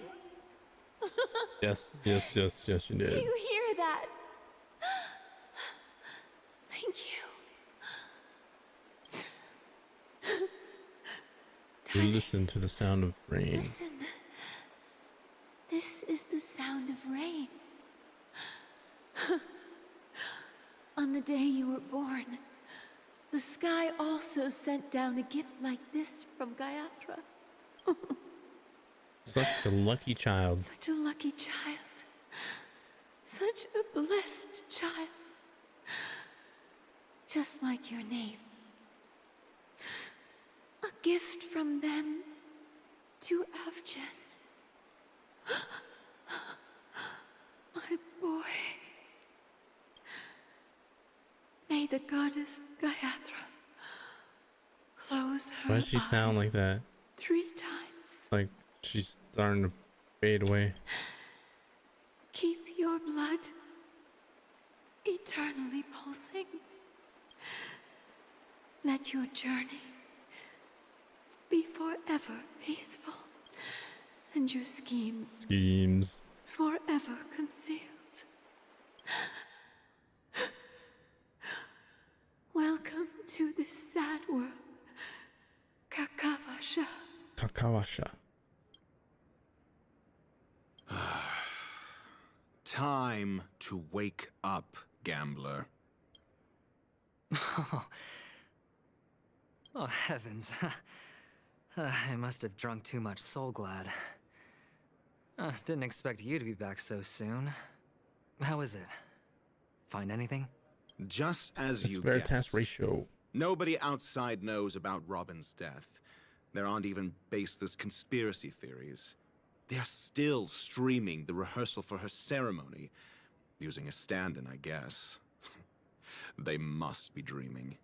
Yes, you Do did. you hear that? Thank you. You listen to the sound of rain. Listen. This is the sound of rain. On the day you were born, the sky also sent down a gift like this from Gaiathra. Such a lucky child. Such a lucky child. Such a blessed child. Just like your name. A gift from them to Avgen. My boy. May the goddess Gaiathra close her Why does she sound eyes like that? 3 times. Like she's starting to fade away. Keep your blood eternally pulsing. Let your journey be forever peaceful, and your schemes forever concealed. Welcome to this sad world, Kakavasha. Kakawasha. Time to wake up, gambler. Oh, heavens. I must have drunk too much Soul Glad. Didn't expect you to be back so soon. How is it? Find anything? Just as It's you Veritas guessed. ratio. Nobody outside knows about Robin's death. There aren't even baseless conspiracy theories. They're still streaming the rehearsal for her ceremony, using a stand-in, I guess. They must be dreaming.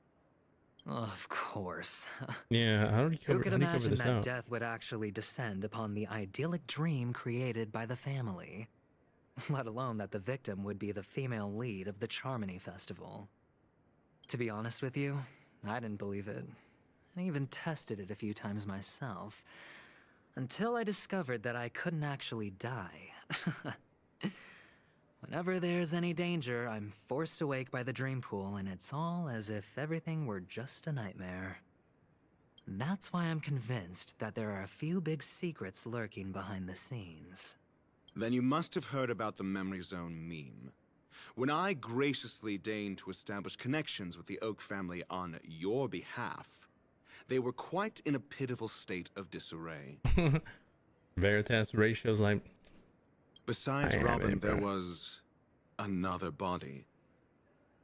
Of course. Yeah, how do you Who cover, could how do you cover imagine this that out? death would actually descend upon the idyllic dream created by the family? Let alone that the victim would be the female lead of the Charmony Festival. To be honest with you, I didn't believe it. I even tested it a few times myself, until I discovered that I couldn't actually die. Whenever there's any danger, I'm forced awake by the dream pool, and it's all as if everything were just a nightmare. That's why I'm convinced that there are a few big secrets lurking behind the scenes. Then you must have heard about the Memory Zone meme. When I graciously deigned to establish connections with the Oak family on your behalf, they were quite in a pitiful state of disarray. Veritas ratio's like... Besides Robin, there was another body.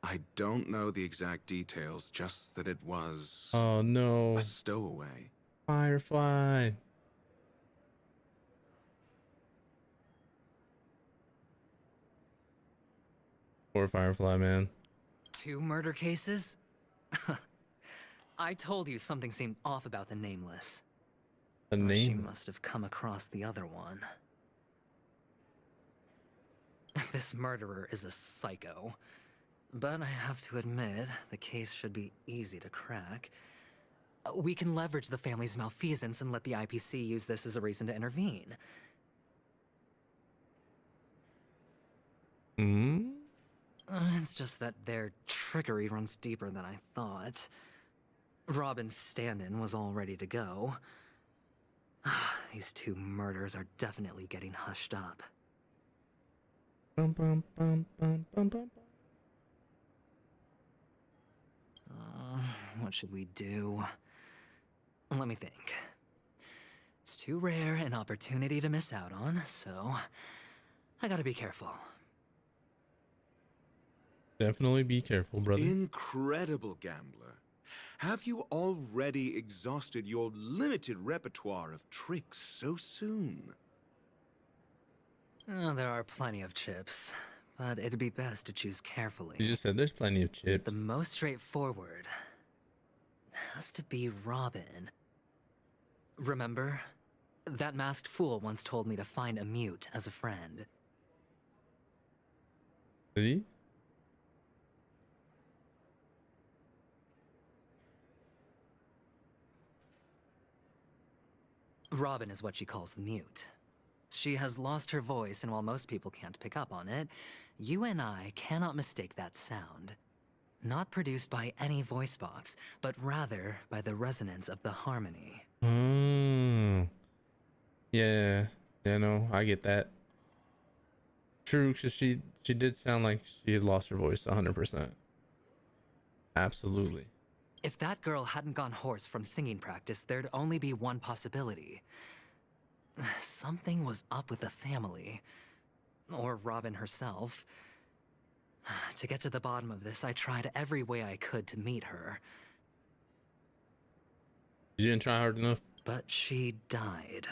I don't know the exact details, just that it was... Oh no. A stowaway. Firefly. Poor Firefly, man. 2 murder cases? I told you something seemed off about the Nameless. A name? She must have come across the other one. This murderer is a psycho. But I have to admit, the case should be easy to crack. We can leverage the family's malfeasance and let the IPC use this as a reason to intervene. Hmm? It's just that their trickery runs deeper than I thought. Robin's stand-in was all ready to go. These 2 murders are definitely getting hushed up. Bum, bum, bum, bum, bum, bum. What should we do? Let me think. It's too rare an opportunity to miss out on, so I gotta be careful. Definitely be careful, brother. Incredible, Gambler. Have you already exhausted your limited repertoire of tricks so soon? There are plenty of chips, but it'd be best to choose carefully. You just said there's plenty of chips. The most straightforward has to be Robin. Remember? That masked fool once told me to find a mute as a friend. Did he? Robin is what she calls the mute. She has lost her voice, and while most people can't pick up on it, you and I cannot mistake that sound. Not produced by any voice box, but rather by the resonance of the harmony. Yeah. Yeah, no, I get that. True, because she did sound like she had lost her voice 100%. Absolutely. If that girl hadn't gone hoarse from singing practice, there'd only be one possibility. Something was up with the family. Or Robin herself. To get to the bottom of this, I tried every way I could to meet her. You didn't try hard enough? But she died.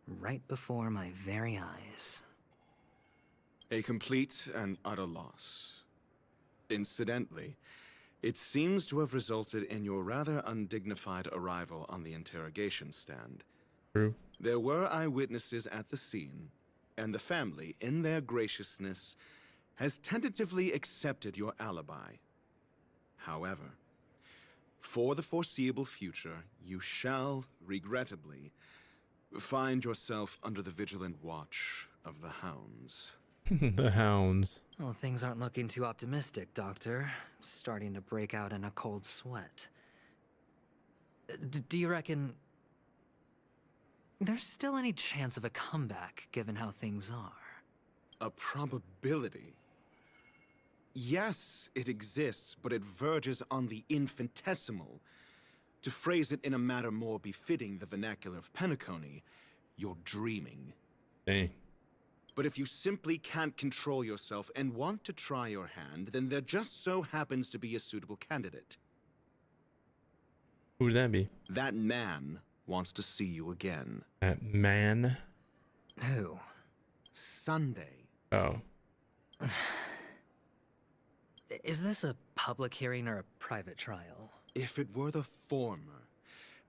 Right before my very eyes. A complete and utter loss. Incidentally, it seems to have resulted in your rather undignified arrival on the interrogation stand. True. There were eyewitnesses at the scene, and the family, in their graciousness, has tentatively accepted your alibi. However, for the foreseeable future, you shall, regrettably, find yourself under the vigilant watch of the Hounds. The Hounds. Well, things aren't looking too optimistic, Doctor. I'm starting to break out in a cold sweat. Do you reckon there's still any chance of a comeback, given how things are? A probability? Yes, it exists, but it verges on the infinitesimal. To phrase it in a manner more befitting the vernacular of Penacony, you're dreaming. Dang. But if you simply can't control yourself and want to try your hand, then there just so happens to be a suitable candidate. Who would that be? That man wants to see you again. That man? Who? Sunday. Oh. Is this a public hearing or a private trial? If it were the former,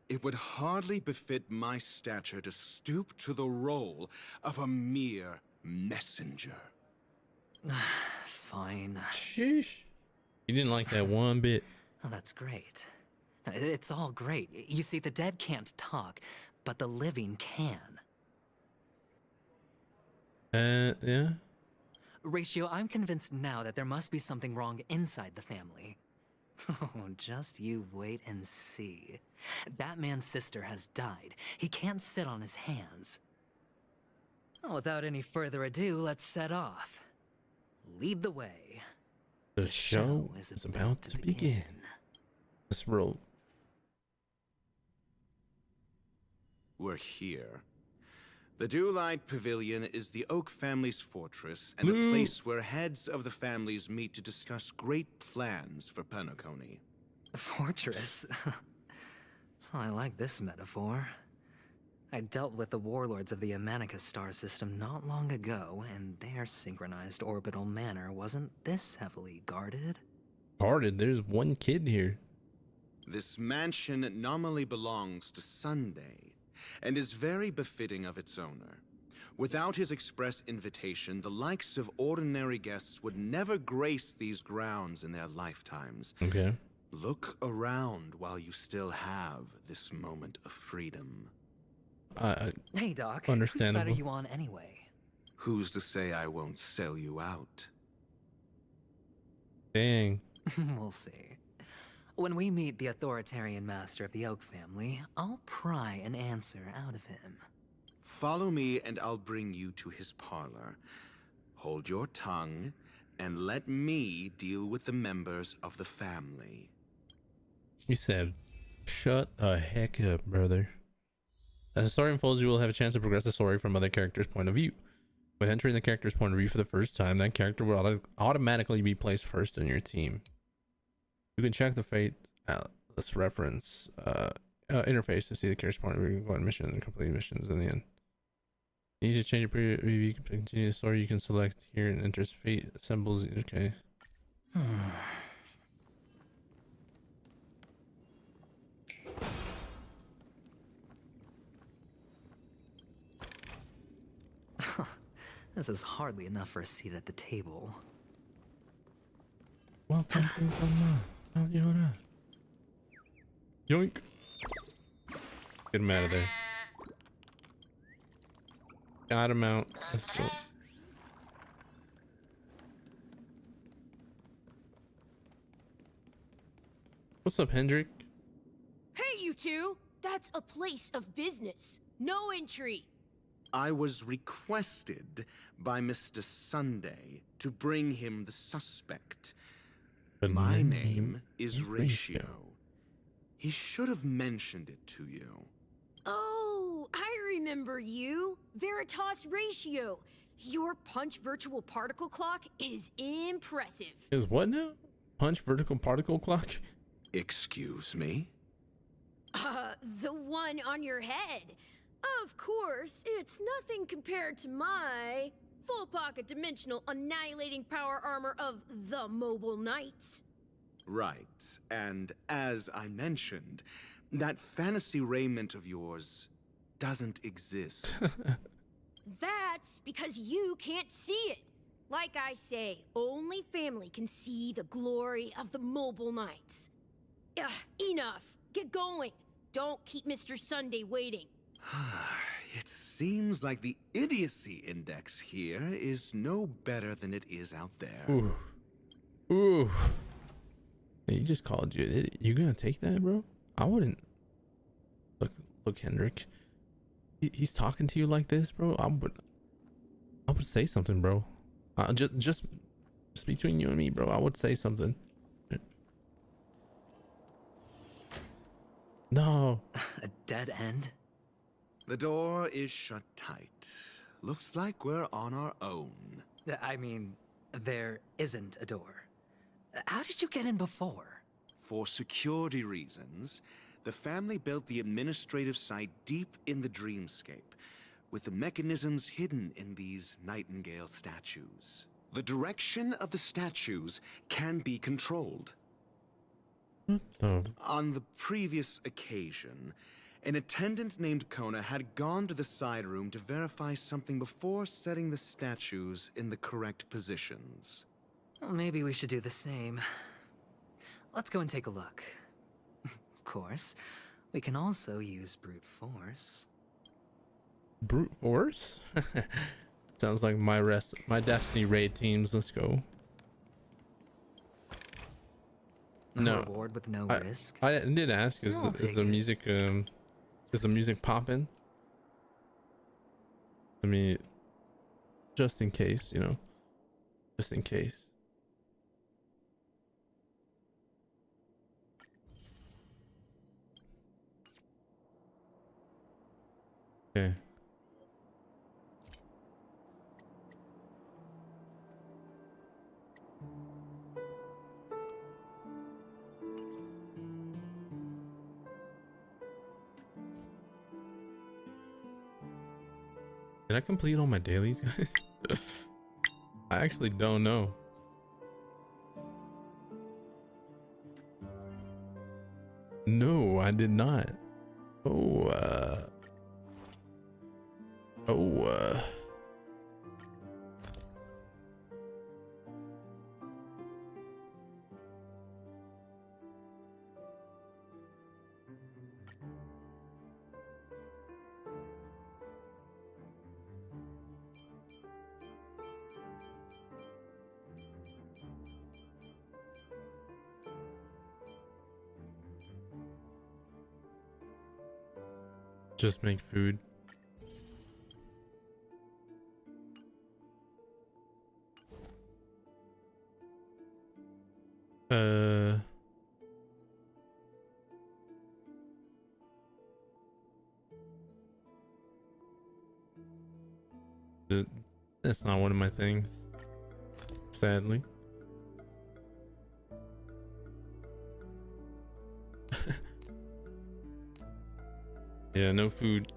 it would hardly befit my stature to stoop to the role of a mere messenger. Fine. Sheesh. You didn't like that one bit. Oh, that's great. It's all great. You see, the dead can't talk, but the living can. Yeah. Ratio, I'm convinced now that there must be something wrong inside the family. Oh, just you wait and see. That man's sister has died. He can't sit on his hands. Well, without any further ado, let's set off. Lead the way. The show is about to begin. Let's roll. We're here. The Dewlight Pavilion is the Oak family's fortress and a place where heads of the families meet to discuss great plans for Penacony. Fortress? I like this metaphor. I dealt with the warlords of the Amanicus star system not long ago, and their synchronized orbital manor wasn't this heavily guarded. Guarded? There's one kid here. This mansion nominally belongs to Sunday, and is very befitting of its owner. Without his express invitation, the likes of ordinary guests would never grace these grounds in their lifetimes. Okay. Look around while you still have this moment of freedom. Hey, Doc. Understandable. Whose side are you on anyway? Who's to say I won't sell you out? Dang. We'll see. When we meet the authoritarian master of the Oak family, I'll pry an answer out of him. Follow me and I'll bring you to his parlor. Hold your tongue and let me deal with the members of the family. He said, shut the heck up, brother. As the story unfolds, you will have a chance to progress the story from other characters' point of view. When entering the character's point of view for the first time, that character will automatically be placed first in your team. You can check the Fate Atlas reference interface to see the character's point of view, go on mission, and complete missions in the end. You need to change your preview to continue the story. You can select here and enter Fate symbols. Okay. This is hardly enough for a seat at the table. Welcome to the Yoink. Get him out of there. Got him out. Let's go. What's up, Hendrik? Hey, you two! That's a place of business. No entry. I was requested by Mr. Sunday to bring him the suspect. My name is Ratio. He should have mentioned it to you. Oh, I remember you. Veritas Ratio. Your punch virtual particle clock is impressive. Is what now? Punch vertical particle clock? Excuse me? The one on your head. Of course, it's nothing compared to my full pocket dimensional annihilating power armor of the Mobile Knights. Right, and as I mentioned, that fantasy raiment of yours doesn't exist. That's because you can't see it. Like I say, only family can see the glory of the Mobile Knights. Enough. Get going. Don't keep Mr. Sunday waiting. It seems like the idiocy index here is no better than it is out there. Ooh. Ooh. Hey, he just called you an idiot. You gonna take that, bro? I wouldn't. Look, Hendrik. He's talking to you like this, bro. I would say something, bro. Just between you and me, bro. I would say something. No. A dead end? The door is shut tight. Looks like we're on our own. I mean, there isn't a door. How did you get in before? For security reasons, the family built the administrative site deep in the dreamscape, with the mechanisms hidden in these nightingale statues. The direction of the statues can be controlled. On the previous occasion, an attendant named Kona had gone to the side room to verify something before setting the statues in the correct positions. Well, maybe we should do the same. Let's go and take a look. Of course, we can also use brute force. Brute force? Sounds like my Destiny raid teams. Let's go. No reward with no risk. I did ask. Is the music popping? I mean, just in case, you know. Just in case. Okay. Did I complete all my dailies, guys? I actually don't know. No, I did not. Just make food. That's not one of my things, sadly. Yeah, no food.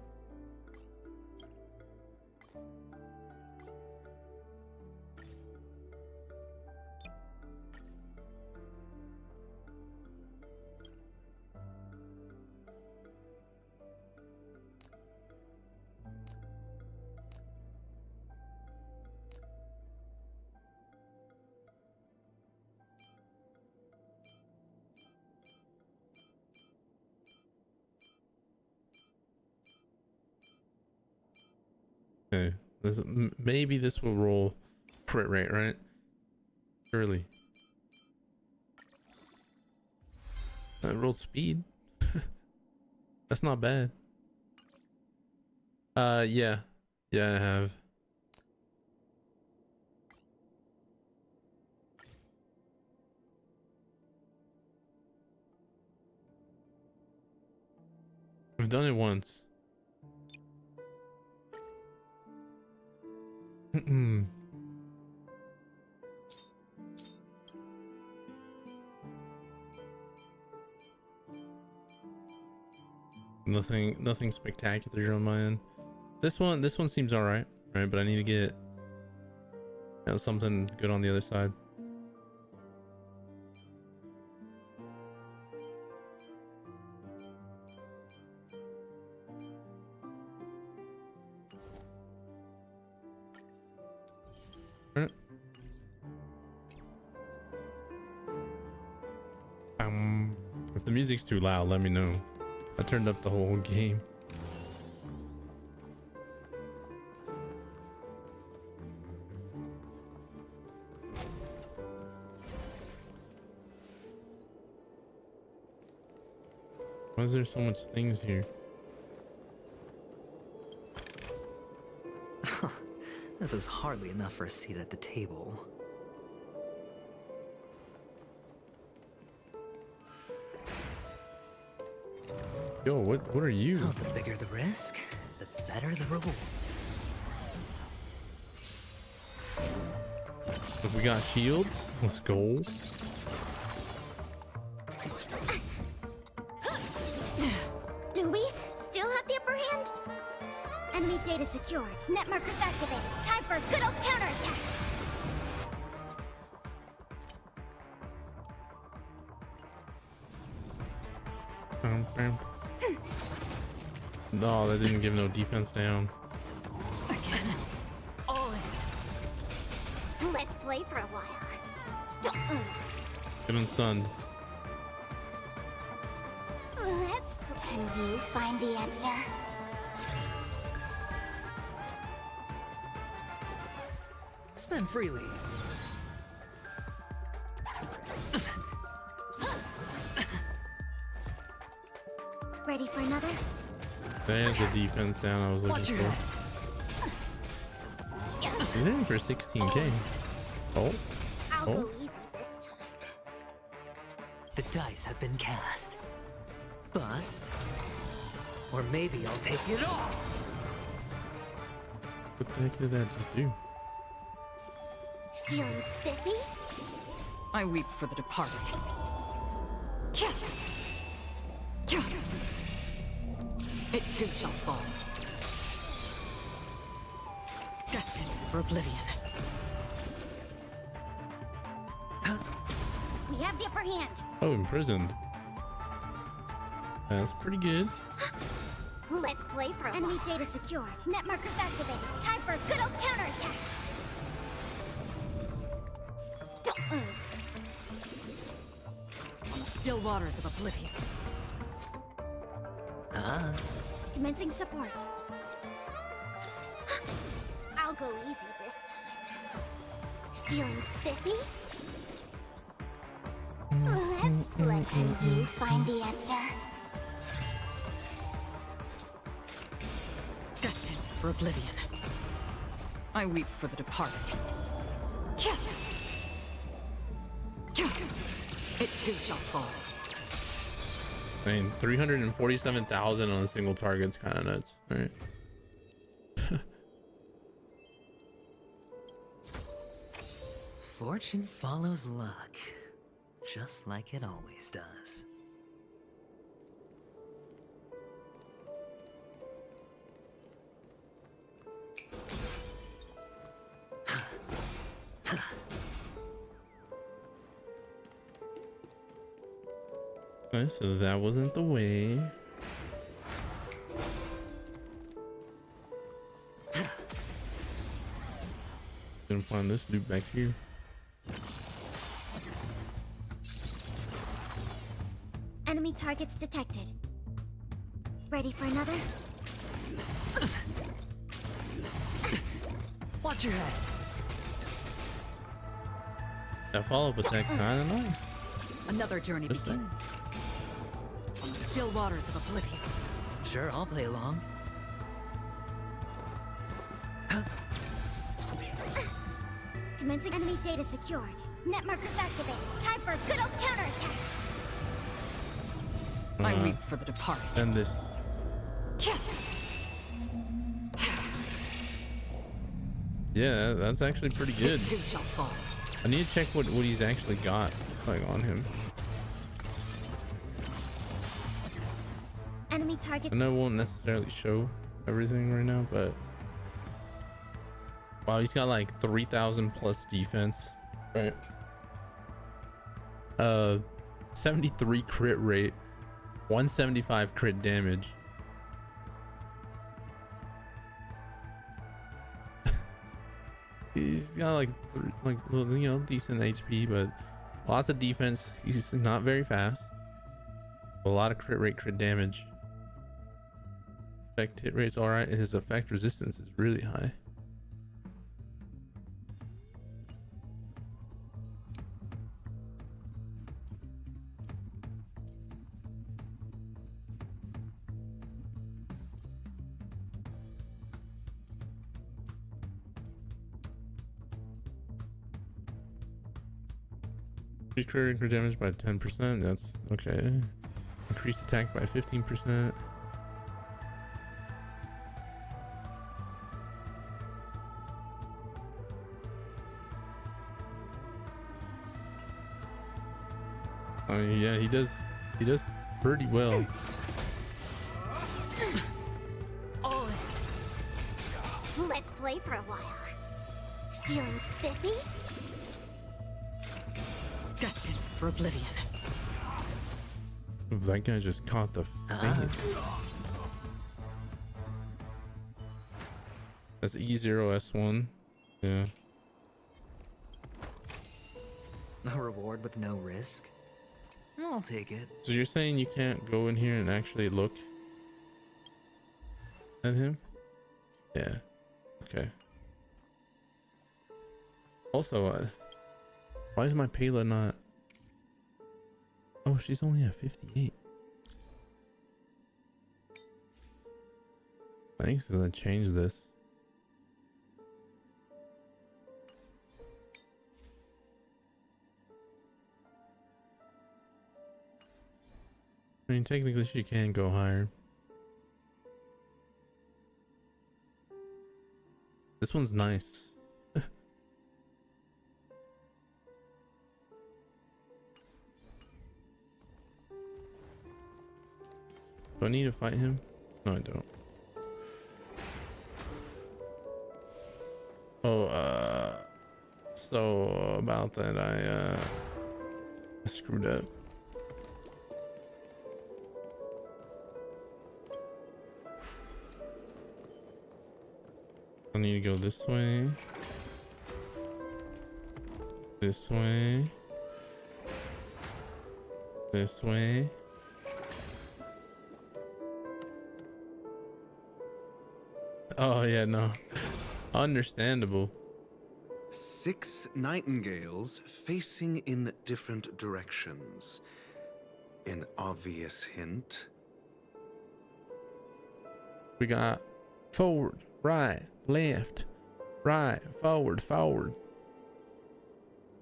Okay, maybe this will roll crit rate, right? Surely. I rolled speed. That's not bad. Yeah, I have. I've done it once. Nothing spectacular on my end. This one seems all right, but I need to get something good on the other side. If the music's too loud, let me know. I turned up the whole game. Why is there so much things here? This is hardly enough for a seat at the table. Yo, what are you? Oh, the bigger the risk, the better the reward. If we got shields, let's go. secured. Net markers activated. Time for a good old counterattack. No, that didn't give no defense down. Again. All in. Let's play for a while. Get unstunned. Let's play. Can you find the answer? Spend freely. Ready for another? There's the defense down I was looking for. He's in for 16k. Oh. I'll go easy this time. The dice have been cast. Bust. Or maybe I'll take it all. What the heck did that just do? Feeling spiffy? I weep for the departed. It too shall fall. Destined for oblivion. We have the upper hand. Oh, imprisoned. That's pretty good. Let's play for enemy data secured. Net markers activated. Time for a good old counterattack. On the still waters of oblivion. Commencing support. I'll go easy this time. Feeling spiffy? Let's play. Can you find the answer? Destined for oblivion. I weep for the departed. It too shall fall. I mean, 347,000 on a single target's kind of nuts, right? Fortune follows luck, just like it always does. Okay, so that wasn't the way. Gonna find this loot back here. Enemy targets detected. Ready for another? Watch your head. That follow-up attack kind of nice. Another journey begins. On the still waters of oblivion. Sure, I'll play along. Commencing enemy data secured. Net markers activated. Time for a good old counterattack. I weep for the departed. And this. Yeah, that's actually pretty good. It too shall fall. I need to check what he's actually got like on him. Enemy targets. I know it won't necessarily show everything right now, but wow, he's got like 3,000 plus defense, right? 73 crit rate, 175 crit damage. He's got like decent HP, but lots of defense. He's not very fast. A lot of crit rate, crit damage. Effect hit rate's all right, and his effect resistance is really high. Increase crit damage by 10%. That's okay. Increase attack by 15%. I mean, yeah, he does pretty well. play for a while. Feeling spiffy? Destined for oblivion. That guy just caught the fade. That's E0S1. Yeah. A reward with no risk? I'll take it. So you're saying you can't go in here and actually look at him? Yeah. Okay. Also, why is my Pela not... Oh, she's only at 58. Thanks for that. Change this. I mean, technically she can go higher. This one's nice. Do I need to fight him? No, I don't. Oh, so about that, I screwed up. I need to go this way. This way. This way. Oh yeah, no. Understandable. 6 nightingales facing in different directions. An obvious hint. We got forward, right, left, right, forward, forward.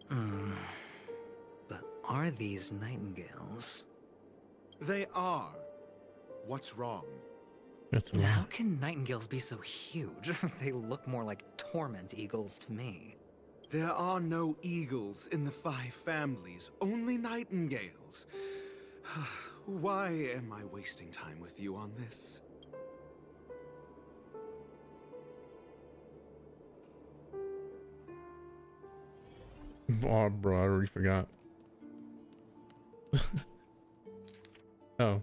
But are these nightingales? They are. What's wrong? That's a How lot. can nightingales be so huge? They look more like torment eagles to me. There are no eagles in the 5 families, only nightingales. Why am I wasting time with you on this? Oh, bro, I already forgot. Oh.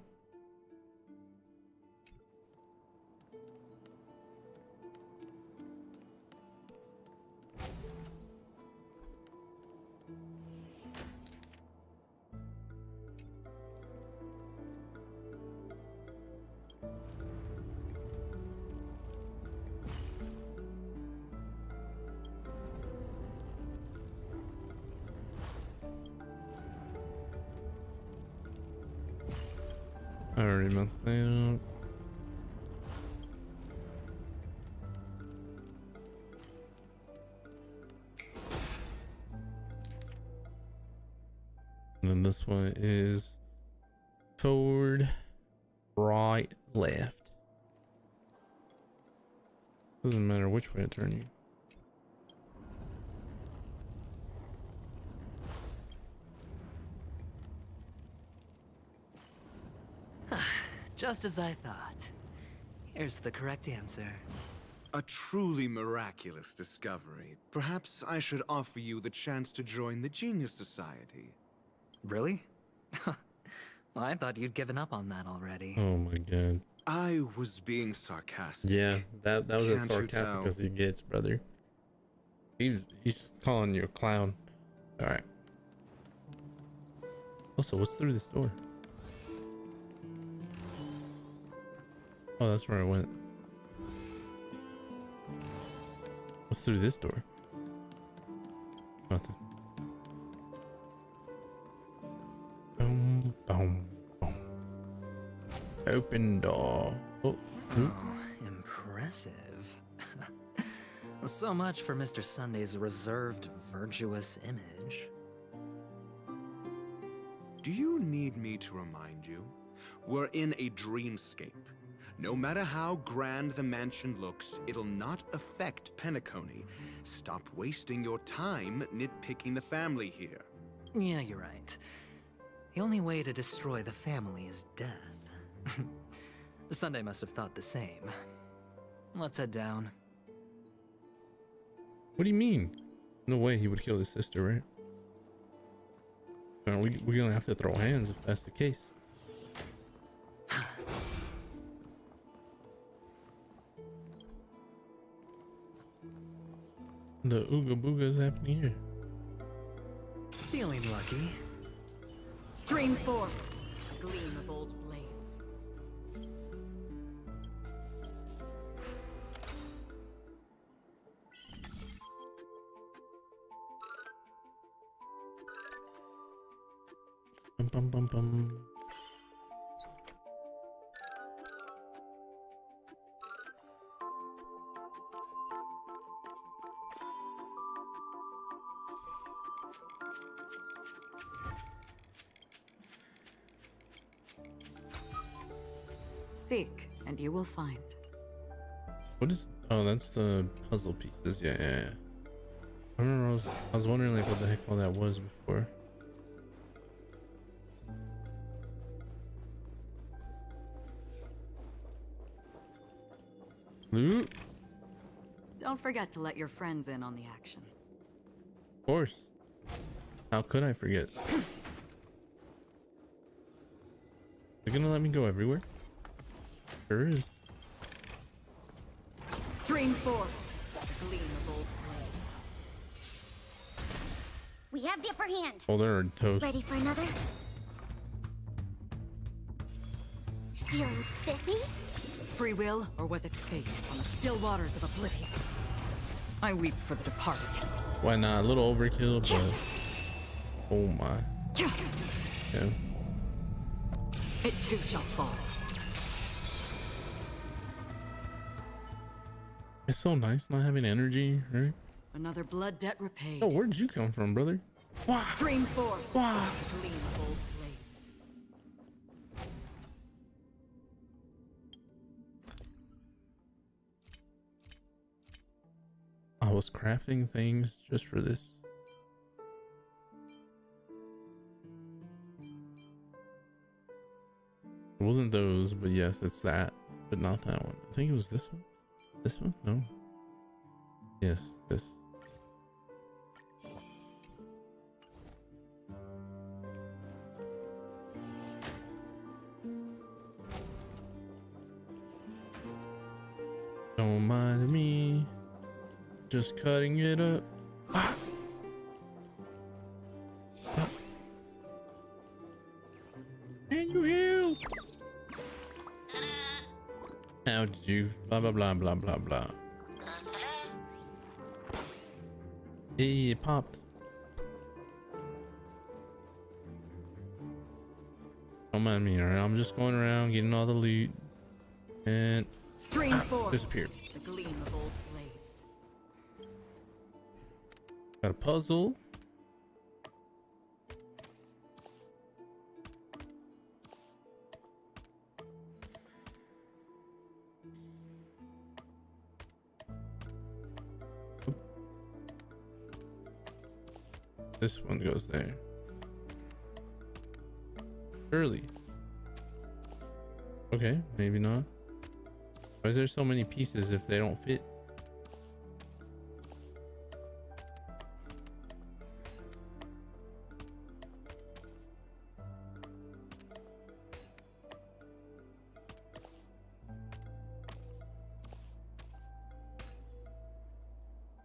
I already messed that up. And then this one is forward, right, left. Doesn't matter which way I turn you. Just as I thought. Here's the correct answer. A truly miraculous discovery. Perhaps I should offer you the chance to join the Genius Society. Really? Well, I thought you'd given up on that already. Oh my god. I was being sarcastic. Yeah, that was as Can't you sarcastic tell? as he gets, brother. He's calling you a clown. All right. Also, what's through this door? Oh, that's where I went. What's through this door? Nothing. Boom, boom, boom. Open door. Oh, Impressive. So much for Mr. Sunday's reserved, virtuous image. Do you need me to remind you? We're in a dreamscape. No matter how grand the mansion looks, it'll not affect Penacony. Stop wasting your time nitpicking the family here. Yeah, you're right. The only way to destroy the family is death. Sunday must have thought the same. Let's head down. What do you mean? No way he would kill his sister, right? We're gonna have to throw hands if that's the case. The ooga booga is happening here. Feeling lucky. Stream 4. A gleam of old blades. Bum, bum, bum, bum. Seek, and you will find. What is? Oh, that's the puzzle pieces. Yeah, yeah, yeah. I remember I was wondering like what the heck all that was before. Loot? Don't forget to let your friends in on the action. Of course. How could I forget? They're gonna let me go everywhere? Sure is. Stream 4. A gleam of old blades. We have the upper hand. Oh, they're toast. Ready for another? Feeling spiffy? Free will, or was it fate on the still waters of oblivion? I weep for the departed. Why not? A little overkill, but oh my. Yeah. It too shall fall. It's so nice not having energy, right? Another blood debt repaid. Oh, where did you come from, brother? Wow. Stream 4. Wow. A gleam of old blades. I was crafting things just for this. It wasn't those, but yes, it's that, but not that one. I think it was this one. This one? No. Yes, this. Don't mind me. Just cutting it up. Ah. Ah. Can you help? How did you? Blah blah blah blah blah blah. Hey, it popped. Don't mind me, alright? I'm just going around getting all the loot and Stream 4. disappeared. The gleam of old blades. Got a puzzle. This one goes there. Surely. Okay, maybe not. Why is there so many pieces if they don't fit?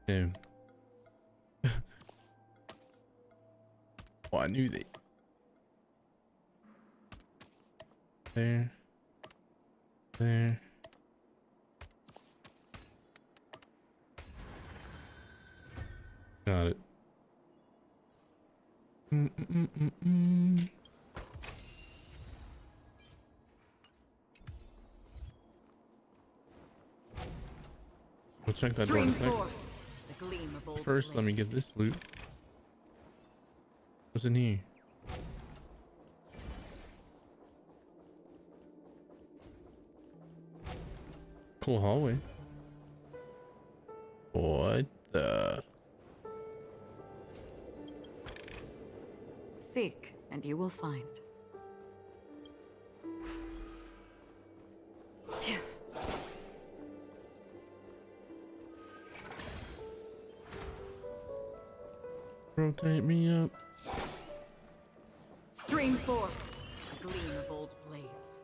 Damn. Oh, I knew that. There. There. Got it. We'll check that door in a sec. First, let me get this loot. What's in here? Cool hallway. What the? Seek, and you will find. Rotate me up. Stream forth, a gleam of old blades.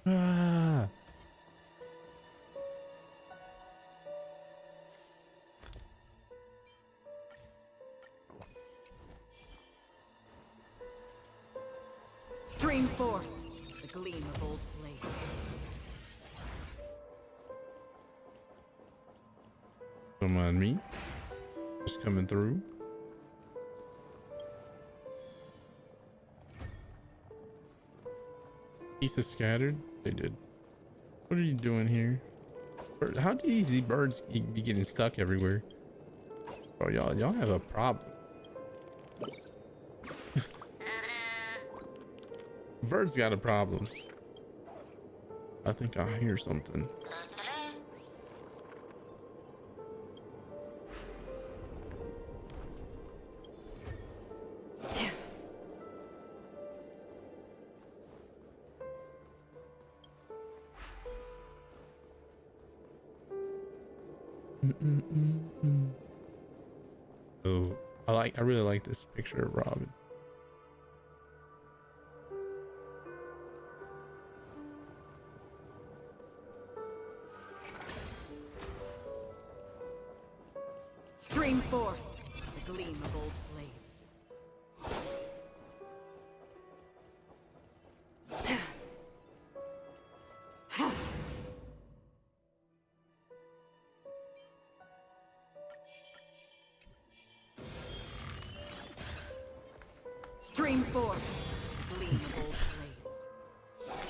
Ah. Stream forth, the gleam of old blades. Don't mind me. Just coming through. Pieces scattered. They did. What are you doing here? How do these birds be getting stuck everywhere? Bro, y'all have a problem. Bird's got a problem. I think I hear something. Oh, I really like this picture of Robin. Stream forth, the gleam of old blades. Stream forth, the gleam of old blades.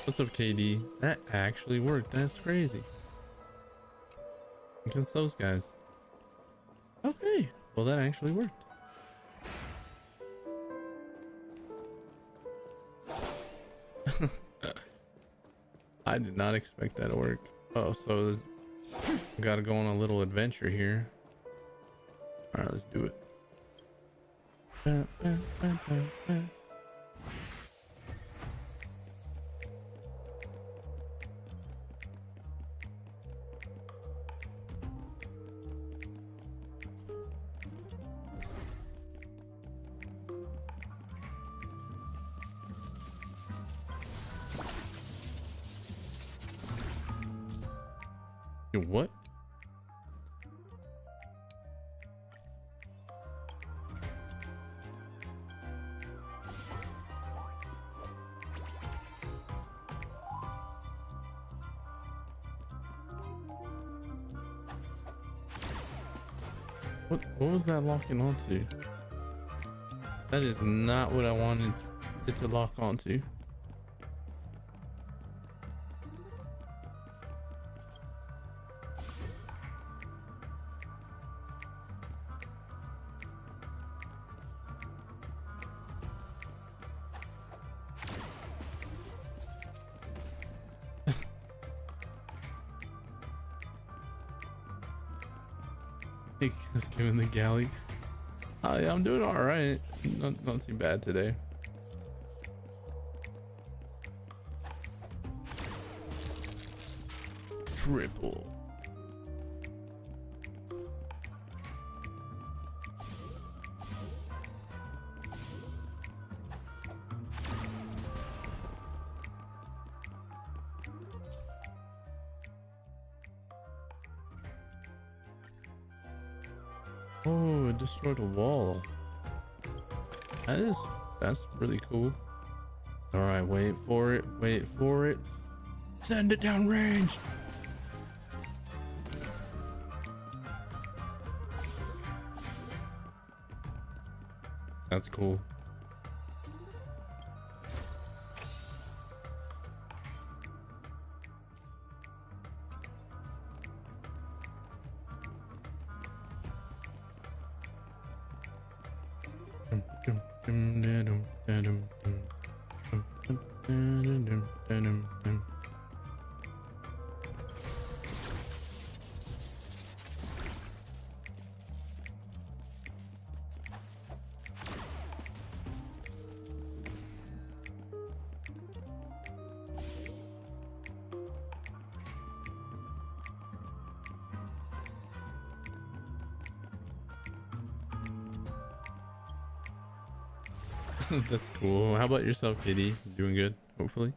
What's up, KD? That actually worked. That's crazy. Against those guys. Okay, well that actually worked. I did not expect that to work. Oh, so gotta go on a little adventure here. All right, let's do it. What? What was that locking onto? That is not what I wanted it to lock onto. Let's give him the galley. Yeah, I'm doing all right. Not too bad today. Triple. Oh, it destroyed a wall. That's really cool. All right, wait for it. Wait for it. Send it down range. That's cool. That's cool. How about yourself, Kitty? Doing good, hopefully.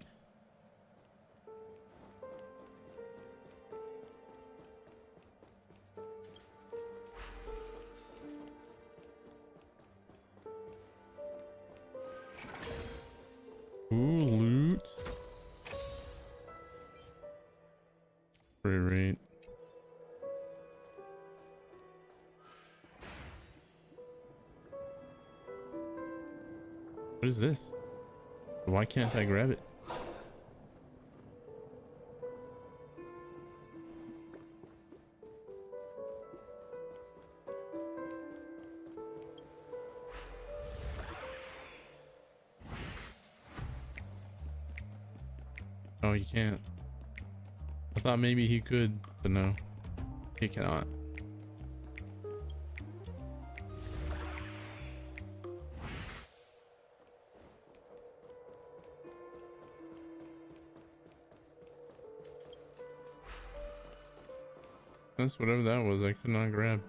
Ooh, loot. Right. What is this? Why can't I grab it? Oh, you can't. I thought maybe he could, but no, he cannot. That's whatever that was, I could not grab.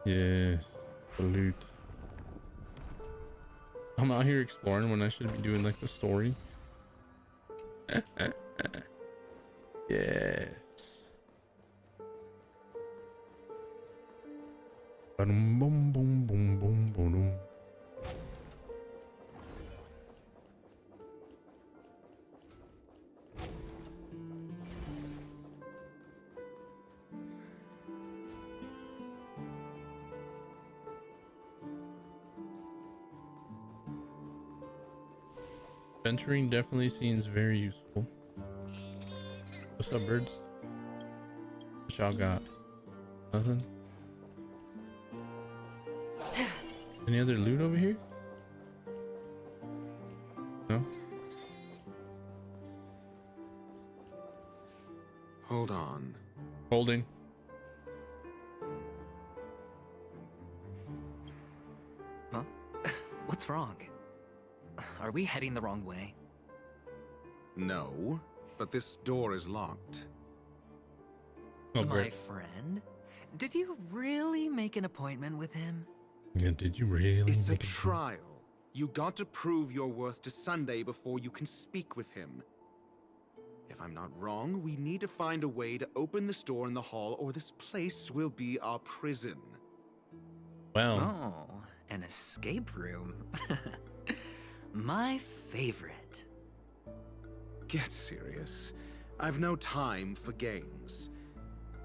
Yes, the loot. I'm out here exploring when I should be doing like the story. Yes. Boom, boom, boom, boom, boom, boom. Venturing definitely seems very useful. What's up, birds? What y'all got? Nothing? Any other loot over here? No? Hold on. Holding. Huh? What's wrong? Are we heading the wrong way? No, but this door is locked. Oh, My great. friend? Did you really make an appointment with him? Yeah, did you really? It's a trial. You got to prove your worth to Sunday before you can speak with him. If I'm not wrong, we need to find a way to open this door in the hall, or this place will be our prison. Well. Oh, an escape room. My favorite. Get serious. I've no time for games.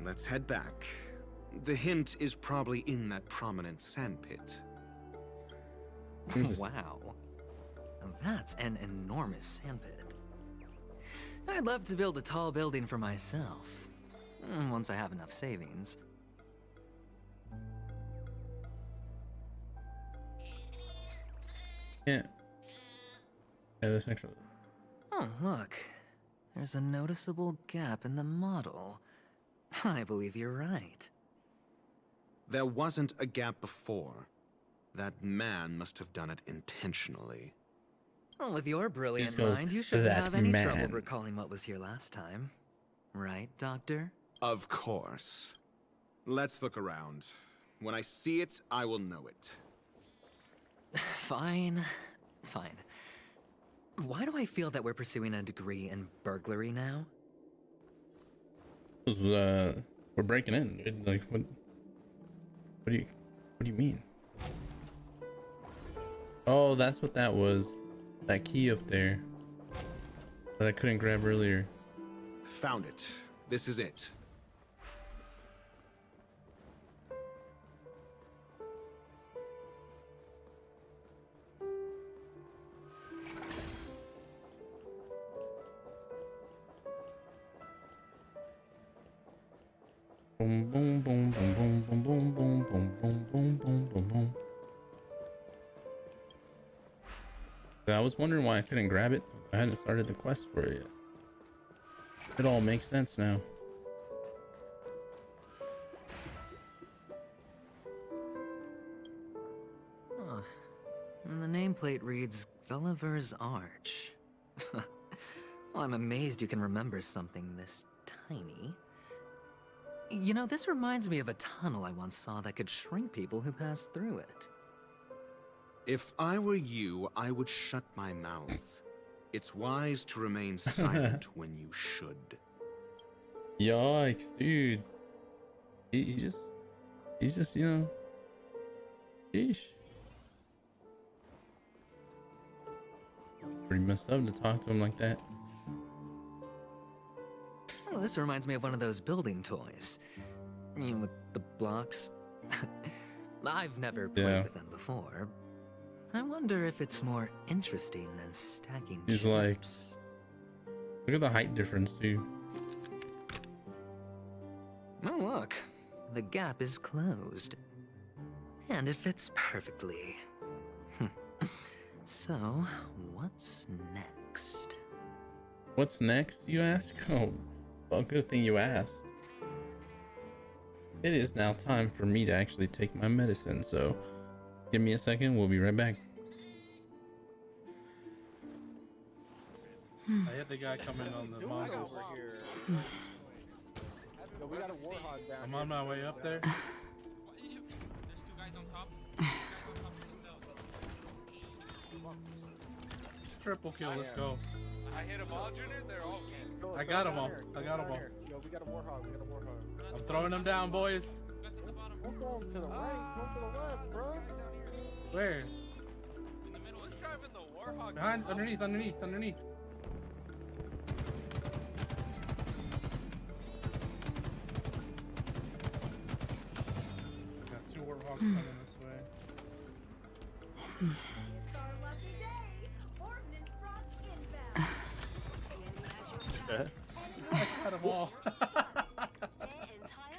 Let's head back. The hint is probably in that prominent sandpit. Wow. That's an enormous sandpit. I'd love to build a tall building for myself. Once I have enough savings. Yeah. Yeah, that's actually. Oh, look. There's a noticeable gap in the model. I believe you're right. There wasn't a gap before. That man must have done it intentionally. Well, with your brilliant goes, mind, you shouldn't "That have any trouble man." recalling what was here last time. Right, Doctor? Of course. Let's look around. When I see it, I will know it. Fine. Fine. Why do I feel that we're pursuing a degree in burglary now? We're breaking in, dude. Like, what do you mean? Oh, that's what that was. That key up there that I couldn't grab earlier. Found it. This is it. Boom, boom, boom, boom, boom, boom, boom, boom, boom, boom, boom, boom, boom, boom. I was wondering why I couldn't grab it. I hadn't started the quest for it yet. It all makes sense now. Huh. And the nameplate reads Gulliver's Arch. Well, I'm amazed you can remember something this tiny. You know, this reminds me of a tunnel I once saw that could shrink people who passed through it. If I were you, I would shut my mouth. It's wise to remain silent when you should. Yikes, dude. He's just, you know, sheesh. Pretty messed up to talk to him like that. Well, this reminds me of one of those building toys. You know, with the blocks. I've never played with them before. I wonder if it's more interesting than stacking He's chips. like, look at the height difference too. Oh, look. The gap is closed. And it fits perfectly. So, what's next? What's next, you ask? Oh, well, good thing you asked. It is now time for me to actually take my medicine, so give me a second, we'll be right back. I had the guy coming on the mongoose. Over here. Yo, we got a warhog down. I'm on my way up there. There's two guys on top. Triple kill, let's go. I hit them all, Junior. They're all dead. I got them all. I got them all. Yo, we got a warhog. We got a warhog. I'm throwing them down, boys. Don't go to the right. Go to the left, bro. Where? In the middle. Who's driving the warhog? Behind, underneath. Got two warhogs coming this way. I got them all.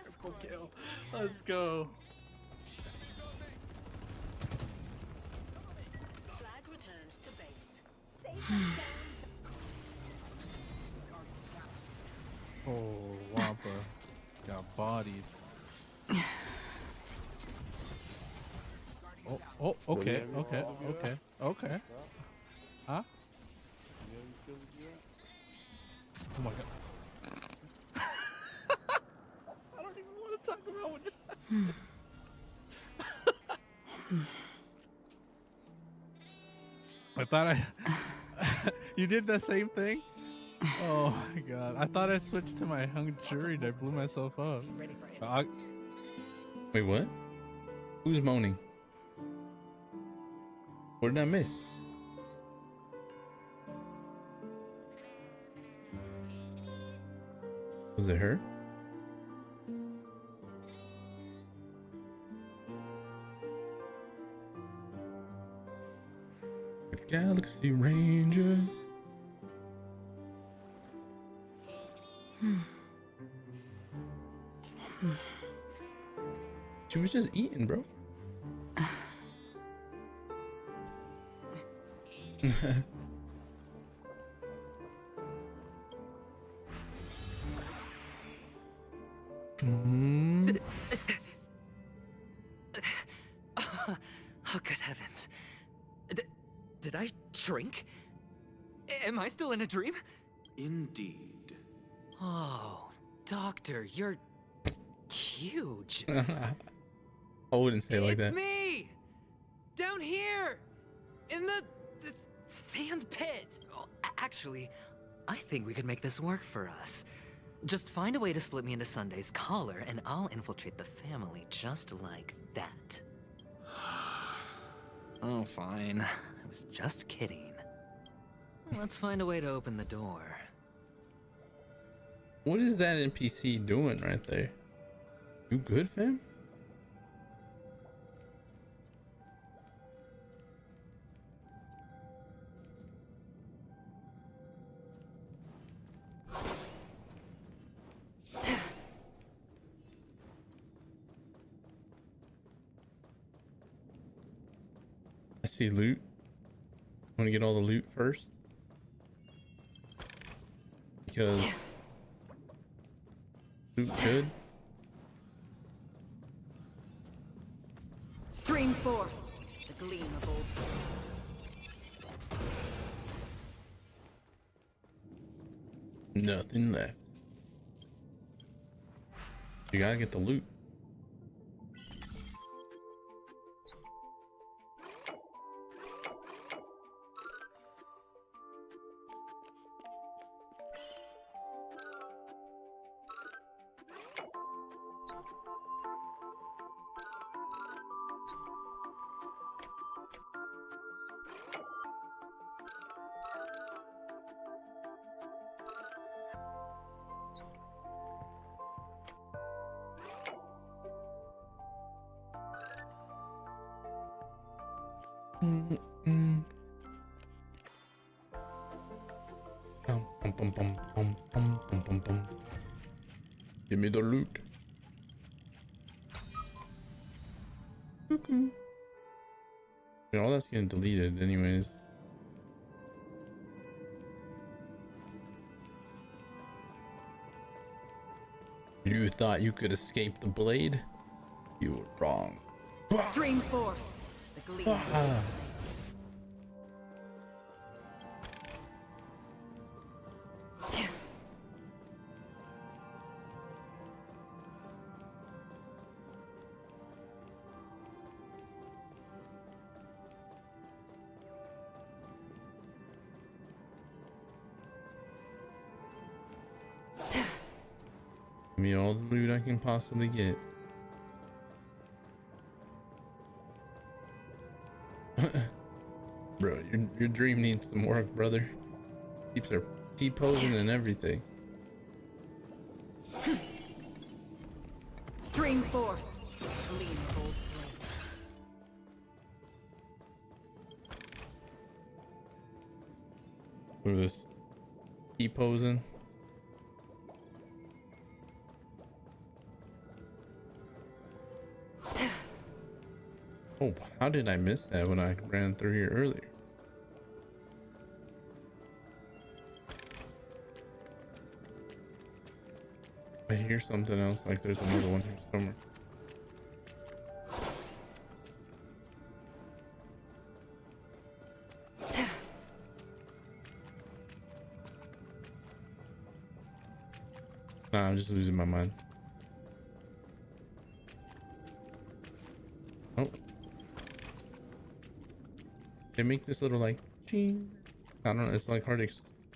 Triple kill. Let's go. Flag returns to base. Oh, Wampa got bodied. Oh, okay. Huh? Oh my god. I don't even want to talk about what just happened. I thought you did the same thing? Oh my god. I thought I switched to my hung jury and I blew myself up. Wait, what? Who's moaning? What did I miss? Was it her? Galaxy Ranger. She was just eating, bro. Oh, good heavens. Did I shrink? Am I still in a dream? Indeed. Oh, Doctor, you're huge. I wouldn't say it like that. It's me! Down here! In the sand pit! Oh, actually, I think we could make this work for us. Just find a way to slip me into Sunday's collar, and I'll infiltrate the family just like that. Oh, fine. I was just kidding. Let's find a way to open the door. What is that NPC doing right there? You good, fam? I see loot. Want to get all the loot first? Because Loot good. Stream forth the gleam of old friends. Nothing left. You gotta get the loot. Give me the loot. Yeah, all that's getting deleted anyways. You thought you could escape the blade? You were wrong. Stream forth the gleam of old friends. Give me all the loot I can possibly get. Bro, your dream needs some work, brother. Keeps her T-posing and everything. Stream forth the gleam of old friends. Look at this. T-posing. Oh, how did I miss that when I ran through here earlier? I hear something else, like there's another one here somewhere. Nah, I'm just losing my mind. Oh. They make this little like ching. I don't know, it's like hard to,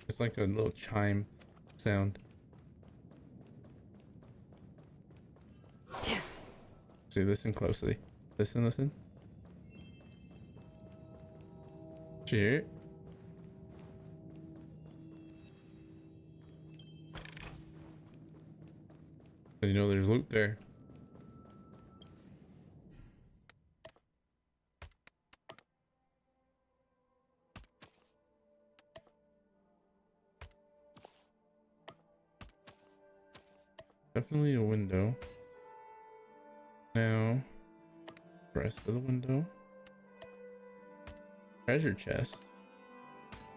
it's like a little chime sound. See, listen closely. Listen, listen. Cheer. So you know there's loot there. Definitely a window. Now, rest of the window. Treasure chest.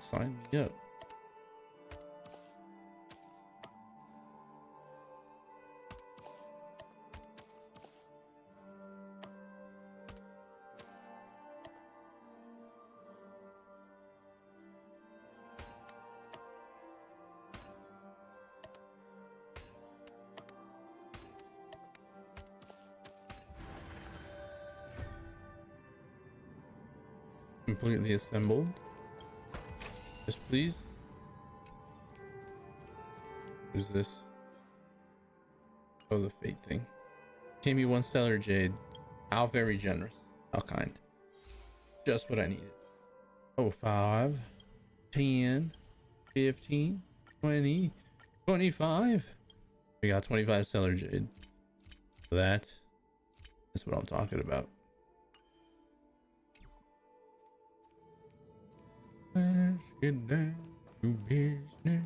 Sign me up. Completely assembled. Yes, please. Who's this? Oh, the fate thing. Gave me 1 stellar jade. How very generous. How kind. Just what I needed. Oh, 5, 10, 15, 20, 25. We got 25 stellar jade. That's what I'm talking about. Let's get down to business.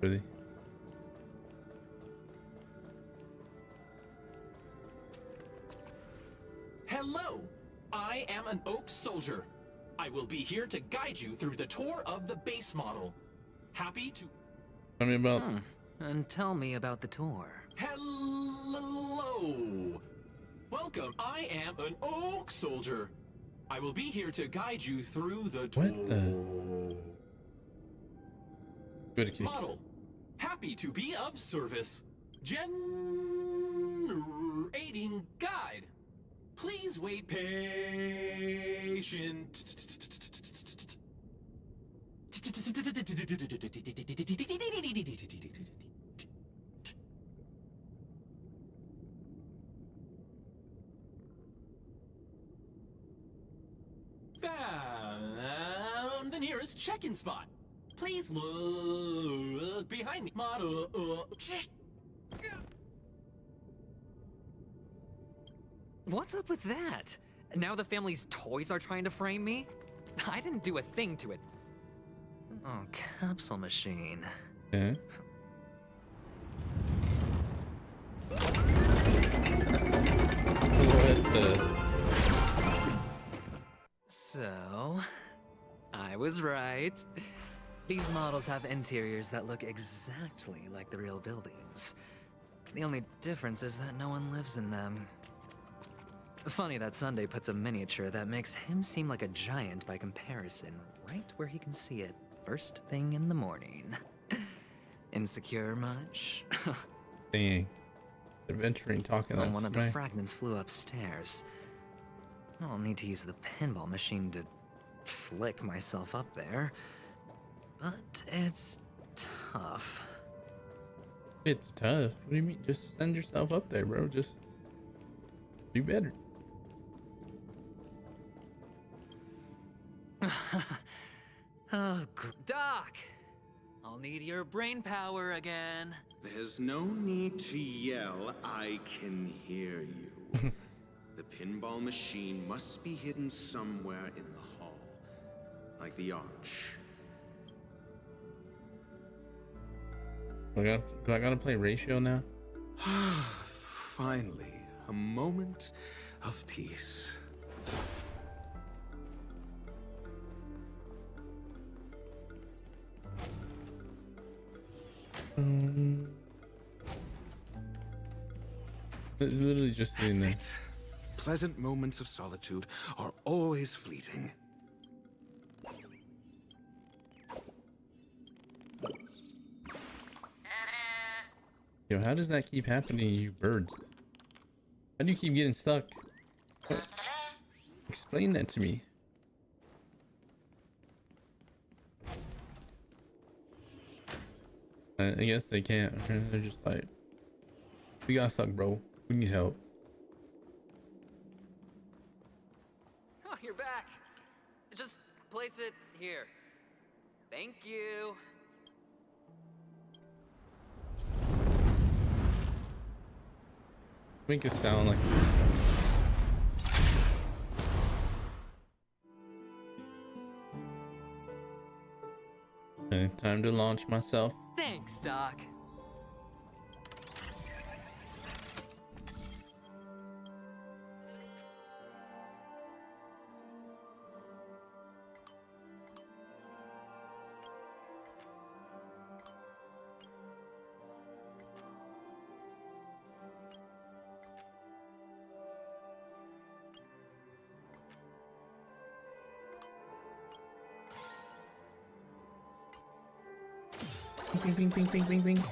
Really? Hello! I am an oak soldier. I will be here to guide you through the tour of the base model. Happy to... Tell me about... And tell me about the tour. Hello! Welcome, I am an Oak Soldier. I will be here to guide you through the tour. What the... Good kick. Model, happy to be of service. Generating guide. Please wait patient. Found the nearest check-in spot. Please look behind me. Model. What's up with that? Now the family's toys are trying to frame me? I didn't do a thing to it. Oh, capsule machine. Yeah. What the... So, I was right. These models have interiors that look exactly like the real buildings. The only difference is that no one lives in them. Funny that Sunday puts a miniature that makes him seem like a giant by comparison right where he can see it first thing in the morning. Insecure much? Dang. Adventuring talking Well, that one of smack. the fragments flew upstairs. I'll need to use the pinball machine to flick myself up there. But it's tough. It's tough. What do you mean? Just send yourself up there, bro. Just do better. Oh, Doc! I'll need your brain power again. There's no need to yell, I can hear you. The pinball machine must be hidden somewhere in the hall, like the arch. Do I gotta play ratio now? Finally, a moment of peace. It's literally just sitting there. Pleasant moments of solitude are always fleeting. Yo, how does that keep happening to you birds? How do you keep getting stuck? Explain that to me. I guess they can't. They're just like, we got stuck, bro. We need help. Oh, you're back. Just place it here. Thank you. Make it sound like... Okay, time to launch myself. Thanks, Doc. Bing, bing, bing, bing, bing, bing.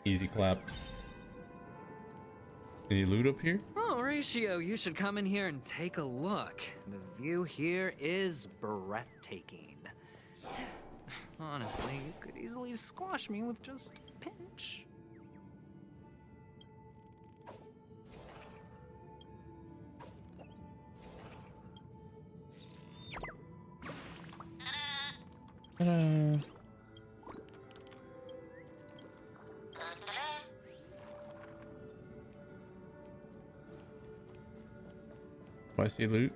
Easy clap. Any loot up here? Oh, Ratio, you should come in here and take a look. The view here is breathtaking. Honestly, you could easily squash me with just a pinch. Ta-da. Do I see loot?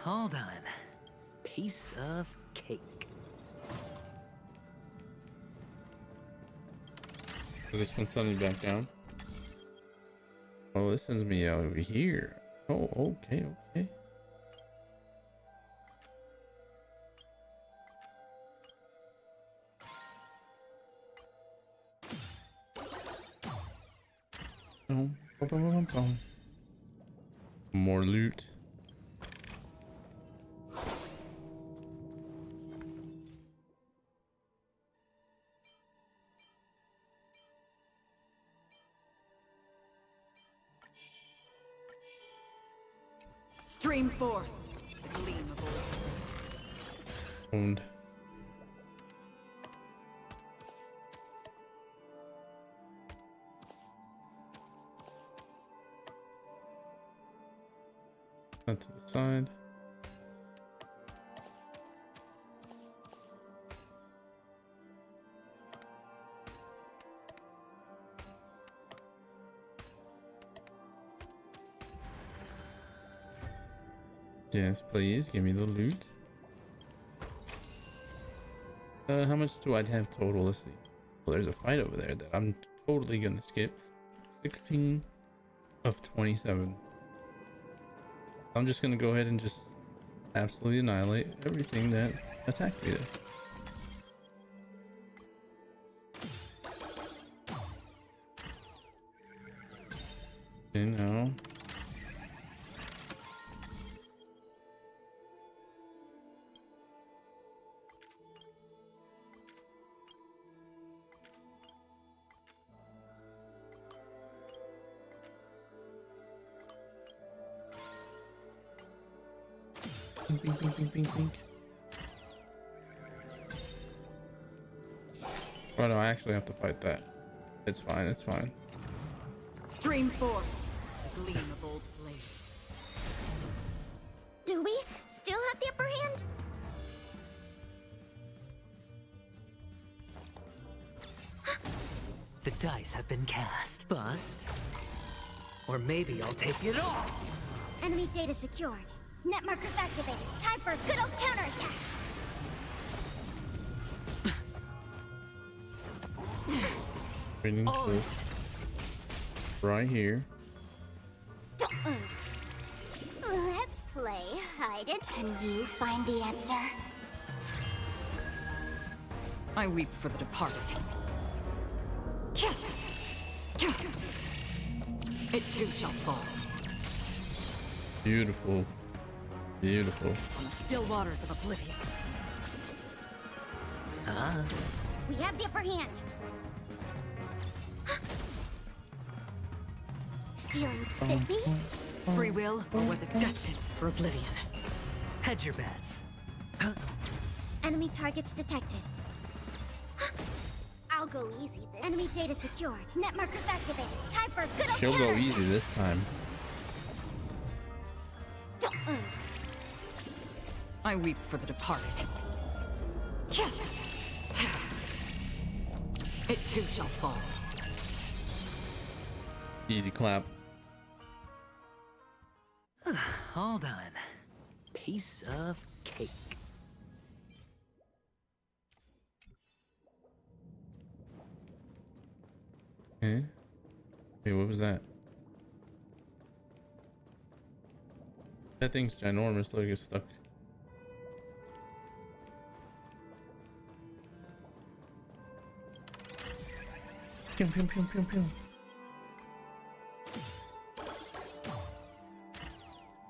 All done. Piece of cake. So this one sends me back down. Oh, this sends me over here. Oh, okay, okay. Boom, boom, boom, boom, boom. More loot. Stream forth. The gleam of old. Owned. That to the side. Yes, please give me the loot. How much do I have total? Let's see. Well, there's a fight over there that I'm totally gonna skip. 16 of 27. I'm just gonna go ahead and just absolutely annihilate everything that attacked me there. Okay, now. Bink, bink, bink, bink, bink, bink. Oh no, I actually have to fight that. It's fine, it's fine. Stream forth. The gleam of old blades. Do we still have the upper hand? The dice have been cast. Bust. Or maybe I'll take it all. Enemy data secured. Net markers activated. Time for a good old counterattack. Waiting for right here. Let's play hide it. Can you find the answer? I weep for the departed. It too shall fall. Beautiful. Beautiful. On the still waters of oblivion. We have the upper hand. Feeling spiffy? Free will, or was it destined for oblivion? Hedge your bets. Enemy targets detected. I'll go easy this. Enemy data secured. Net markers activated. Time for a good old She'll go counterattack. easy this time. I weep for the departed. It too shall fall. Easy clap. All done. Piece of cake. Okay. Hey, what was that? That thing's ginormous. Look, it's stuck. Pew, pew, pew, pew, pew.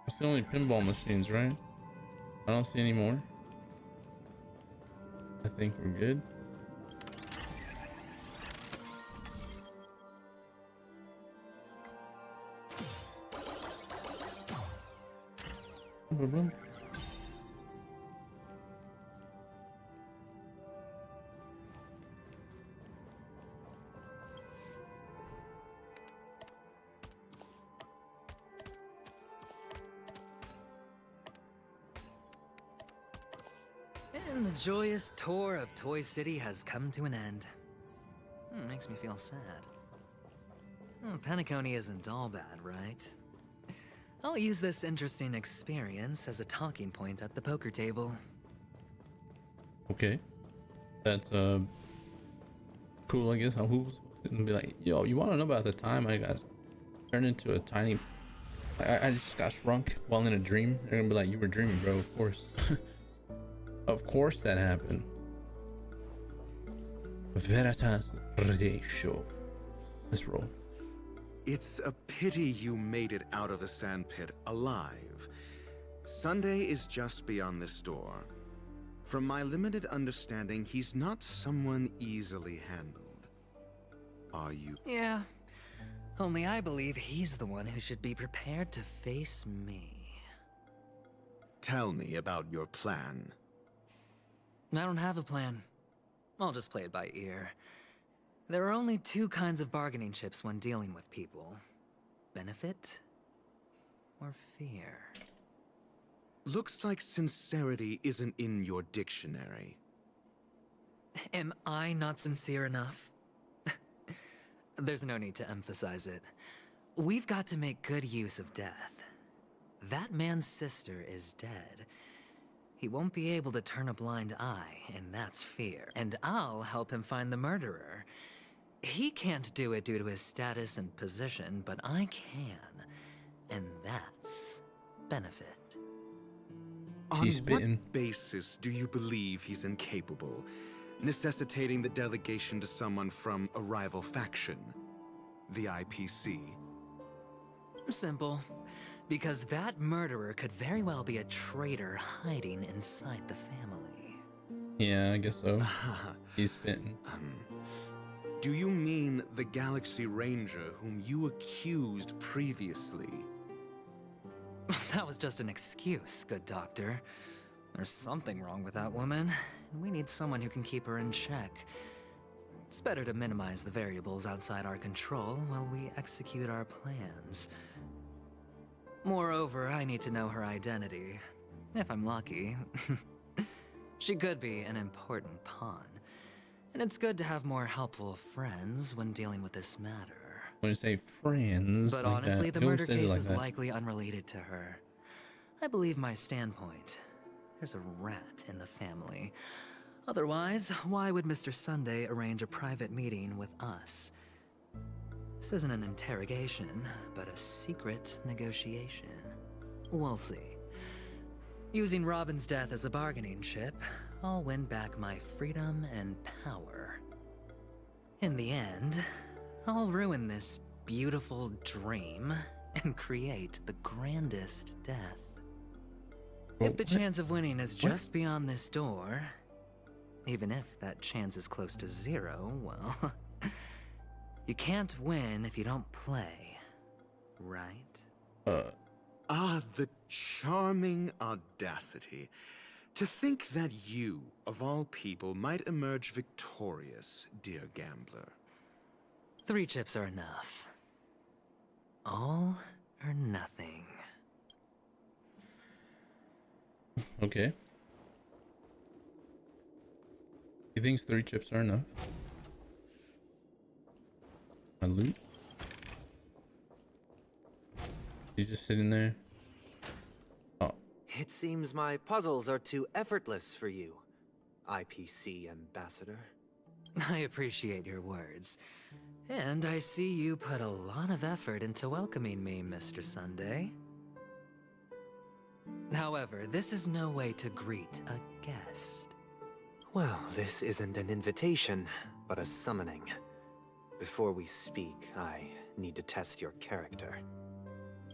It's the only pinball machines, right? I don't see any more. I think we're good. Boom, boom. And the joyous tour of Toy City has come to an end. Makes me feel sad. Penacony isn't all bad, right? I'll use this interesting experience as a talking point at the poker table. Okay. That's cool, I guess. Who's gonna be like, yo, you wanna know about the time I got turned into a tiny I just got shrunk while in a dream. They're gonna be like, you were dreaming, bro. Of course. Of course that happened. Veritas Show. Let's roll. It's a pity you made it out of the sandpit alive. Sunday is just beyond this door. From my limited understanding, he's not someone easily handled. Are you? Yeah. Only I believe he's the one who should be prepared to face me. Tell me about your plan. I don't have a plan. I'll just play it by ear. There are only two kinds of bargaining chips when dealing with people. Benefit or fear. Looks like sincerity isn't in your dictionary. Am I not sincere enough? There's no need to emphasize it. We've got to make good use of death. That man's sister is dead. He won't be able to turn a blind eye, and that's fear. And I'll help him find the murderer. He can't do it due to his status and position, but I can. And that's benefit. On what basis do you believe he's incapable, necessitating the delegation to someone from a rival faction, the IPC? Simple. Because that murderer could very well be a traitor hiding inside the family. Yeah, I guess so. He's spitting. Do you mean the Galaxy Ranger whom you accused previously? That was just an excuse, good doctor. There's something wrong with that woman, and we need someone who can keep her in check. It's better to minimize the variables outside our control while we execute our plans. Moreover, I need to know her identity. If I'm lucky. She could be an important pawn. And it's good to have more helpful friends when dealing with this matter. When you say friends, But like honestly, that, the murder who says it case like is that? likely unrelated to her. I believe my standpoint. There's a rat in the family. Otherwise, why would Mr. Sunday arrange a private meeting with us? This isn't an interrogation, but a secret negotiation. We'll see. Using Robin's death as a bargaining chip, I'll win back my freedom and power. In the end, I'll ruin this beautiful dream and create the grandest death. If the chance of winning is just beyond this door, even if that chance is close to zero, well, you can't win if you don't play, right? Ah, the charming audacity. To think that you, of all people, might emerge victorious, dear gambler. 3 chips are enough. All or nothing. Okay. He thinks 3 chips are enough. My loot. He's just sitting there. Oh. It seems my puzzles are too effortless for you, IPC Ambassador. I appreciate your words. And I see you put a lot of effort into welcoming me, Mr. Sunday. However, this is no way to greet a guest. Well, this isn't an invitation, but a summoning. Before we speak, I need to test your character.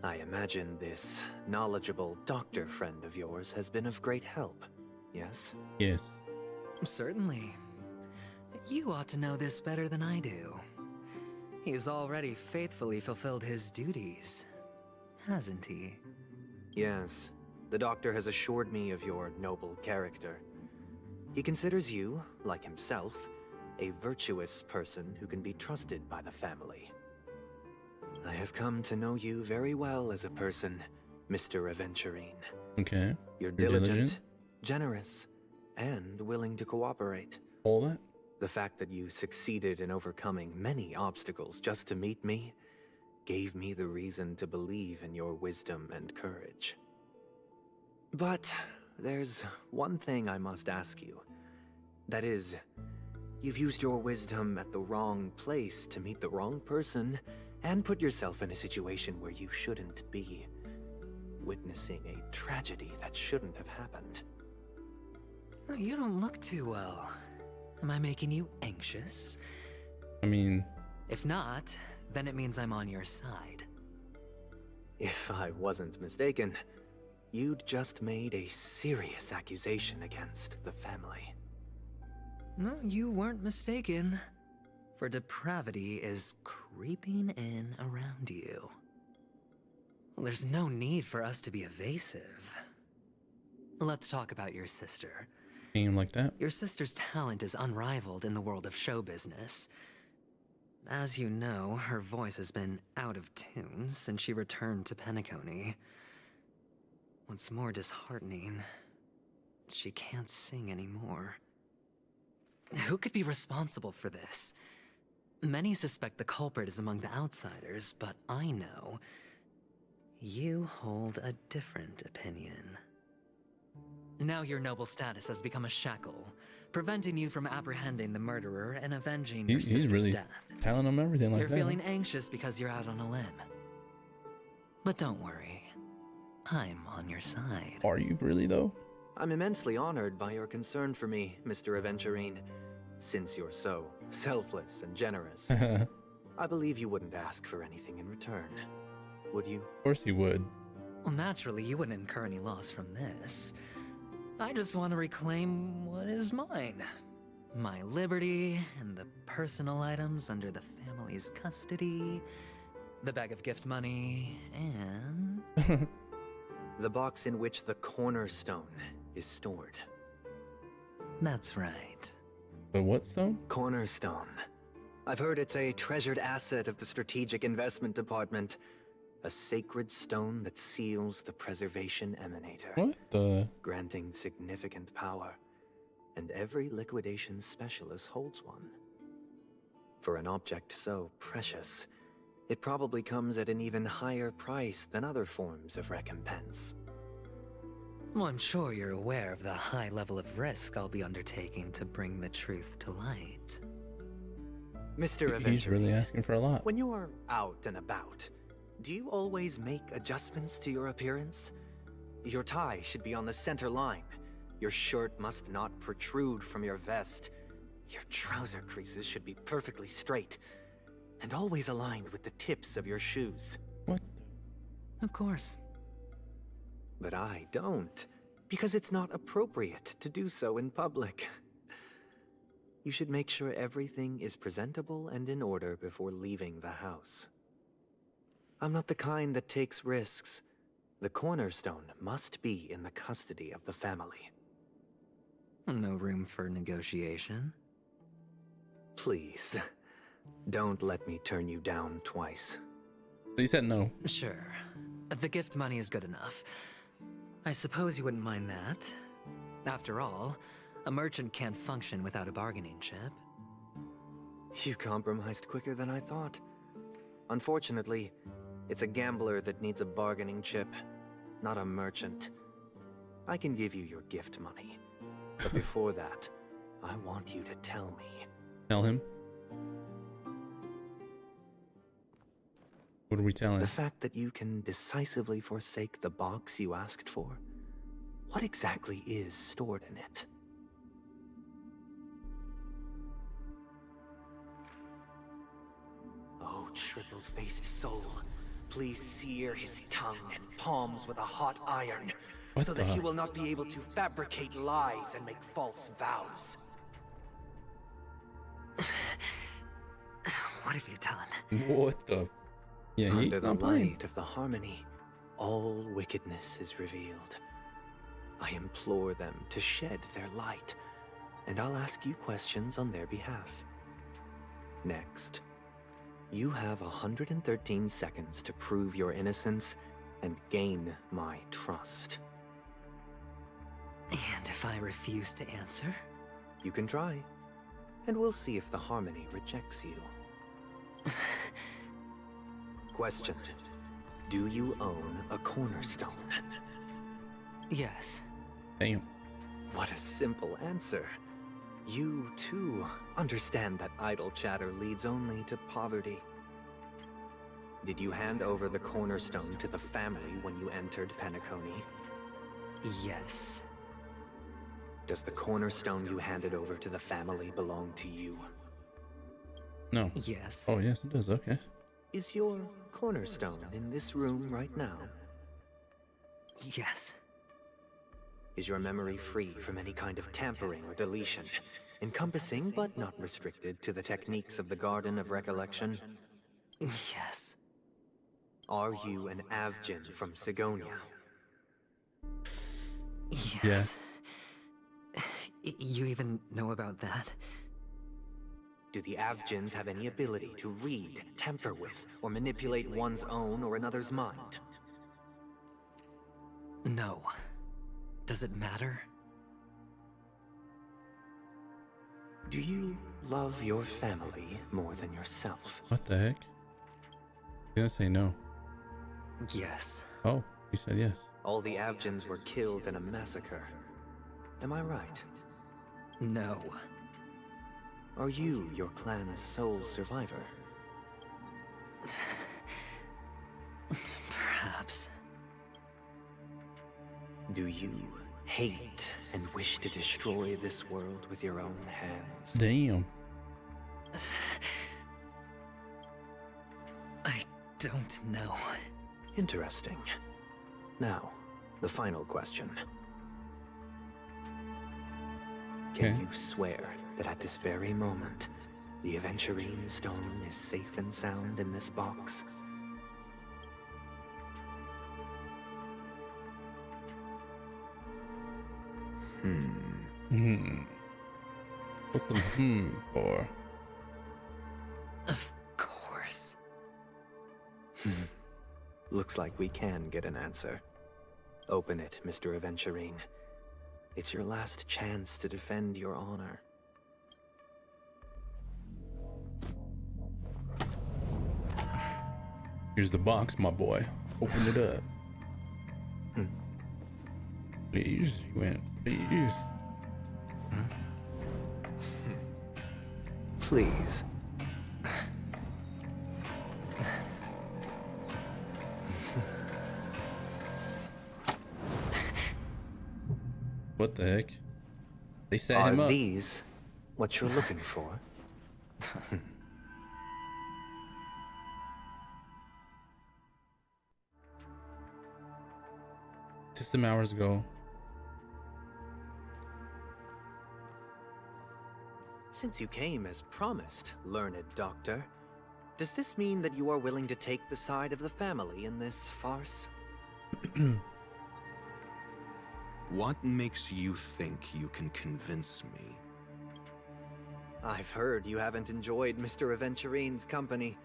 I imagine this knowledgeable doctor friend of yours has been of great help, yes? Yes. Certainly. You ought to know this better than I do. He's already faithfully fulfilled his duties, hasn't he? Yes. The doctor has assured me of your noble character. He considers you, like himself, a virtuous person who can be trusted by the family. I have come to know you very well as a person, Mr. Aventurine. Okay. You're diligent, generous, and willing to cooperate. All that? The fact that you succeeded in overcoming many obstacles just to meet me gave me the reason to believe in your wisdom and courage. But there's one thing I must ask you. That is, you've used your wisdom at the wrong place to meet the wrong person and put yourself in a situation where you shouldn't be, witnessing a tragedy that shouldn't have happened. You don't look too well. Am I making you anxious? I mean... If not, then it means I'm on your side. If I wasn't mistaken, you'd just made a serious accusation against the family. No, you weren't mistaken. For depravity is creeping in around you. There's no need for us to be evasive. Let's talk about your sister. Game like that? Your sister's talent is unrivaled in the world of show business. As you know, her voice has been out of tune since she returned to Penacony. What's more disheartening, she can't sing anymore. Who could be responsible for this? Many suspect the culprit is among the outsiders, but I know you hold a different opinion. Now your noble status has become a shackle, preventing you from apprehending the murderer and avenging your sister's he's really death. telling him everything like You're that. feeling anxious because you're out on a limb. But don't worry, I'm on your side. Are you really, though? I'm immensely honored by your concern for me, Mr. FabledJr. Since you're so selfless and generous, I believe you wouldn't ask for anything in return, would you? Of course you would. Well, naturally, you wouldn't incur any loss from this. I just want to reclaim what is mine. My liberty and the personal items under the family's custody, the bag of gift money, and... the box in which the cornerstone is stored. That's right. The what stone? Cornerstone. I've heard it's a treasured asset of the Strategic Investment Department. A sacred stone that seals the Preservation Emanator. What the? Granting significant power. And every liquidation specialist holds one. For an object so precious, it probably comes at an even higher price than other forms of recompense. Well, I'm sure you're aware of the high level of risk I'll be undertaking to bring the truth to light. Mr. FabledJr, He's really asking for a lot. When you are out and about, do you always make adjustments to your appearance? Your tie should be on the center line. Your shirt must not protrude from your vest. Your trouser creases should be perfectly straight and always aligned with the tips of your shoes. What? Of course. But I don't, because it's not appropriate to do so in public. You should make sure everything is presentable and in order before leaving the house. I'm not the kind that takes risks. The cornerstone must be in the custody of the family. No room for negotiation. Please, don't let me turn you down twice. So you said no. Sure. The gift money is good enough. I suppose you wouldn't mind that. After all, a merchant can't function without a bargaining chip. You compromised quicker than I thought. Unfortunately, it's a gambler that needs a bargaining chip, not a merchant. I can give you your gift money. But before that, I want you to tell me. Tell him? What are we telling? The fact that you can decisively forsake the box you asked for? What exactly is stored in it? Oh, triple-faced soul, please sear his tongue and palms with a hot iron, so that he will not be able to fabricate lies and make false vows. What have you done? What the? Yeah, Under the light of the harmony, all wickedness is revealed. I implore them to shed their light, and I'll ask you questions on their behalf. Next, you have 113 seconds to prove your innocence and gain my trust. And if I refuse to answer? You can try, and we'll see if the harmony rejects you. Question. Do you own a cornerstone? Yes. Damn. What a simple answer. You, too, understand that idle chatter leads only to poverty. Did you hand over the cornerstone to the family when you entered Penacony? Yes. Does the cornerstone you handed over to the family belong to you? No. Yes. Oh, yes, it does. Okay. Is your cornerstone in this room right now? Yes. Is your memory free from any kind of tampering or deletion, encompassing but not restricted to the techniques of the Garden of Recollection? Yes. Are you an Avgin from Sigonia? Yes. You even know about that? Do the Avgins have any ability to read, tamper with, or manipulate one's own or another's mind? No. Does it matter? Do you love your family more than yourself? What the heck? You're gonna say no. Yes. Oh, you said yes. All the Avgins were killed in a massacre. Am I right? No. Are you your clan's sole survivor? Perhaps. Do you hate and wish to destroy this world with your own hands? Damn. I don't know. Interesting. Now, the final question. Can you swear that at this very moment, the Aventurine stone is safe and sound in this box? What's the for? Of course. Looks like we can get an answer. Open it, Mr. Aventurine. It's your last chance to defend your honor. Here's the box, my boy. Open it up. Please, you went, please. Please. What the heck? They set Are him up. these what you're looking for? Just some hours ago. Since you came as promised, learned doctor, does this mean that you are willing to take the side of the family in this farce? What makes you think you can convince me? I've heard you haven't enjoyed Mr. Aventurine's company.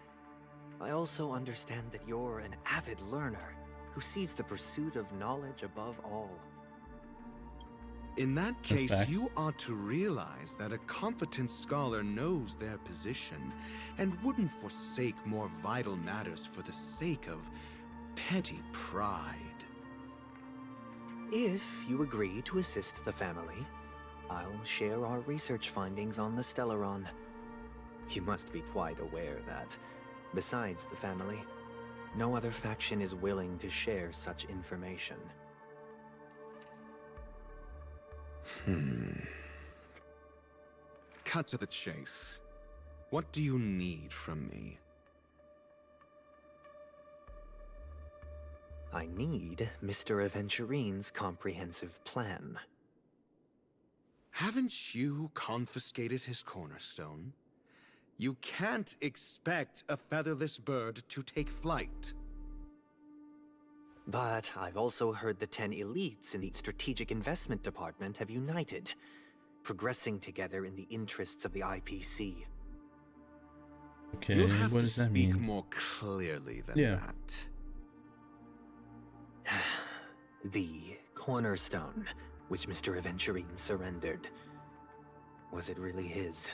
I also understand that you're an avid learner who sees the pursuit of knowledge above all. In that case, facts. you ought to realize that a competent scholar knows their position and wouldn't forsake more vital matters for the sake of petty pride. If you agree to assist the family, I'll share our research findings on the Stellaron. You must be quite aware that, besides the family, no other faction is willing to share such information. Cut to the chase. What do you need from me? I need Mr. Aventurine's comprehensive plan. Haven't you confiscated his cornerstone? You can't expect a featherless bird to take flight. But I've also heard the 10 elites in the Strategic Investment Department have united, progressing together in the interests of the IPC. Okay, You'll have what to does that speak mean? more clearly than that. The cornerstone, which Mr. Aventurine surrendered. Was it really his?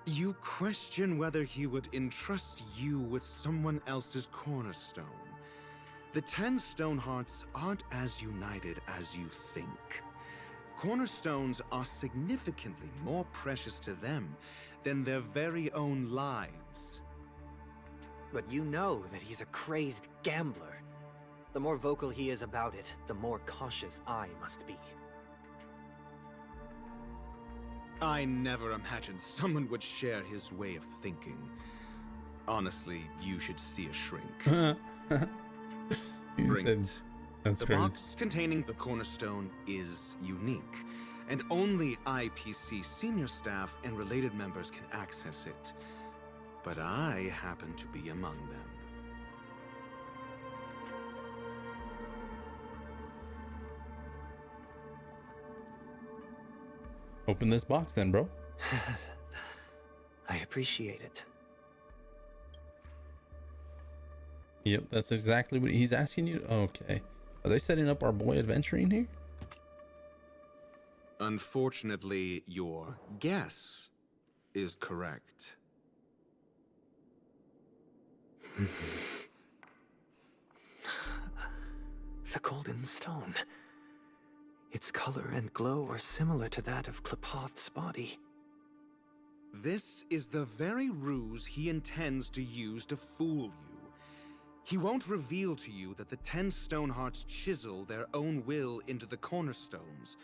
You question whether he would entrust you with someone else's cornerstone. The 10 Stonehearts aren't as united as you think. Cornerstones are significantly more precious to them than their very own lives. But you know that he's a crazed gambler. The more vocal he is about it, the more cautious I must be. I never imagined someone would share his way of thinking. Honestly, you should see a shrink. Bring it. That's the crazy. box containing the cornerstone is unique, and only IPC senior staff and related members can access it. But I happen to be among them. Open this box then, bro. I appreciate it. Yep, that's exactly what he's asking you. Okay. Are they setting up our boy adventuring here? Unfortunately, your guess is correct. The golden stone. Its color and glow are similar to that of Klepoth's body. This is the very ruse he intends to use to fool you. He won't reveal to you that the 10 Stonehearts chisel their own will into the cornerstones,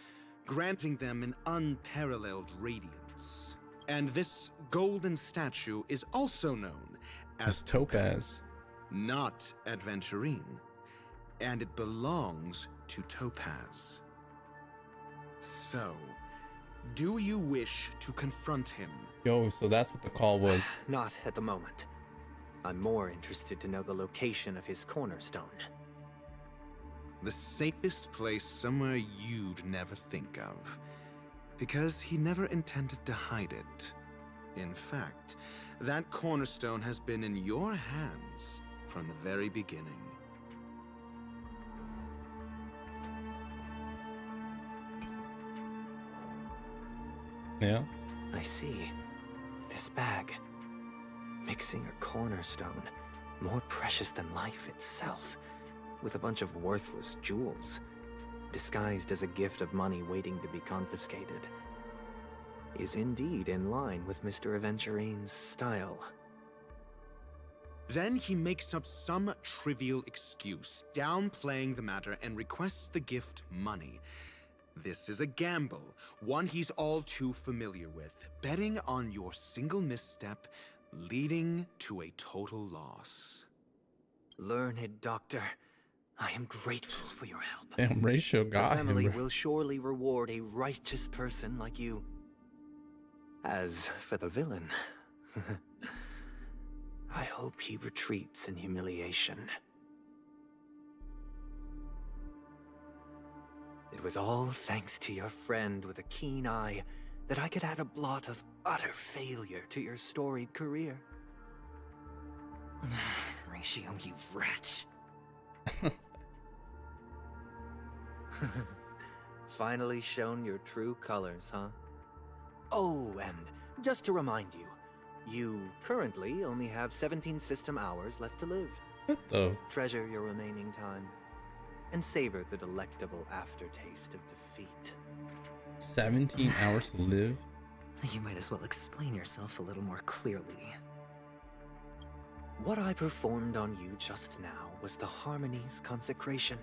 granting them an unparalleled radiance. And this golden statue is also known as Topaz. Not Adventurine. And it belongs to Topaz. So, do you wish to confront him? Yo, so that's what the call was. Not at the moment. I'm more interested to know the location of his cornerstone. The safest place somewhere you'd never think of. Because he never intended to hide it. In fact, that cornerstone has been in your hands from the very beginning. Yeah. I see. This bag. Mixing a cornerstone, more precious than life itself, with a bunch of worthless jewels, disguised as a gift of money waiting to be confiscated, is indeed in line with Mr. Aventurine's style. Then he makes up some trivial excuse, downplaying the matter, and requests the gift money. This is a gamble, one he's all too familiar with, betting on your single misstep, leading to a total loss. Learned doctor, I am grateful for your help. Damn, Ratio got the family him, bro. will surely reward a righteous person like you. As for the villain, I hope he retreats in humiliation. It was all thanks to your friend with a keen eye that I could add a blot of utter failure to your storied career. Ratio, you wretch. Finally shown your true colors, huh? Oh, and just to remind you, you currently only have 17 system hours left to live. What the? Treasure your remaining time, and savor the delectable aftertaste of defeat. 17 hours to live? You might as well explain yourself a little more clearly. What I performed on you just now was the Harmony's consecration.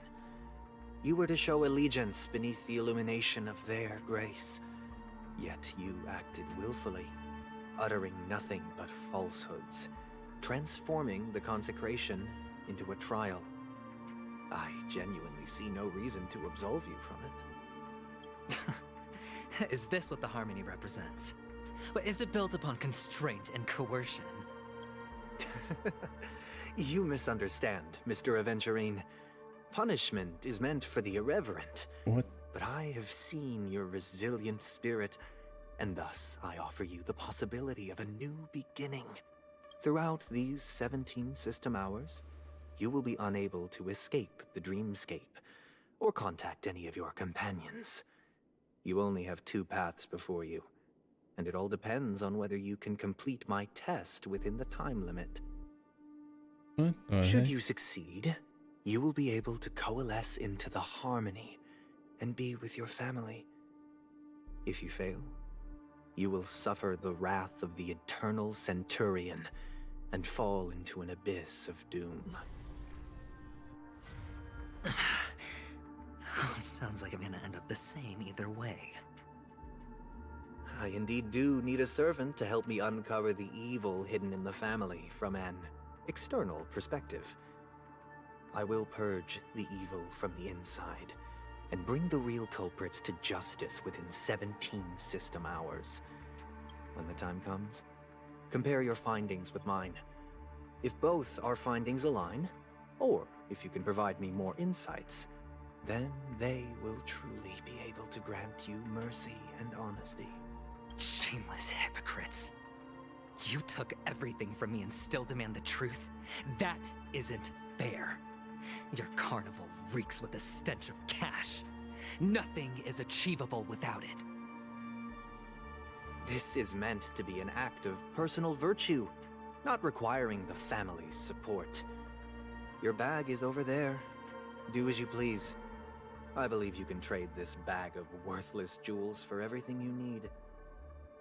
You were to show allegiance beneath the illumination of their grace. Yet you acted willfully, uttering nothing but falsehoods, transforming the consecration into a trial. I genuinely see no reason to absolve you from it. Is this what the Harmony represents? But is it built upon constraint and coercion? You misunderstand, Mr. Aventurine. Punishment is meant for the irreverent. What? But I have seen your resilient spirit, and thus I offer you the possibility of a new beginning. Throughout these 17 system hours, you will be unable to escape the dreamscape, or contact any of your companions. You only have 2 paths before you, and it all depends on whether you can complete my test within the time limit. What the Should heck? you succeed, you will be able to coalesce into the Harmony and be with your family. If you fail, you will suffer the wrath of the eternal Centurion and fall into an abyss of doom. Sounds like I'm gonna end up the same either way. I indeed do need a servant to help me uncover the evil hidden in the family from an external perspective. I will purge the evil from the inside and bring the real culprits to justice within 17 system hours. When the time comes, compare your findings with mine. If both our findings align, or if you can provide me more insights, then they will truly be able to grant you mercy and honesty. Shameless hypocrites. You took everything from me and still demand the truth? That isn't fair. Your carnival reeks with the stench of cash. Nothing is achievable without it. This is meant to be an act of personal virtue, not requiring the family's support. Your bag is over there. Do as you please. I believe you can trade this bag of worthless jewels for everything you need.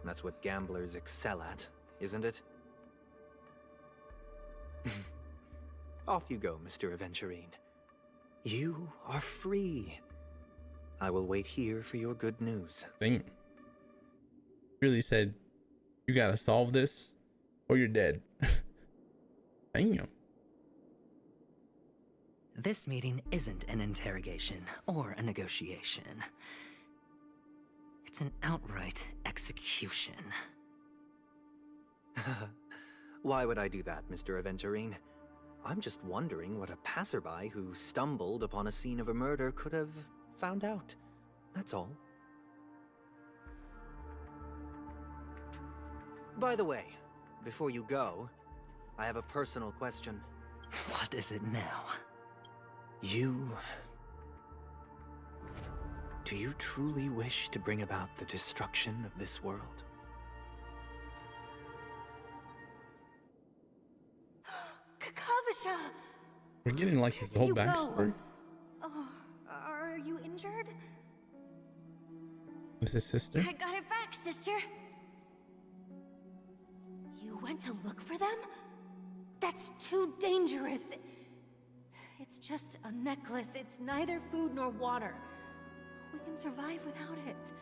That's what gamblers excel at, isn't it? Off you go, Mr. Aventurine. You are free. I will wait here for your good news. Dang. Really said, you gotta solve this or you're dead. Damn. This meeting isn't an interrogation or a negotiation. It's an outright execution. Why would I do that, Mr. Aventurine? I'm just wondering what a passerby who stumbled upon a scene of a murder could have found out. That's all. By the way, before you go, I have a personal question. What is it now? Do you truly wish to bring about the destruction of this world? Kakavasha! We're getting like his whole backstory. Oh, are you injured? Was his sister? I got it back, sister. You went to look for them? That's too dangerous. It's just a necklace. It's neither food nor water. We can survive without it.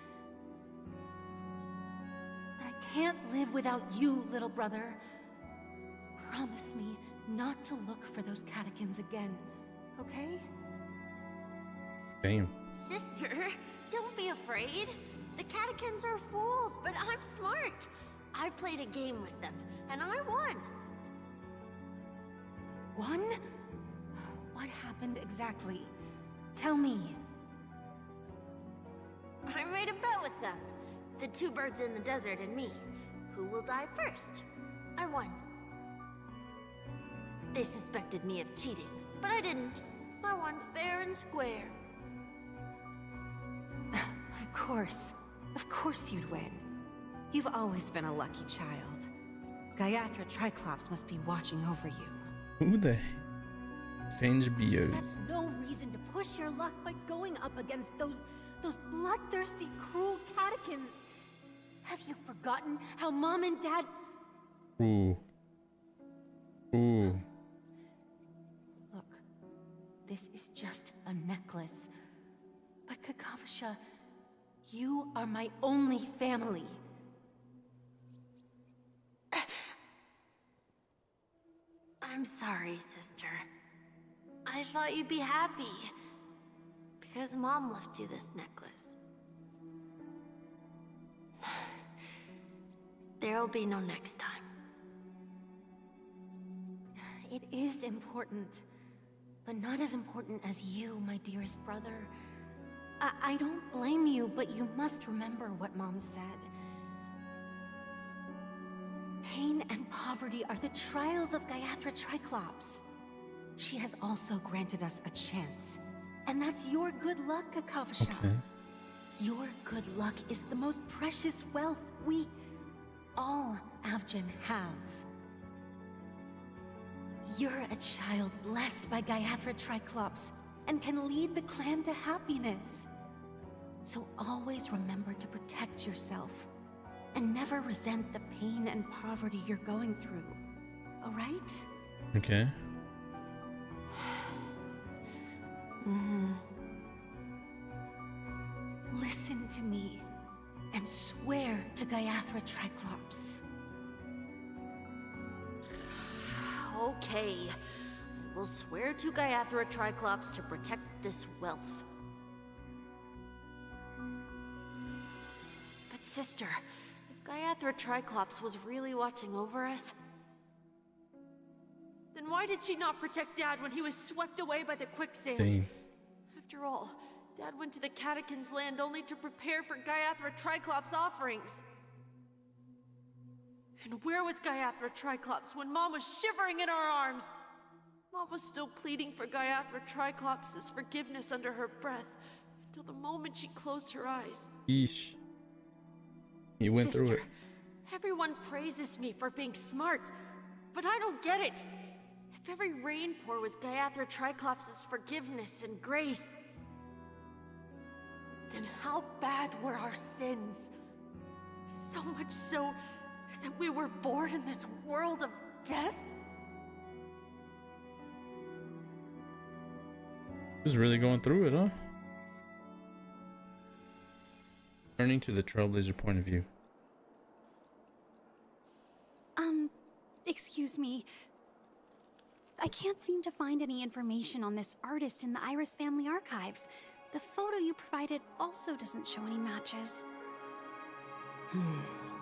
But I can't live without you, little brother. Promise me not to look for those catechins again, okay? Damn. Sister, don't be afraid. The catechins are fools, but I'm smart. I played a game with them, and I won. Won? What happened exactly? Tell me. I made a bet with them. The two birds in the desert and me. Who will die first? I won. They suspected me of cheating, but I didn't. I won fair and square. Of course. Of course you'd win. You've always been a lucky child. Gaiathra Triclops must be watching over you. Who the Fange Bios? That's no reason to push your luck by going up against those bloodthirsty, cruel catechins. Have you forgotten how Mom and Dad... Ooh. Ooh. Look, this is just a necklace. But Kakavasha, you are my only family. I'm sorry, sister. I thought you'd be happy. Because Mom left you this necklace. There'll be no next time. It is important. But not as important as you, my dearest brother. I don't blame you, but you must remember what Mom said. Pain and poverty are the trials of Gaiathra Triclops. She has also granted us a chance. And that's your good luck, Kakavasha. Okay. Your good luck is the most precious wealth we, all Avgin, have. You're a child blessed by Gaiathra Triclops and can lead the clan to happiness. So always remember to protect yourself and never resent the pain and poverty you're going through. All right? Okay. Listen to me and swear to Gaiathra Triclops. Okay. We'll swear to Gaiathra Triclops to protect this wealth. But sister, if Gaiathra Triclops was really watching over us, then why did she not protect Dad when he was swept away by the quicksand? Dang. After all, Dad went to the Catechins' land only to prepare for Gaiathra Triclops' offerings. And where was Gaiathra Triclops when Mom was shivering in our arms? Mom was still pleading for Gaiathra Triclops' forgiveness under her breath until the moment she closed her eyes. Yeesh. He went through it. Everyone praises me for being smart, but I don't get it. If every rain pour was Gaiathra Triclops' forgiveness and grace, then how bad were our sins? So much so that we were born in this world of death? He's really going through it, huh? Turning to the Trailblazer point of view. Excuse me. I can't seem to find any information on this artist in the Iris family archives. The photo you provided also doesn't show any matches.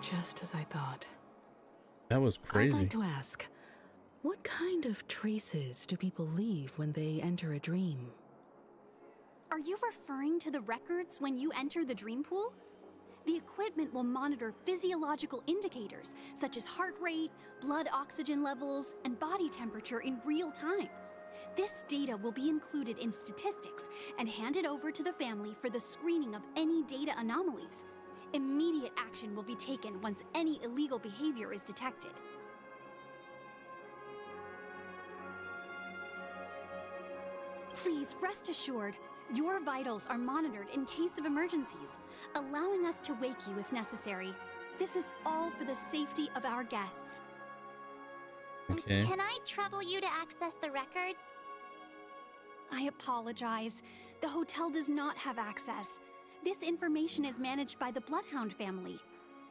Just as I thought. That was crazy. I'd like to ask, what kind of traces do people leave when they enter a dream? Are you referring to the records when you enter the dream pool? The equipment will monitor physiological indicators such as heart rate, blood oxygen levels, and body temperature in real time. This data will be included in statistics and handed over to the family for the screening of any data anomalies. Immediate action will be taken once any illegal behavior is detected. Please rest assured, your vitals are monitored in case of emergencies, allowing us to wake you if necessary. This is all for the safety of our guests. Okay. Can I trouble you to access the records? I apologize. The hotel does not have access. This information is managed by the Bloodhound family.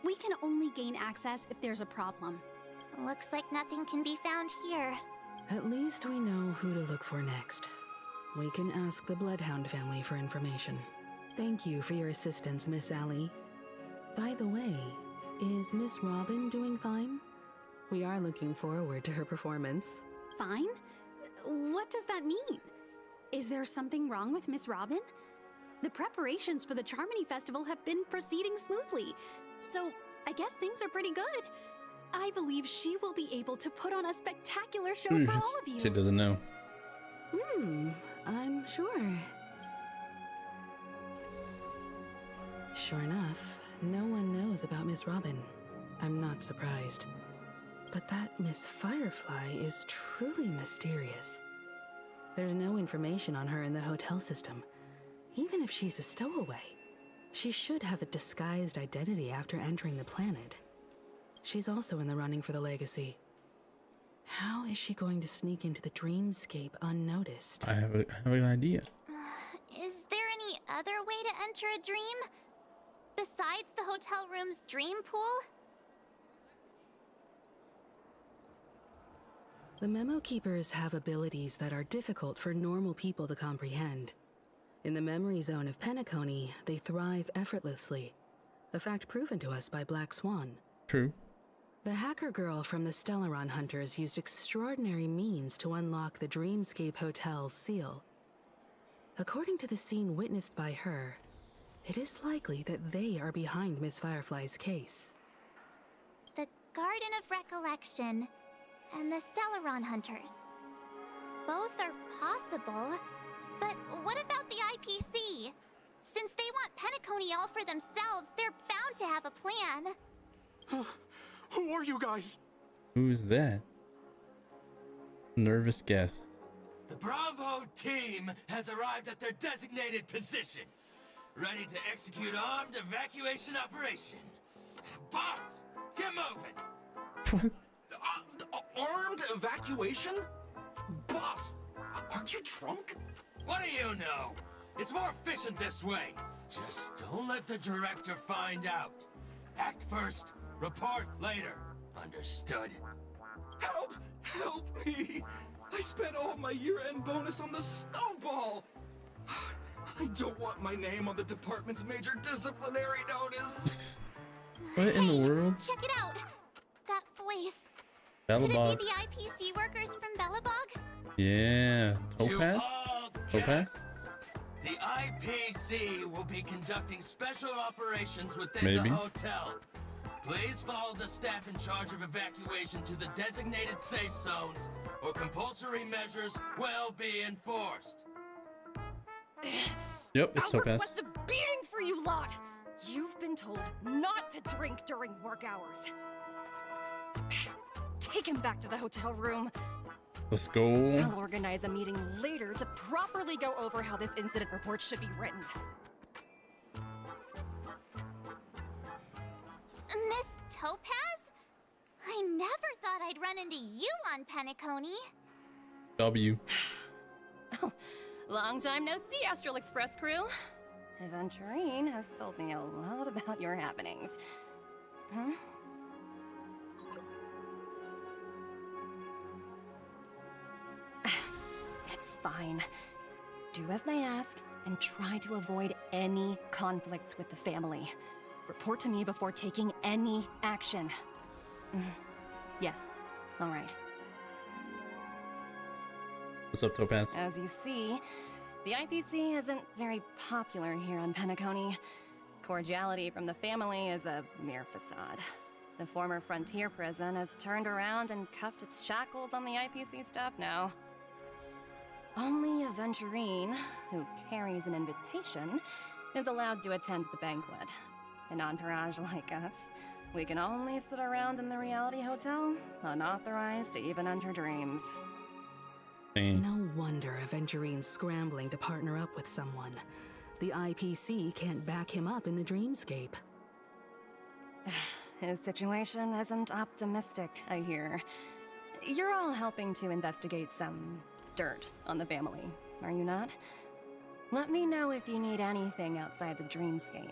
We can only gain access if there's a problem. Looks like nothing can be found here. At least we know who to look for next. We can ask the Bloodhound family for information. Thank you for your assistance, Miss Allie. By the way, is Miss Robin doing fine? We are looking forward to her performance. Fine? What does that mean? Is there something wrong with Miss Robin? The preparations for the Charmony Festival have been proceeding smoothly, so I guess things are pretty good. I believe she will be able to put on a spectacular show for all of you. She doesn't know. I'm sure. Sure enough, no one knows about Miss Robin. I'm not surprised. But that Miss Firefly is truly mysterious. There's no information on her in the hotel system. Even if she's a stowaway, she should have a disguised identity after entering the planet. She's also in the running for the legacy. How is she going to sneak into the dreamscape unnoticed? I have an idea. Is there any other way to enter a dream? Besides the hotel room's dream pool? The Memo Keepers have abilities that are difficult for normal people to comprehend. In the memory zone of Penacony, they thrive effortlessly, a fact proven to us by Black Swan. True. The hacker girl from the Stellaron Hunters used extraordinary means to unlock the Dreamscape Hotel's seal. According to the scene witnessed by her, it is likely that they are behind Miss Firefly's case. The Garden of Recollection and the Stellaron Hunters. Both are possible, but what about the IPC? Since they want Penacony all for themselves, they're bound to have a plan. Who are you guys? Who's that? Nervous guest. The Bravo team has arrived at their designated position, ready to execute armed evacuation operation. Boss, get moving. Armed evacuation? Boss, aren't you drunk? What do you know? It's more efficient this way. Just don't let the director find out. Act first, report later. Understood? Help! Help me! I spent all my year-end bonus on the snowball! I don't want my name on the department's major disciplinary notice! What in the world? Check it out! That voice. Belobog. Could it be the IPC workers from Belobog? Yeah. To Topaz? all Topaz? guests, the IPC will be conducting special operations within Maybe. the hotel. Please follow the staff in charge of evacuation to the designated safe zones, or compulsory measures will be enforced. Yep, it's I'll Topaz. request a beating for you lot! You've been told not to drink during work hours. Take him back to the hotel room. Let's go. I'll organize a meeting later to properly go over how this incident report should be written. Miss Topaz? I never thought I'd run into you on Penacony. W. Long time no see, Astral Express crew. Aventurine has told me a lot about your happenings. Huh? It's fine. Do as they ask, and try to avoid any conflicts with the family. Report to me before taking any action. Yes, all right. What's up, Topaz? As you see, the IPC isn't very popular here on Penacony. Cordiality from the family is a mere facade. The former frontier prison has turned around and cuffed its shackles on the IPC staff now. Only Aventurine, who carries an invitation, is allowed to attend the banquet. An entourage like us, we can only sit around in the reality hotel, unauthorized to even enter dreams. No wonder Aventurine's scrambling to partner up with someone. The IPC can't back him up in the dreamscape. His situation isn't optimistic, I hear. You're all helping to investigate some dirt on the family, are you not? Let me know if you need anything outside the dreamscape.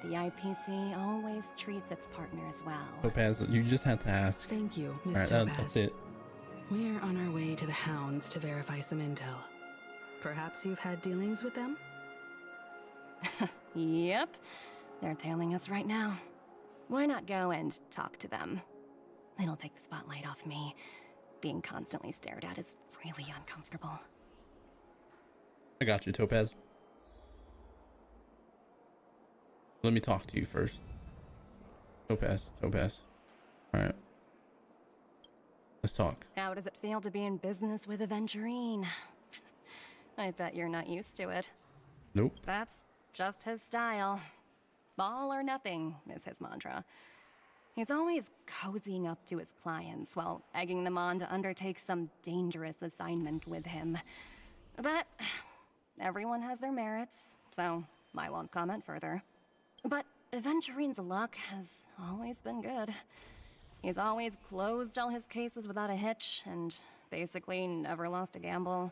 The IPC always treats its partners well. Topaz, you just had to ask. Thank you, Miss Alright, Topaz. that's it. We're on our way to the Hounds to verify some intel. Perhaps you've had dealings with them? Yep. They're tailing us right now. Why not go and talk to them? It'll take the spotlight off me. Being constantly stared at is really uncomfortable. I got you, Topaz. Let me talk to you first. Topaz. Alright. Let's talk. How does it feel to be in business with Aventurine? I bet you're not used to it. Nope. That's just his style. All or nothing is his mantra. He's always cozying up to his clients while egging them on to undertake some dangerous assignment with him. But everyone has their merits, so I won't comment further. But Aventurine's luck has always been good. He's always closed all his cases without a hitch, and basically never lost a gamble.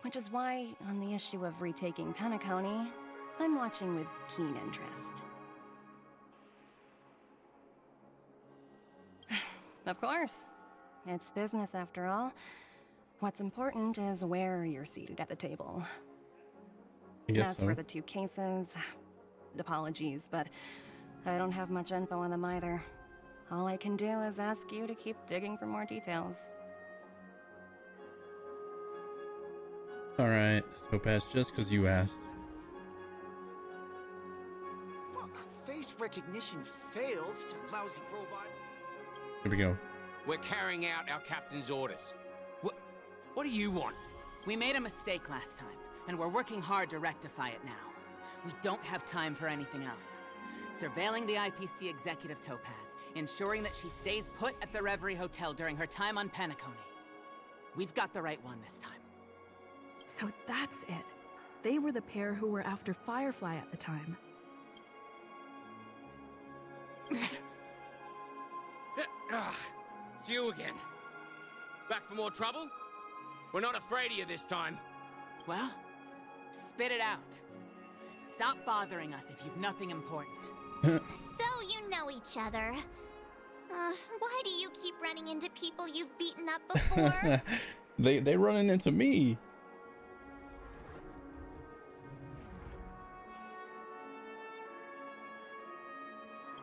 Which is why, on the issue of retaking Penacony, I'm watching with keen interest. Of course. It's business after all. What's important is where you're seated at the table. I guess As so. for the two cases, apologies, but I don't have much info on them either. All I can do is ask you to keep digging for more details. Alright, Topaz, just because you asked. Face recognition failed, you lousy robot. Here we go. We're carrying out our captain's orders. What do you want? We made a mistake last time, and we're working hard to rectify it now. We don't have time for anything else. Surveilling the IPC executive Topaz, ensuring that she stays put at the Reverie Hotel during her time on Penacony. We've got the right one this time. So that's it. They were the pair who were after Firefly at the time. Ah, it's you again. Back for more trouble? We're not afraid of you this time. Well, spit it out. Stop bothering us if you've nothing important. So you know each other. Why do you keep running into people you've beaten up before? they running into me.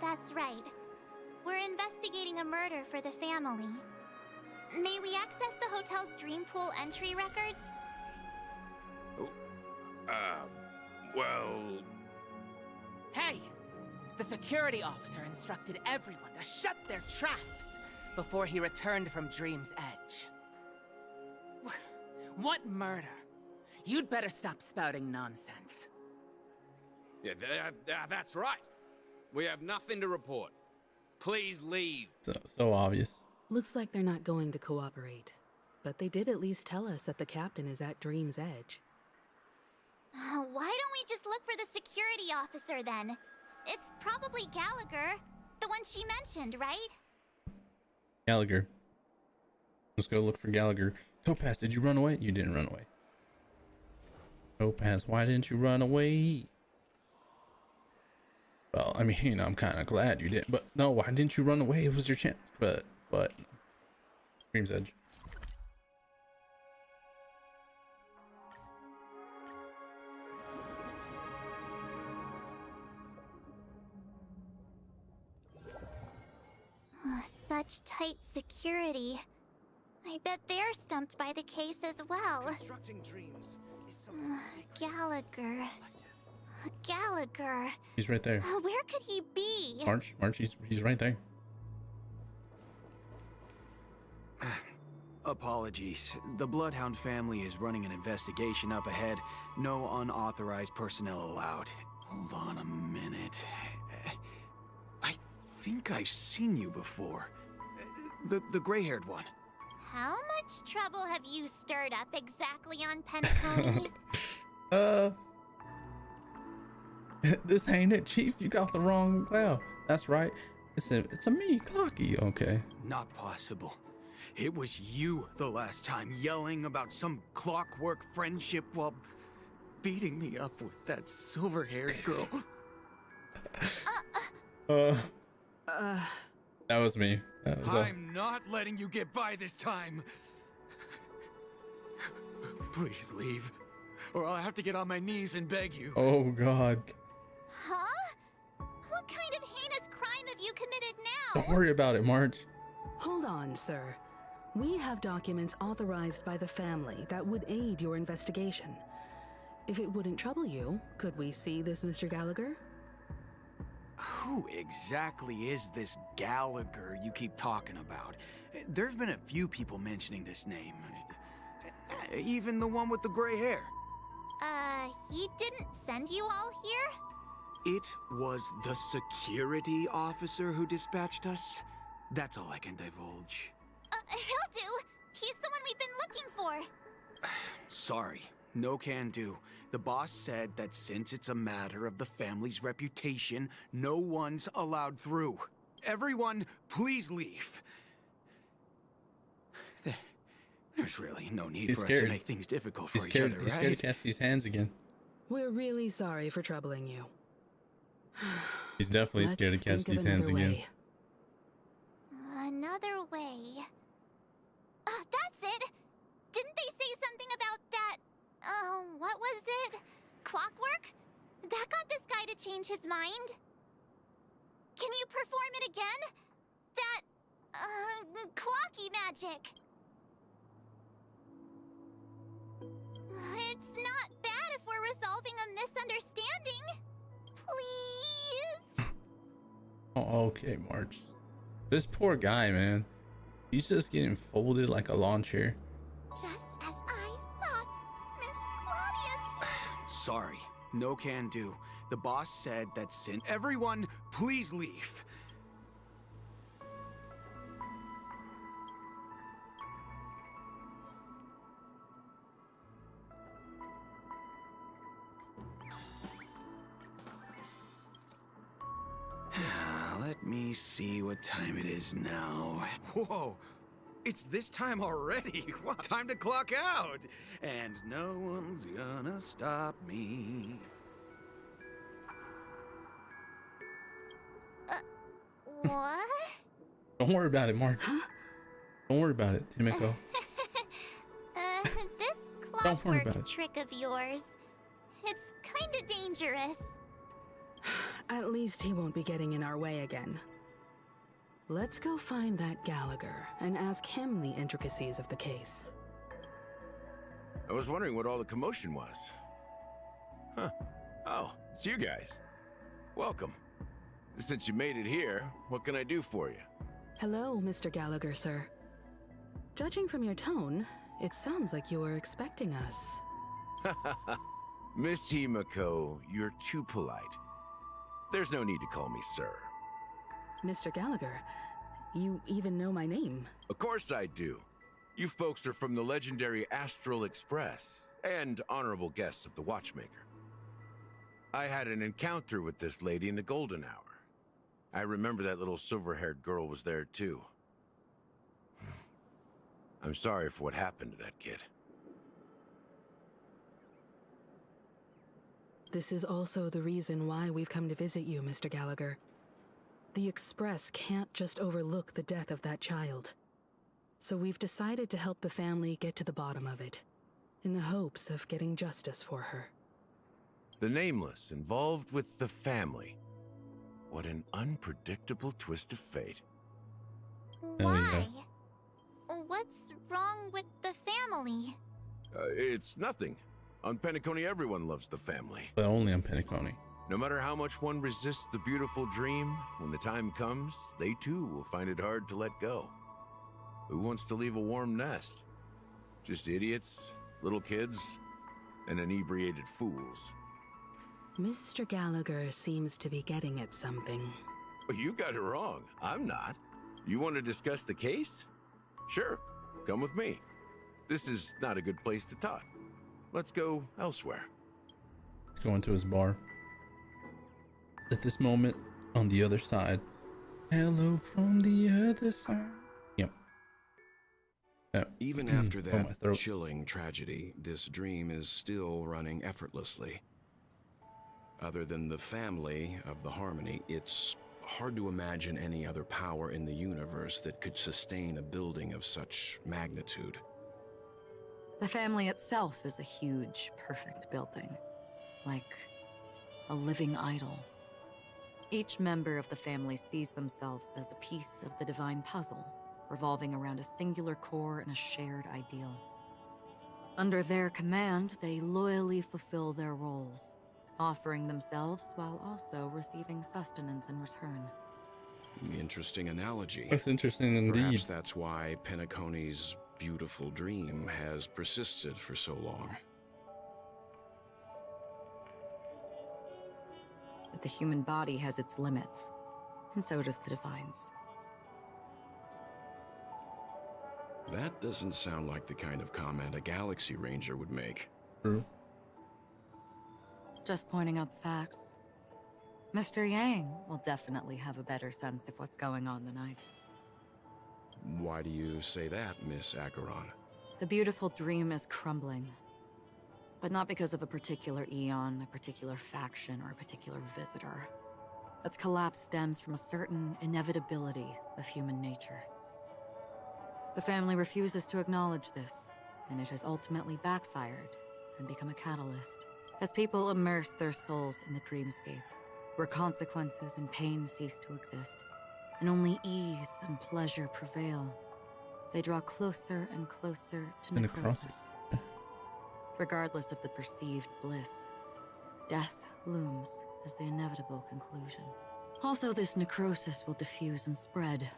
That's right. We're investigating a murder for the family. May we access the hotel's dream pool entry records? Well... Hey! The security officer instructed everyone to shut their traps before he returned from Dream's Edge. What murder? You'd better stop spouting nonsense. Yeah, that's right. We have nothing to report. Please leave. So obvious. Looks like they're not going to cooperate. But they did at least tell us that the captain is at Dream's Edge. Why don't we just look for the security officer then? It's probably Gallagher, the one she mentioned, right? Gallagher. Let's go look for Gallagher. Topaz, did you run away? You didn't run away. Topaz, why didn't you run away? Well, I mean, I'm kind of glad you didn't, but no, why didn't you run away? It was your chance. But Dream's Edge. Such tight security. I bet they're stumped by the case as well. Gallagher. Gallagher. He's right there. Where could he be? March, he's right there. Apologies. The Bloodhound family is running an investigation up ahead. No unauthorized personnel allowed. Hold on a minute. I think I've seen you before. The gray-haired one. How much trouble have you stirred up exactly on Penacony? This ain't it, Chief. You got the wrong. Well, that's right. It's a me, Clocky. Okay. Not possible. It was you the last time, yelling about some clockwork friendship while beating me up with that silver-haired girl. That was me. I'm not letting you get by this time. Please leave, or I'll have to get on my knees and beg you. Oh God. Huh? What kind of heinous crime have you committed now? Don't worry about it, Marge. Hold on, sir. We have documents authorized by the family that would aid your investigation. If it wouldn't trouble you, could we see this Mr. Gallagher? Who exactly is this Gallagher you keep talking about? There's been a few people mentioning this name. Even the one with the gray hair. He didn't send you all here? It was the security officer who dispatched us. That's all I can divulge. He'll do. He's the one we've been looking for. Sorry, no can do. The boss said that since it's a matter of the family's reputation, no one's allowed through. Everyone, please leave. There's really no need for us to make things difficult for each other, right? He's scared to catch these hands again. We're really sorry for troubling you. He's definitely scared to catch these hands again. Another way. That's it! Didn't they say something about that? What was it? Clockwork? That got this guy to change his mind? Can you perform it again? That, clocky magic. It's not bad if we're resolving a misunderstanding. Please? Oh, okay, Marge. This poor guy, man. He's just getting folded like a lawn chair. Just as I thought, Miss Claudius. Sorry, no can do. The boss said that since everyone, please leave. Let me see what time it is now. Whoa! It's this time already! What? Time to clock out! And no one's gonna stop me. What? Don't worry about it, Mark. Don't worry about it, Timiko. This Don't worry about clockwork it. trick of yours, it's kinda dangerous. At least he won't be getting in our way again. Let's go find that Gallagher and ask him the intricacies of the case. I was wondering what all the commotion was. Huh. Oh, it's you guys. Welcome. Since you made it here, what can I do for you? Hello, Mr. Gallagher, sir. Judging from your tone, it sounds like you were expecting us. Miss Himiko, you're too polite. There's no need to call me sir. Mr. Gallagher, you even know my name. Of course I do. You folks are from the legendary Astral Express and honorable guests of the Watchmaker. I had an encounter with this lady in the Golden Hour. I remember that little silver-haired girl was there too. I'm sorry for what happened to that kid. This is also the reason why we've come to visit you, Mr. Gallagher. The Express can't just overlook the death of that child. So we've decided to help the family get to the bottom of it, in the hopes of getting justice for her. The Nameless involved with the family. What an unpredictable twist of fate. Why? What's wrong with the family? It's nothing. On Penacony, everyone loves the family. But only on Penacony. No matter how much one resists the beautiful dream, when the time comes, they too will find it hard to let go. Who wants to leave a warm nest? Just idiots, little kids, and inebriated fools. Mr. Gallagher seems to be getting at something. Well, you got it wrong. I'm not. You want to discuss the case? Sure, come with me. This is not a good place to talk. Let's go elsewhere. Let's go into his bar. At this moment, on the other side. Hello from the other side. Yep. Even after that chilling tragedy, this dream is still running effortlessly. Other than the family of the Harmony, it's hard to imagine any other power in the universe that could sustain a building of such magnitude. The family itself is a huge, perfect building. Like a living idol. Each member of the family sees themselves as a piece of the divine puzzle, revolving around a singular core and a shared ideal. Under their command, they loyally fulfill their roles, offering themselves while also receiving sustenance in return. Interesting analogy. That's interesting indeed. Perhaps that's why Penacony's beautiful dream has persisted for so long. But the human body has its limits, and so does the divine's. That doesn't sound like the kind of comment a Galaxy Ranger would make. True. Just pointing out the facts. Mr. Yang will definitely have a better sense of what's going on than I do. Why do you say that, Miss Acheron? The beautiful dream is crumbling. But not because of a particular eon, a particular faction, or a particular visitor. Its collapse stems from a certain inevitability of human nature. The family refuses to acknowledge this, and it has ultimately backfired and become a catalyst. As people immerse their souls in the dreamscape, where consequences and pain cease to exist, and only ease and pleasure prevail, they draw closer and closer to necrosis. Regardless of the perceived bliss, death looms as the inevitable conclusion. Also, this necrosis will diffuse and spread.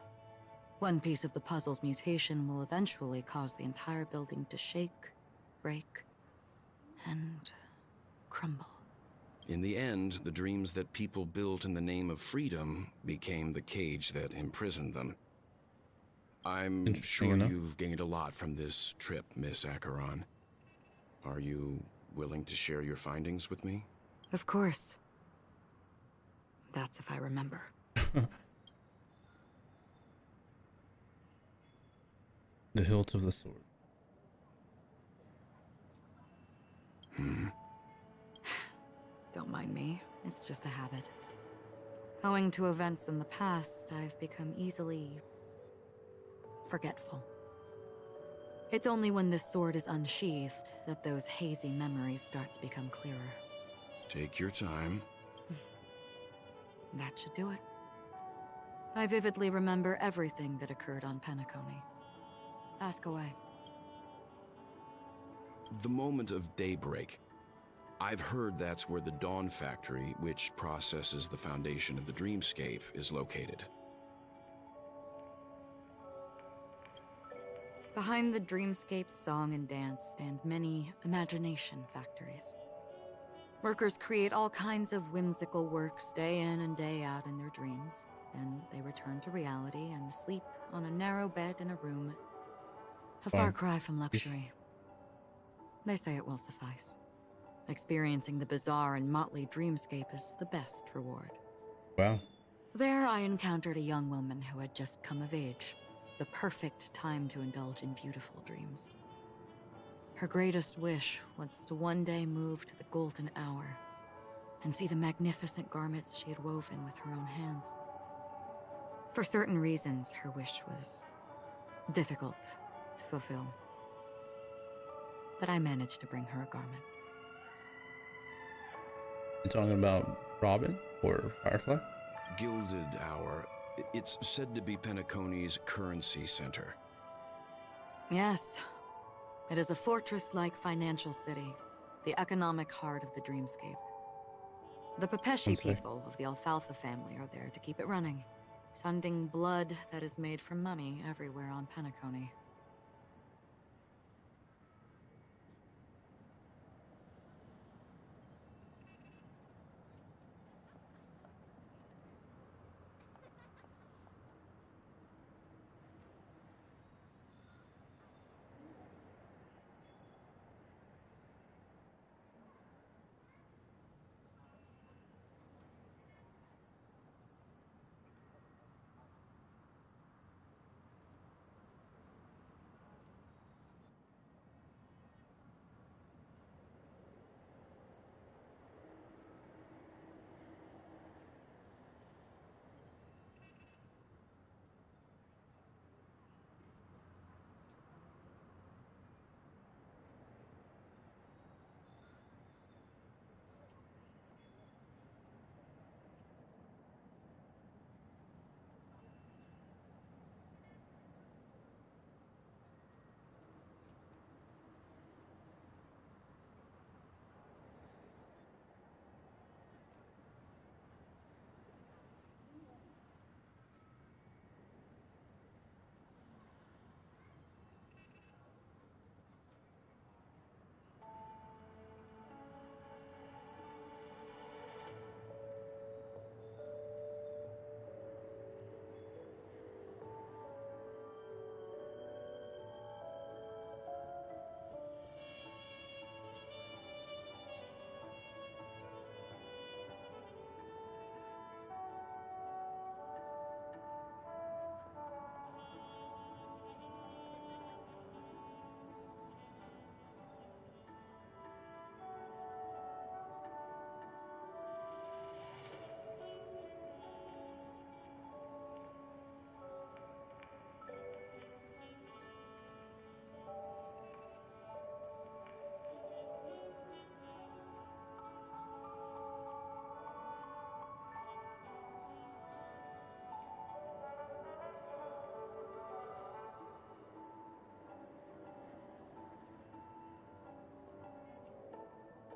One piece of the puzzle's mutation will eventually cause the entire building to shake, break, and crumble. In the end, the dreams that people built in the name of freedom became the cage that imprisoned them. I'm sure you've gained a lot from this trip, Miss Acheron. Are you willing to share your findings with me? Of course. That's if I remember. The hilt of the sword. Don't mind me. It's just a habit. Owing to events in the past, I've become easily forgetful. It's only when this sword is unsheathed that those hazy memories start to become clearer. Take your time. That should do it. I vividly remember everything that occurred on Penacony. Ask away. The moment of daybreak. I've heard that's where the Dawn Factory, which processes the foundation of the dreamscape, is located. Behind the dreamscape's song and dance stand many imagination factories. Workers create all kinds of whimsical works day in and day out in their dreams. Then they return to reality and sleep on a narrow bed in a room. A far cry from luxury. They say it will suffice. Experiencing the bizarre and motley dreamscape is the best reward. Wow. There I encountered a young woman who had just come of age. The perfect time to indulge in beautiful dreams. Her greatest wish was to one day move to the golden hour and see the magnificent garments she had woven with her own hands. For certain reasons, her wish was difficult to fulfill. But I managed to bring her a garment. You talking about Robin or Firefly? Gilded Hour. It's said to be Penacony's currency center. Yes. It is a fortress-like financial city, the economic heart of the dreamscape. The Pepeshi people of the Alfalfa family are there to keep it running, sending blood that is made from money everywhere on Penacony.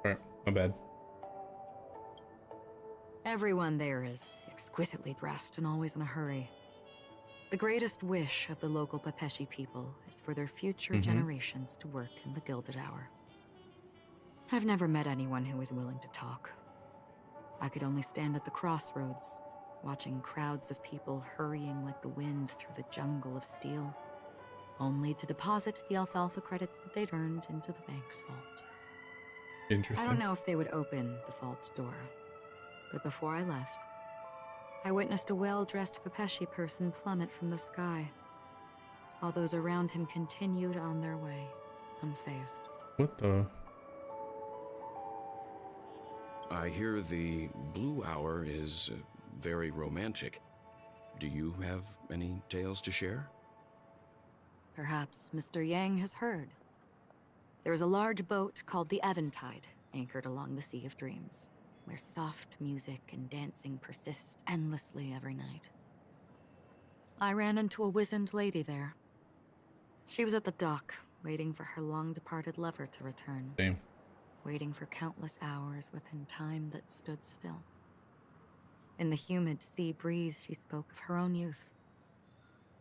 Alright, my bad. Everyone there is exquisitely dressed and always in a hurry. The greatest wish of the local Pepeshi people is for their future generations to work in the Gilded Hour. I've never met anyone who is willing to talk. I could only stand at the crossroads, watching crowds of people hurrying like the wind through the jungle of steel, only to deposit the alfalfa credits that they'd earned into the bank's vault. Interesting. I don't know if they would open the vault's door, but before I left, I witnessed a well-dressed Pepeshi person plummet from the sky. while those around him continued on their way, unfazed. What the? I hear the Blue Hour is very romantic. Do you have any tales to share? Perhaps Mr. Yang has heard. There is a large boat called the Eventide, anchored along the Sea of Dreams, where soft music and dancing persist endlessly every night. I ran into a wizened lady there. She was at the dock, waiting for her long-departed lover to return. Same. Waiting for countless hours within time that stood still. In the humid sea breeze, she spoke of her own youth.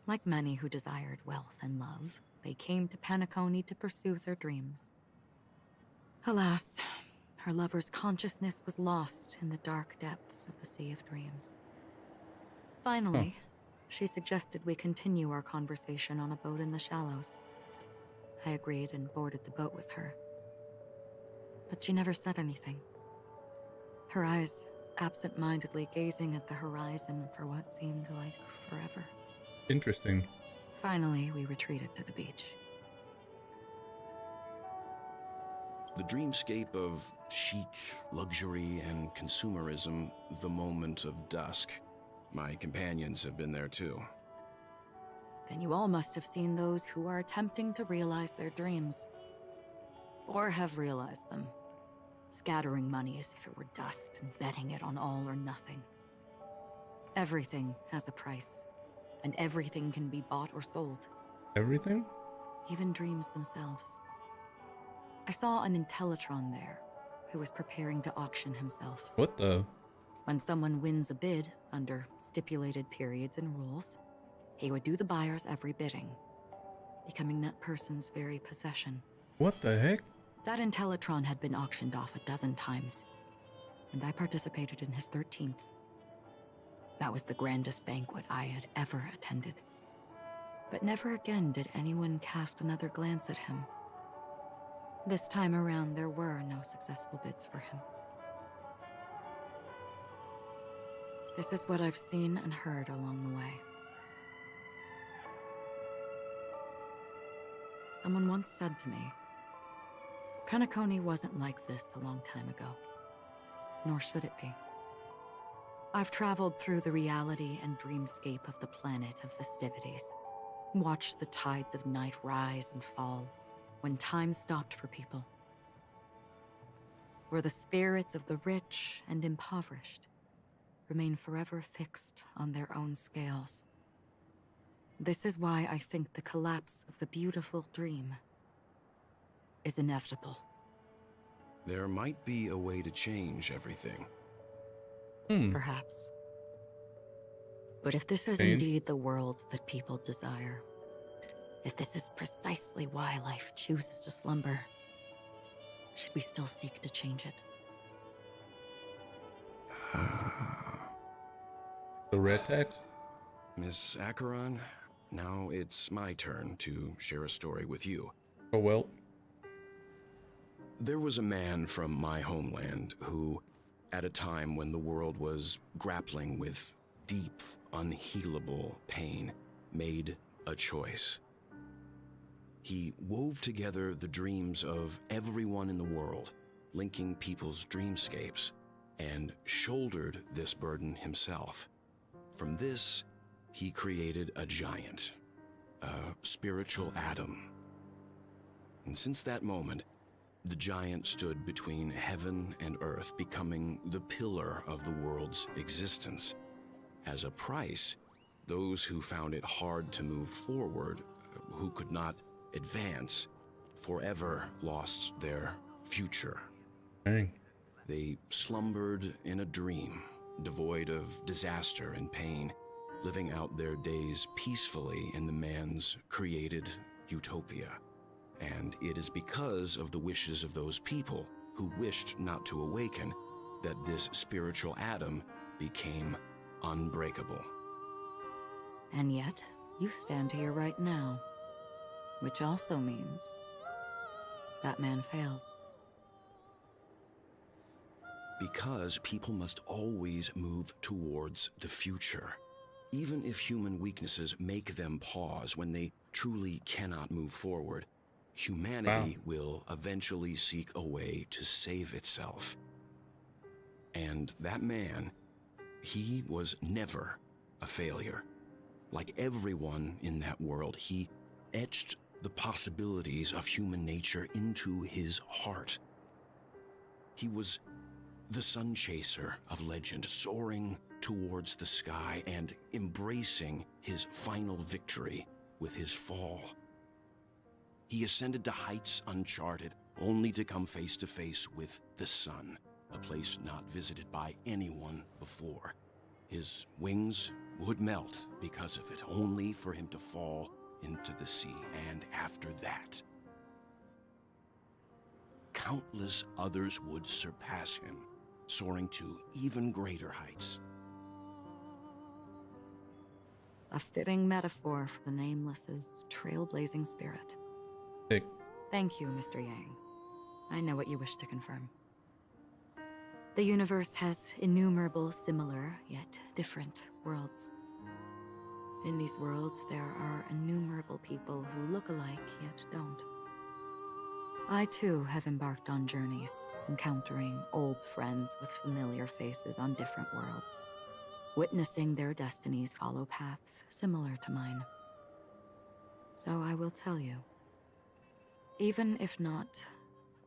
Like many who desired wealth and love, they came to Penacony to pursue their dreams. Alas, her lover's consciousness was lost in the dark depths of the Sea of Dreams. Finally, she suggested we continue our conversation on a boat in the shallows. I agreed and boarded the boat with her. But she never said anything. Her eyes absent-mindedly gazing at the horizon for what seemed like forever. Interesting. Finally, we retreated to the beach. The dreamscape of chic, luxury, and consumerism, the moment of dusk. My companions have been there too. Then you all must have seen those who are attempting to realize their dreams. Or have realized them. Scattering money as if it were dust and betting it on all or nothing. Everything has a price, and everything can be bought or sold. Everything? Even dreams themselves. I saw an Intellitron there, who was preparing to auction himself. What the? When someone wins a bid, under stipulated periods and rules, he would do the buyer's every bidding, becoming that person's very possession. What the heck? That Intellitron had been auctioned off a dozen times, and I participated in his 13th. That was the grandest banquet I had ever attended. But never again did anyone cast another glance at him. This time around, there were no successful bids for him. This is what I've seen and heard along the way. Someone once said to me, Penacony wasn't like this a long time ago, nor should it be. I've traveled through the reality and dreamscape of the planet of festivities, watched the tides of night rise and fall when time stopped for people, where the spirits of the rich and impoverished remain forever fixed on their own scales. This is why I think the collapse of the beautiful dream is inevitable. There might be a way to change everything. Perhaps. But if this is indeed the world that people desire, if this is precisely why life chooses to slumber, should we still seek to change it? The red text? Miss Acheron, now it's my turn to share a story with you. Oh, well. There was a man from my homeland who, at a time when the world was grappling with deep, unhealable pain, made a choice. He wove together the dreams of everyone in the world, linking people's dreamscapes, and shouldered this burden himself. From this, he created a giant, a spiritual atom. And since that moment, the giant stood between heaven and earth, becoming the pillar of the world's existence. As a price, those who found it hard to move forward, who could not advance, forever lost their future. Dang. They slumbered in a dream, devoid of disaster and pain, living out their days peacefully in the man's created utopia. And it is because of the wishes of those people who wished not to awaken that this spiritual atom became unbreakable. And yet, you stand here right now, which also means that man failed. Because people must always move towards the future. Even if human weaknesses make them pause when they truly cannot move forward, humanity will eventually seek a way to save itself. And that man, he was never a failure. Like everyone in that world, he etched the possibilities of human nature into his heart. He was the sun chaser of legend, soaring towards the sky and embracing his final victory with his fall. He ascended to heights uncharted, only to come face to face with the sun, a place not visited by anyone before. His wings would melt because of it, only for him to fall into the sea. And after that, countless others would surpass him, soaring to even greater heights. A fitting metaphor for the Nameless's trailblazing spirit. Sick. Thank you, Mr. Yang. I know what you wish to confirm. The universe has innumerable similar, yet different worlds. In these worlds, there are innumerable people who look alike, yet don't. I too have embarked on journeys, encountering old friends with familiar faces on different worlds, witnessing their destinies follow paths similar to mine. So I will tell you, even if not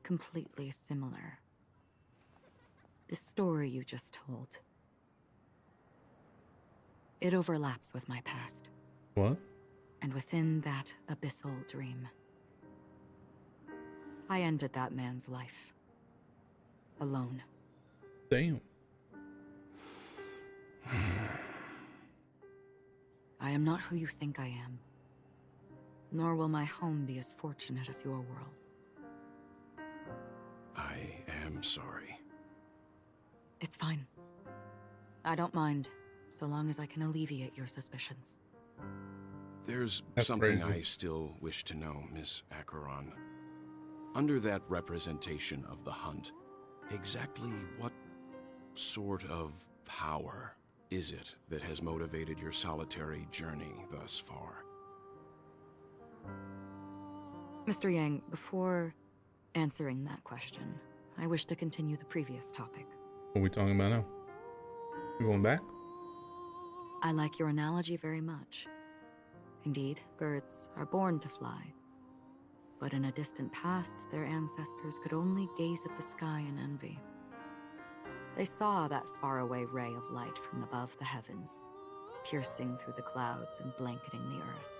completely similar, the story you just told, it overlaps with my past. What? And within that abyssal dream, I ended that man's life. Alone. Damn. I am not who you think I am. Nor will my home be as fortunate as your world. I am sorry. It's fine. I don't mind, so long as I can alleviate your suspicions. There's That's something crazy. I still wish to know, Miss Acheron. Under that representation of the hunt, exactly what sort of power is it that has motivated your solitary journey thus far? Mr. Yang, before answering that question, I wish to continue the previous topic. What are we talking about now? You going back? I like your analogy very much. Indeed, birds are born to fly. But in a distant past, their ancestors could only gaze at the sky in envy. They saw that faraway ray of light from above the heavens, piercing through the clouds and blanketing the earth.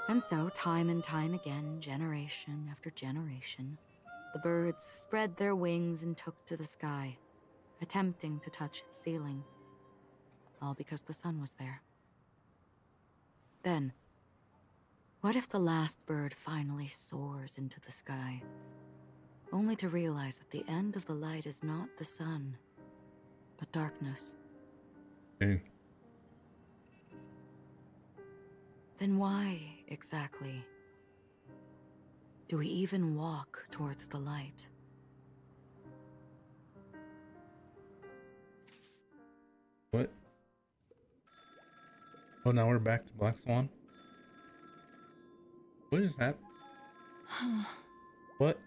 And so, time and time again, generation after generation, the birds spread their wings and took to the sky, attempting to touch its ceiling, all because the sun was there. Then, what if the last bird finally soars into the sky, only to realize that the end of the light is not the sun, but darkness? Hey. Then why, exactly, do we even walk towards the light? What? Oh, now we're back to Black Swan? What is that? What?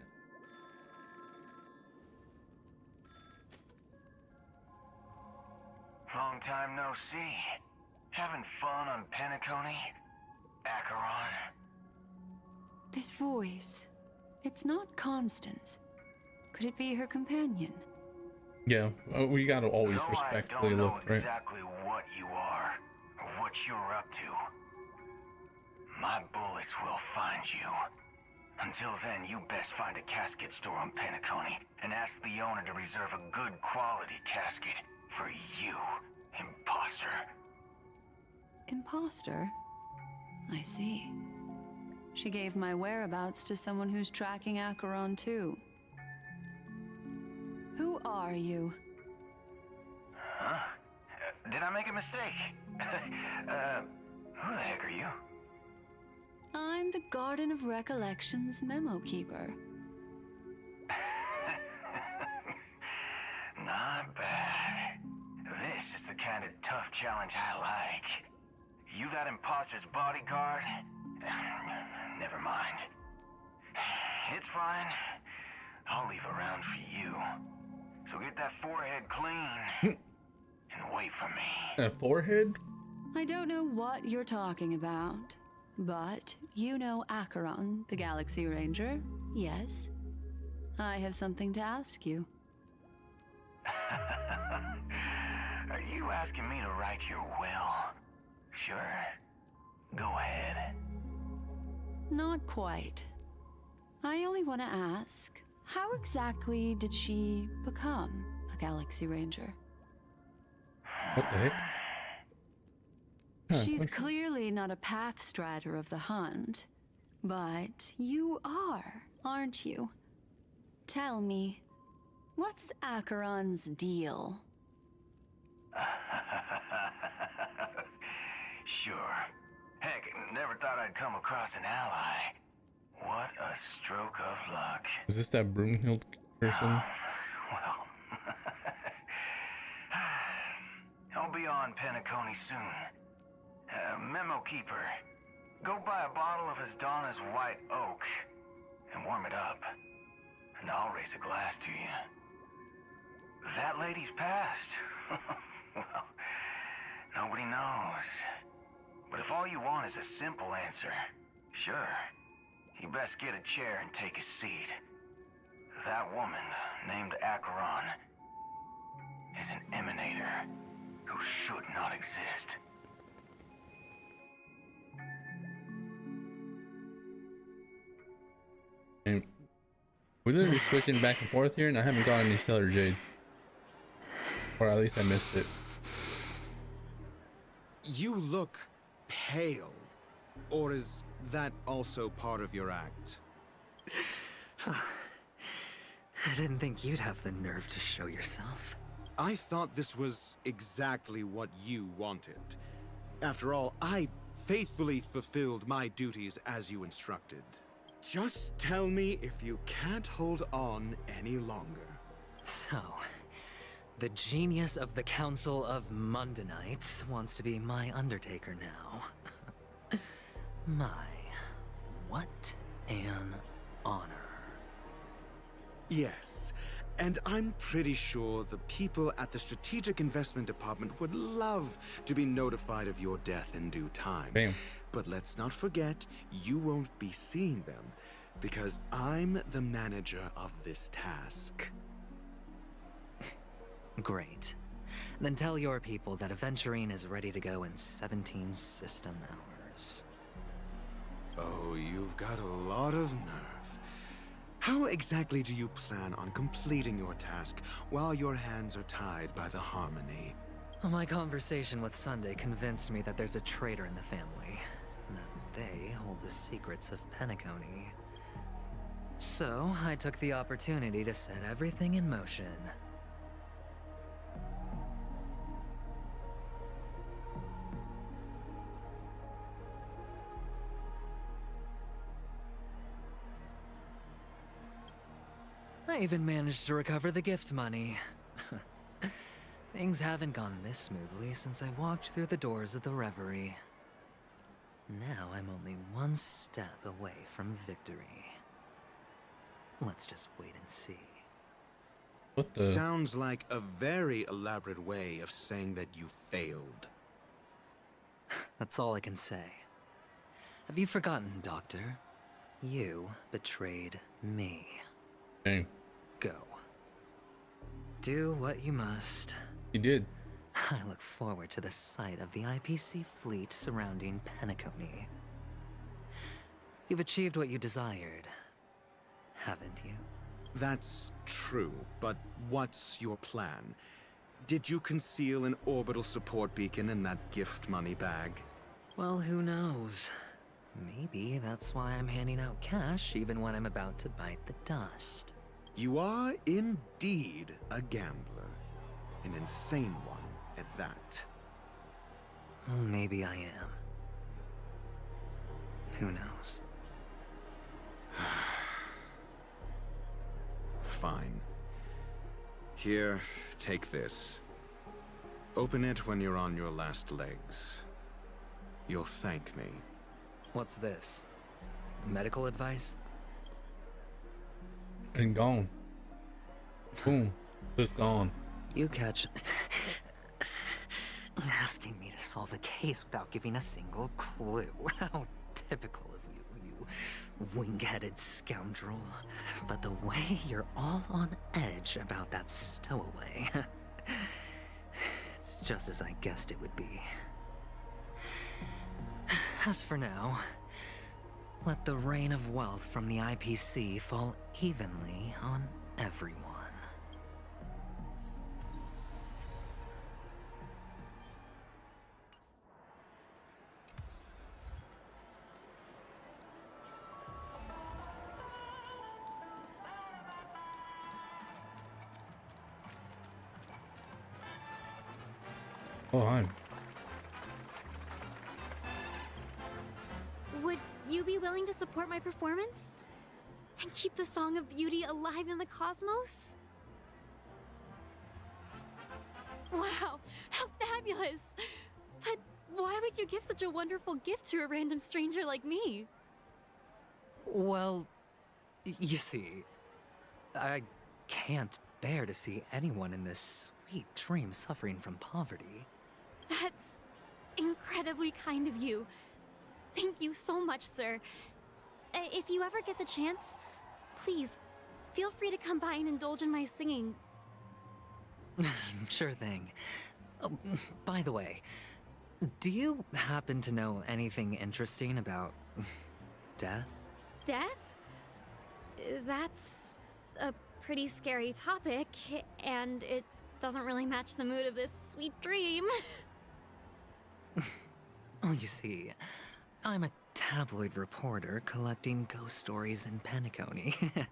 Long time no see. Having fun on Penacony? Acheron? This voice, it's not Constance. Could it be her companion? Yeah, we gotta always Though respectfully I don't know look, right? exactly what you are, or what you're up to. My bullets will find you. Until then, you best find a casket store on Penacony and ask the owner to reserve a good quality casket for you, imposter. Imposter? I see. She gave my whereabouts to someone who's tracking Acheron too. Who are you? Huh? Did I make a mistake? Who the heck are you? I'm the Garden of Recollection's memo keeper. Not bad. This is the kind of tough challenge I like. You that imposter's bodyguard? Never mind. It's fine. I'll leave a round for you. So get that forehead clean and wait for me. A forehead? I don't know what you're talking about, but you know Acheron, the Galaxy Ranger, yes? I have something to ask you. Are you asking me to write your will? Sure. Go ahead. Not quite. I only want to ask, how exactly did she become a Galaxy Ranger? What the heck? She's clearly not a path strider of the hunt, but you are, aren't you? Tell me, what's Acheron's deal? Sure. Heck, never thought I'd come across an ally. What a stroke of luck. Is this that Broomhild person? Well, I'll be on Penacony soon. Memo keeper, go buy a bottle of his Donna's white oak and warm it up, and I'll raise a glass to you. That lady's passed. Well, nobody knows. But if all you want is a simple answer, sure, you best get a chair and take a seat. That woman, named Acheron, is an emanator who should not exist. And we're literally switching back and forth here, and I haven't gotten any Stellar Jade. Or at least I missed it. You look pale. Or is that also part of your act? I didn't think you'd have the nerve to show yourself. I thought this was exactly what you wanted. After all, I faithfully fulfilled my duties as you instructed. Just tell me if you can't hold on any longer. So, the genius of the Council of Mundanites wants to be my Undertaker now. My, what an honor. Yes, and I'm pretty sure the people at the Strategic Investment Department would love to be notified of your death in due time. Damn. But let's not forget, you won't be seeing them, because I'm the manager of this task. Great. Then tell your people that Aventurine is ready to go in 17 system hours. Oh, you've got a lot of nerve. How exactly do you plan on completing your task while your hands are tied by the Harmony? My conversation with Sunday convinced me that there's a traitor in the family, and that they hold the secrets of Penacony. So, I took the opportunity to set everything in motion. I even managed to recover the gift money. Things haven't gone this smoothly since I walked through the doors of the Reverie. Now I'm only one step away from victory. Let's just wait and see. What the? Sounds like a very elaborate way of saying that you failed. That's all I can say. Have you forgotten, Doctor? You betrayed me. Dang. Go. Do what you must. You did. I look forward to the sight of the IPC fleet surrounding Penacony. You've achieved what you desired, haven't you? That's true, but what's your plan? Did you conceal an orbital support beacon in that gift money bag? Well, who knows? Maybe that's why I'm handing out cash even when I'm about to bite the dust. You are indeed a gambler. An insane one at that. Well, maybe I am. Who knows? Fine. Here, take this. Open it when you're on your last legs. You'll thank me. What's this? Medical advice? And gone. Boom. Just gone. You catch... asking me to solve a case without giving a single clue. How typical of you, you wing-headed scoundrel. But the way you're all on edge about that stowaway... it's just as I guessed it would be. As for now, let the rain of wealth from the IPC fall evenly on everyone. Oh, hi. Would you be willing to support my performance? And keep the Song of Beauty alive in the cosmos? Wow, how fabulous! But why would you give such a wonderful gift to a random stranger like me? Well, you see, I can't bear to see anyone in this sweet dream suffering from poverty. That's incredibly kind of you. Thank you so much, sir. If you ever get the chance, please, feel free to come by and indulge in my singing. Sure thing. Oh, by the way, do you happen to know anything interesting about death? Death? That's a pretty scary topic, and it doesn't really match the mood of this sweet dream. Oh, you see, I'm a tabloid reporter collecting ghost stories in Penacony.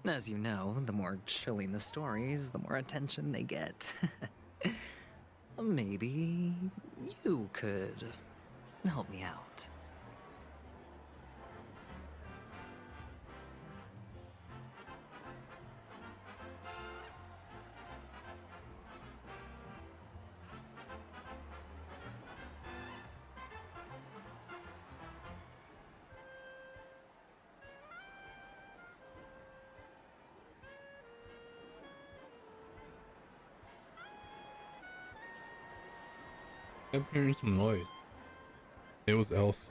As you know, the more chilling the stories, the more attention they get. Maybe you could help me out. I'm hearing some noise. It was Elf.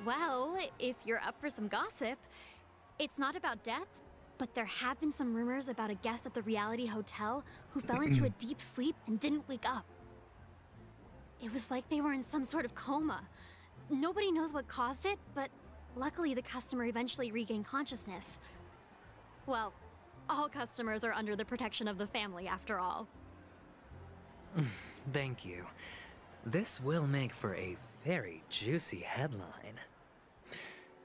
Well, if you're up for some gossip, it's not about death, but there have been some rumors about a guest at the reality hotel who fell into a deep sleep and didn't wake up. It was like they were in some sort of coma. Nobody knows what caused it, but luckily the customer eventually regained consciousness. Well, all customers are under the protection of the family after all. Thank you. This will make for a very juicy headline.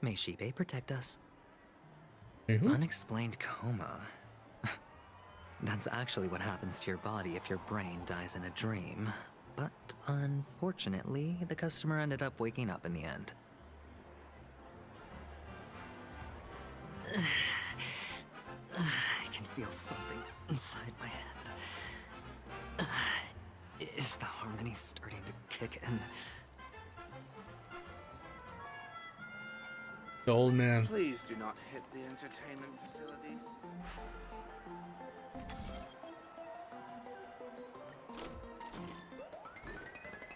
May Shibe protect us. Unexplained coma. That's actually what happens to your body if your brain dies in a dream. But unfortunately, the customer ended up waking up in the end. I can feel something inside my head. Is the harmony starting to kick in? The old man. Please do not hit the entertainment facilities.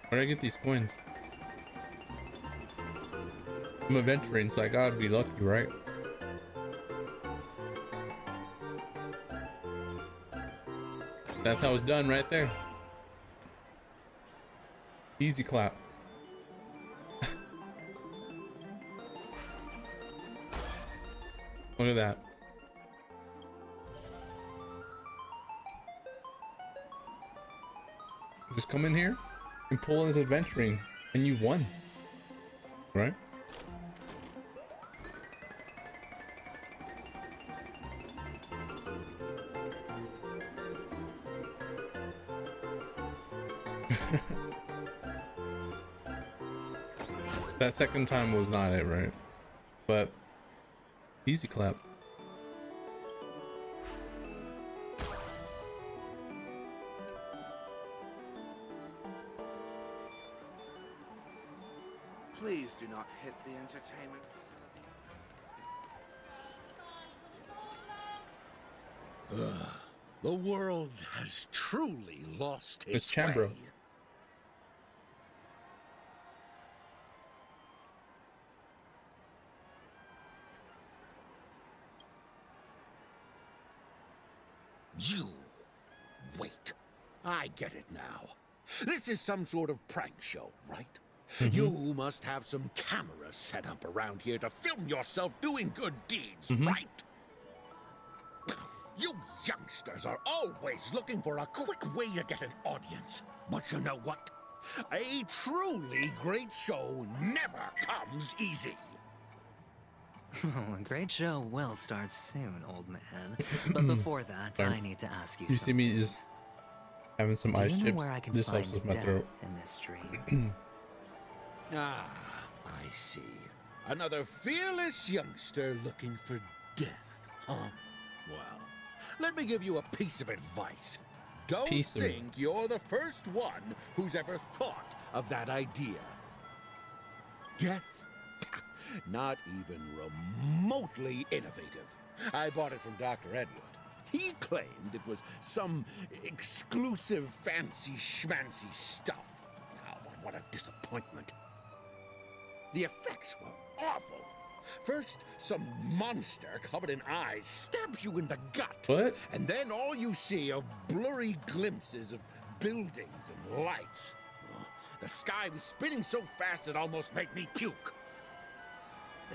Where do I get these coins? I'm a veteran, so I gotta be lucky, right? That's how it's done right there. Easy clap. Look at that. Just come in here and pull this adventuring and you won. Right? That second time was not it, right? But easy clap. Please do not hit the entertainment facilities. The world has truly lost its It's Chambro. way. You wait. I get it now. This is some sort of prank show, right? You must have some cameras set up around here to film yourself doing good deeds, right? You youngsters are always looking for a quick way to get an audience. But you know what? A truly great show never comes easy. A great show will start soon, old man. But before that, I need to ask you You something. see me just having some ice Do you know chips. where I can This find helps with my death throat. in this dream? Ah, I see. Another fearless youngster looking for death, huh? Well, let me give you a piece of advice. Don't think you're the first one who's ever thought of that idea. Death? Not even remotely innovative. I bought it from Dr. Edward. He claimed it was some exclusive fancy schmancy stuff. Now, what a disappointment. The effects were awful. First, some monster covered in eyes stabs you in the gut. What? And then all you see are blurry glimpses of buildings and lights. Oh, the sky was spinning so fast it almost made me puke.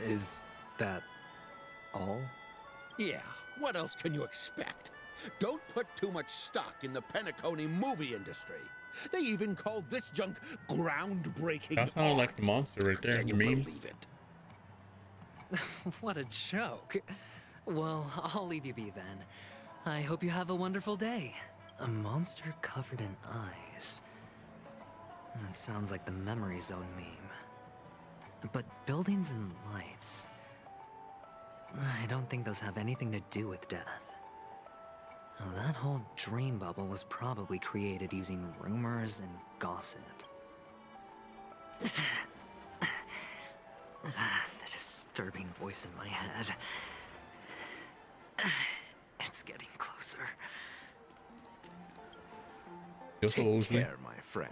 Is that all? Yeah, what else can you expect? Don't put too much stock in the Penacony movie industry. They even called this junk groundbreaking. That sounded like the monster right there in Can the you meme. believe it? What a joke. Well, I'll leave you be then. I hope you have a wonderful day. A monster covered in eyes. That sounds like the Memory Zone meme. But buildings and lights... I don't think those have anything to do with death. Well, that whole dream bubble was probably created using rumors and gossip. The disturbing voice in my head. It's getting closer. Take care, my friend.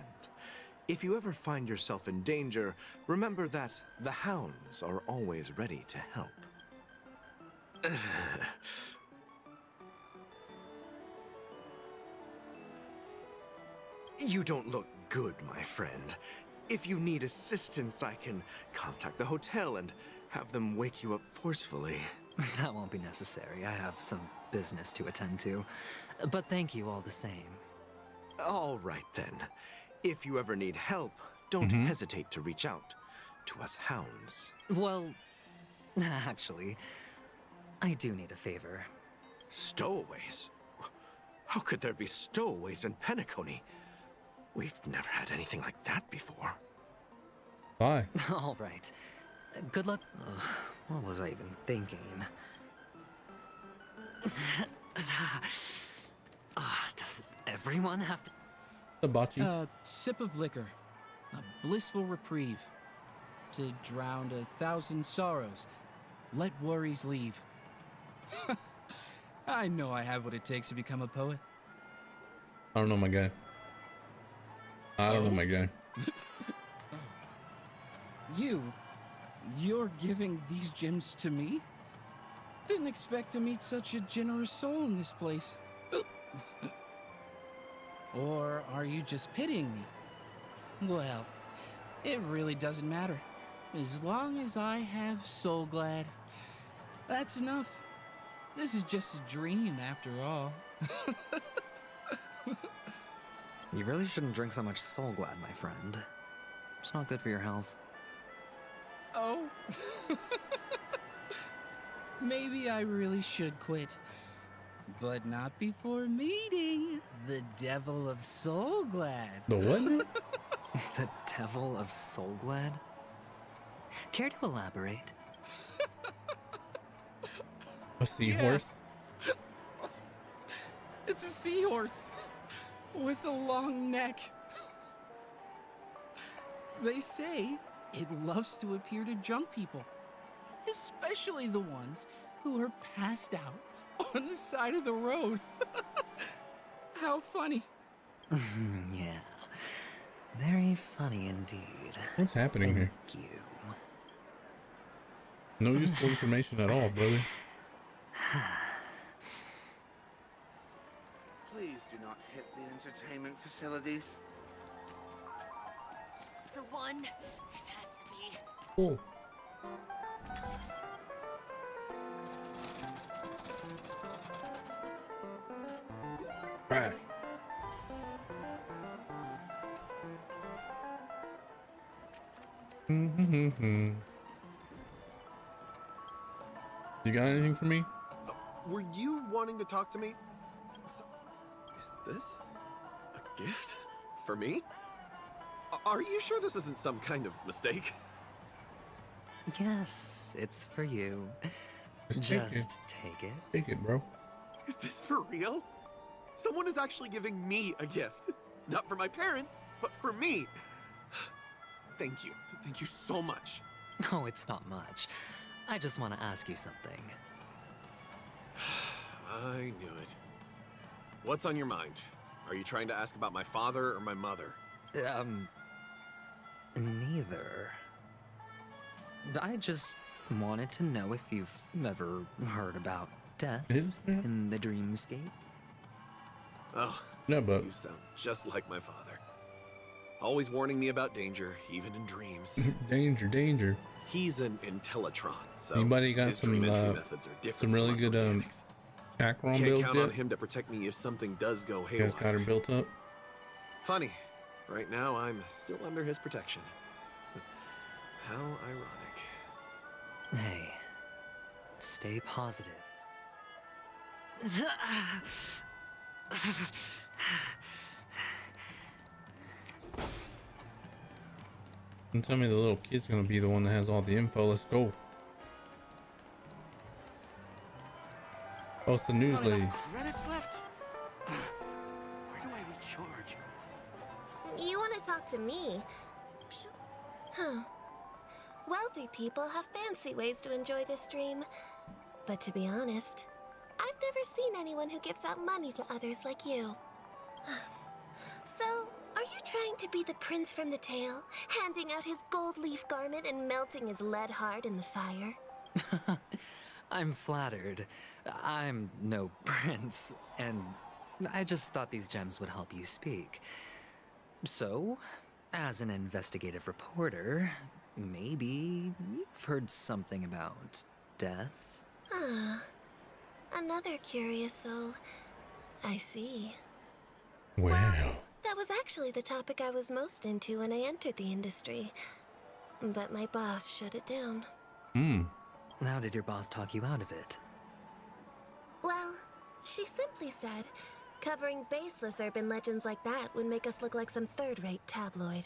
If you ever find yourself in danger, remember that the hounds are always ready to help. You don't look good, my friend. If you need assistance, I can contact the hotel and have them wake you up forcefully. That won't be necessary. I have some business to attend to. But thank you all the same. All right, then. If you ever need help, don't hesitate to reach out to us hounds. Well, actually, I do need a favor. Stowaways? How could there be stowaways in Penacony? We've never had anything like that before. Bye. All right. Good luck. What was I even thinking? Does everyone have to... Hibachi. Sip of liquor. A blissful reprieve. To drown 1,000 sorrows. Let worries leave. I know I have what it takes to become a poet. I don't know my guy. I don't know my guy. You're giving these gems to me? Didn't expect to meet such a generous soul in this place. Or are you just pitying me? Well, it really doesn't matter. As long as I have Soulglad, that's enough. This is just a dream after all. You really shouldn't drink so much Soulglad, my friend. It's not good for your health. Oh. Maybe I really should quit. But not before meeting the Devil of Soulglad. The what? The Devil of Soulglad? Care to elaborate? A seahorse? It's a seahorse with a long neck. They say It loves to appear to drunk people, especially the ones who are passed out on the side of the road. How funny. Yeah. Very funny indeed. What's happening here? Thank you. No useful information at all, brother. Please do not hit the entertainment facilities. This is the one. It has to be. Cool. Crash. You got anything for me? Were you wanting to talk to me? Is this a gift for me? Are you sure this isn't some kind of mistake? Yes, it's for you. Just take it. Take it, bro. Is this for real? Someone is actually giving me a gift. Not for my parents, but for me. Thank you. Thank you so much. Oh, it's not much. I just want to ask you something. I knew it. What's on your mind? Are you trying to ask about my father or my mother? Neither. I just wanted to know if you've ever heard about death in the dreamscape. Oh, no, but you sound just like my father. Always warning me about danger, even in dreams. Danger, danger. He's an Intellitron, so anybody got his some dream entry methods are different some really from us good organics. Acheron Can't builds count yet? on him to protect me if something does go You haywire. guys got her built up? Funny. Right now, I'm still under his protection. How ironic. Hey, stay positive. Don't tell me the little kid's gonna be the one that has all the info. Let's go. Oh, it's the news Not lady. enough credits left? Where do I recharge? You want to talk to me? Huh. Wealthy people have fancy ways to enjoy this dream. But to be honest, I've never seen anyone who gives out money to others like you. So, are you trying to be the prince from the tale, handing out his gold leaf garment and melting his lead heart in the fire? I'm flattered. I'm no prince, and I just thought these gems would help you speak. So, as an investigative reporter, maybe you've heard something about death? Ah, another curious soul. I see. Wow. That was actually the topic I was most into when I entered the industry. But my boss shut it down. How did your boss talk you out of it? Well, she simply said, covering baseless urban legends like that would make us look like some third-rate tabloid.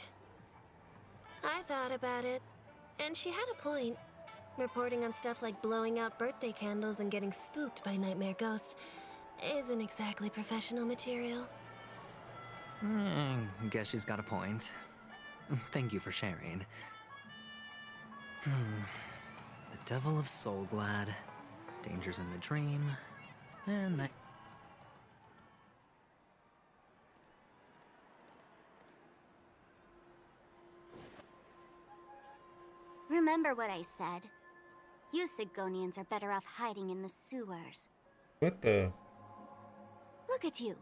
I thought about it, and she had a point. Reporting on stuff like blowing out birthday candles and getting spooked by nightmare ghosts isn't exactly professional material. Guess she's got a point. Thank you for sharing. The Devil of Soulglad, Dangers in the Dream, and I... Remember what I said. You Sigonians are better off hiding in the sewers. What the? Look at you,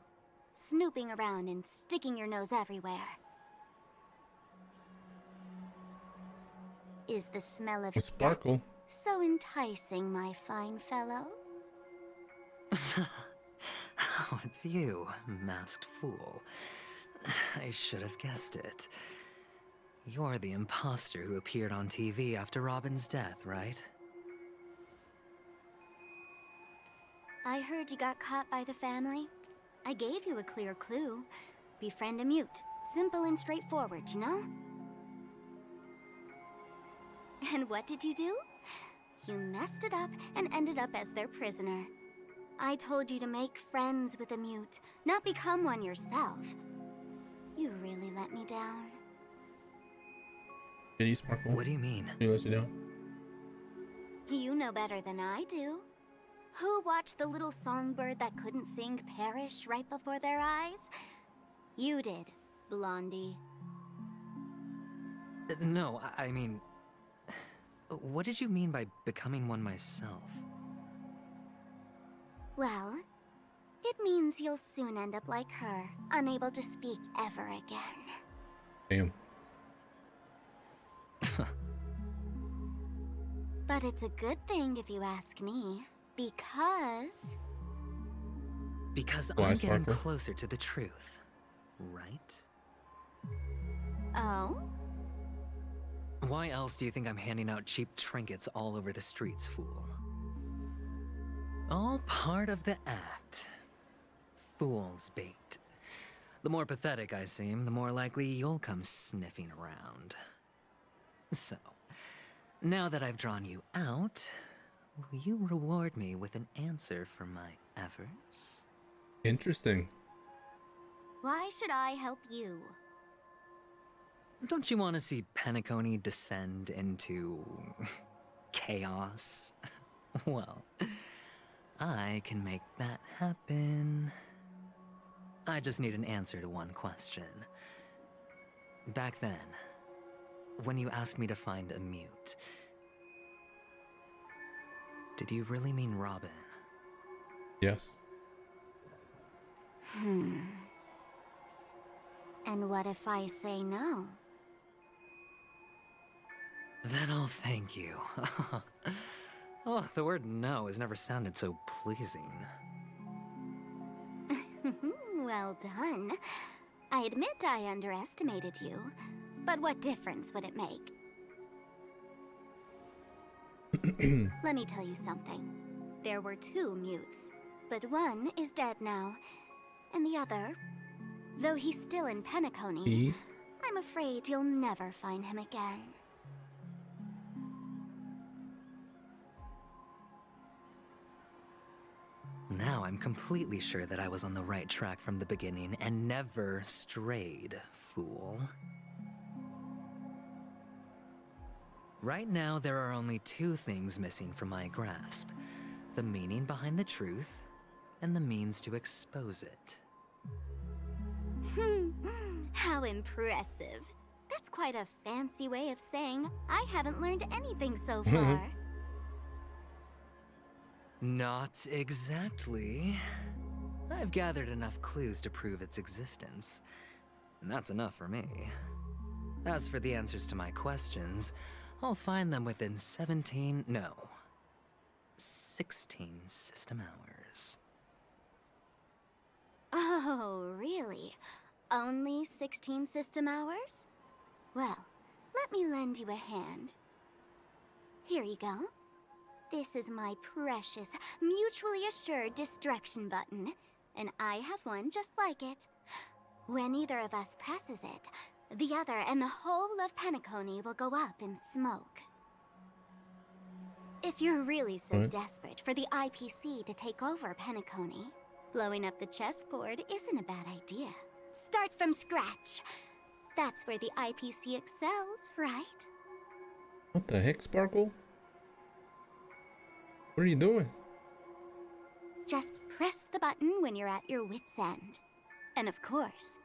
snooping around and sticking your nose everywhere. Is the smell of A sparkle. death so enticing, my fine fellow? Oh, it's you, masked fool. I should have guessed it. You're the imposter who appeared on TV after Robin's death, right? I heard you got caught by the family. I gave you a clear clue. Befriend a mute. Simple and straightforward, you know? And what did you do? You messed it up and ended up as their prisoner. I told you to make friends with a mute, not become one yourself. You really let me down. Can you sparkle? What do you mean? Can you let you know? You know better than I do. Who watched the little songbird that couldn't sing perish right before their eyes? You did, Blondie. No, I mean... What did you mean by becoming one myself? Well, it means you'll soon end up like her, unable to speak ever again. Damn. But it's a good thing if you ask me, because... Because Why, I'm getting Sparkle? closer to the truth, right? Oh? Why else do you think I'm handing out cheap trinkets all over the streets, fool? All part of the act. Fool's bait. The more pathetic I seem, the more likely you'll come sniffing around. So, now that I've drawn you out, will you reward me with an answer for my efforts? Interesting. Why should I help you? Don't you want to see Penacony descend into... chaos? Well, I can make that happen. I just need an answer to one question. Back then, when you asked me to find a mute, did you really mean Robin? Yes. And what if I say no? Then I'll thank you. Oh, the word no has never sounded so pleasing. Well done. I admit I underestimated you, but what difference would it make? Let me tell you something. There were 2 mutes, but one is dead now, and the other, though he's still in Penacony, I'm afraid you'll never find him again. Now I'm completely sure that I was on the right track from the beginning and never strayed, fool. Right now, there are only 2 things missing from my grasp. The meaning behind the truth, and the means to expose it. How impressive. That's quite a fancy way of saying I haven't learned anything so far. Not exactly. I've gathered enough clues to prove its existence, and that's enough for me. As for the answers to my questions, I'll find them within 16 system hours. Oh, really? Only 16 system hours? Well, let me lend you a hand. Here you go. This is my precious, mutually assured destruction button, and I have one just like it. When either of us presses it, the other and the whole of Penacony will go up in smoke. If you're really so desperate for the IPC to take over Penacony, blowing up the chessboard isn't a bad idea. Start from scratch. That's where the IPC excels, right? What the heck, Sparkle? What are you doing? Just press the button when you're at your wit's end. And of course,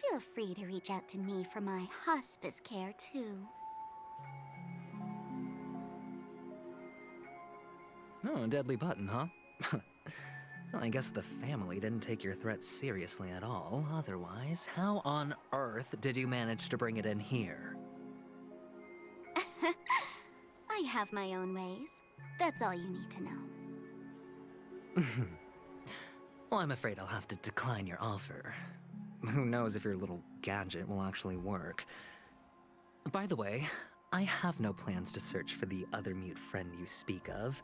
feel free to reach out to me for my hospice care, too. Oh, a deadly button, huh? Well, I guess the family didn't take your threat seriously at all. Otherwise, how on earth did you manage to bring it in here? I have my own ways. That's all you need to know. Well, I'm afraid I'll have to decline your offer. Who knows if your little gadget will actually work. By the way, I have no plans to search for the other mute friend you speak of,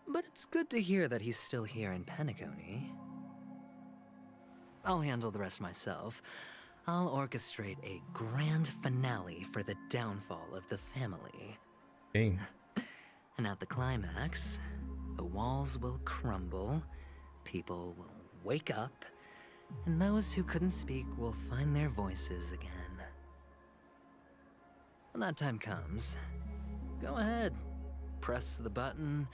but it's good to hear that he's still here in Penacony. I'll handle the rest myself. I'll orchestrate a grand finale for the downfall of the family. Dang. And at the climax, the walls will crumble, people will wake up, and those who couldn't speak will find their voices again. when that time comes, go ahead. Press the button,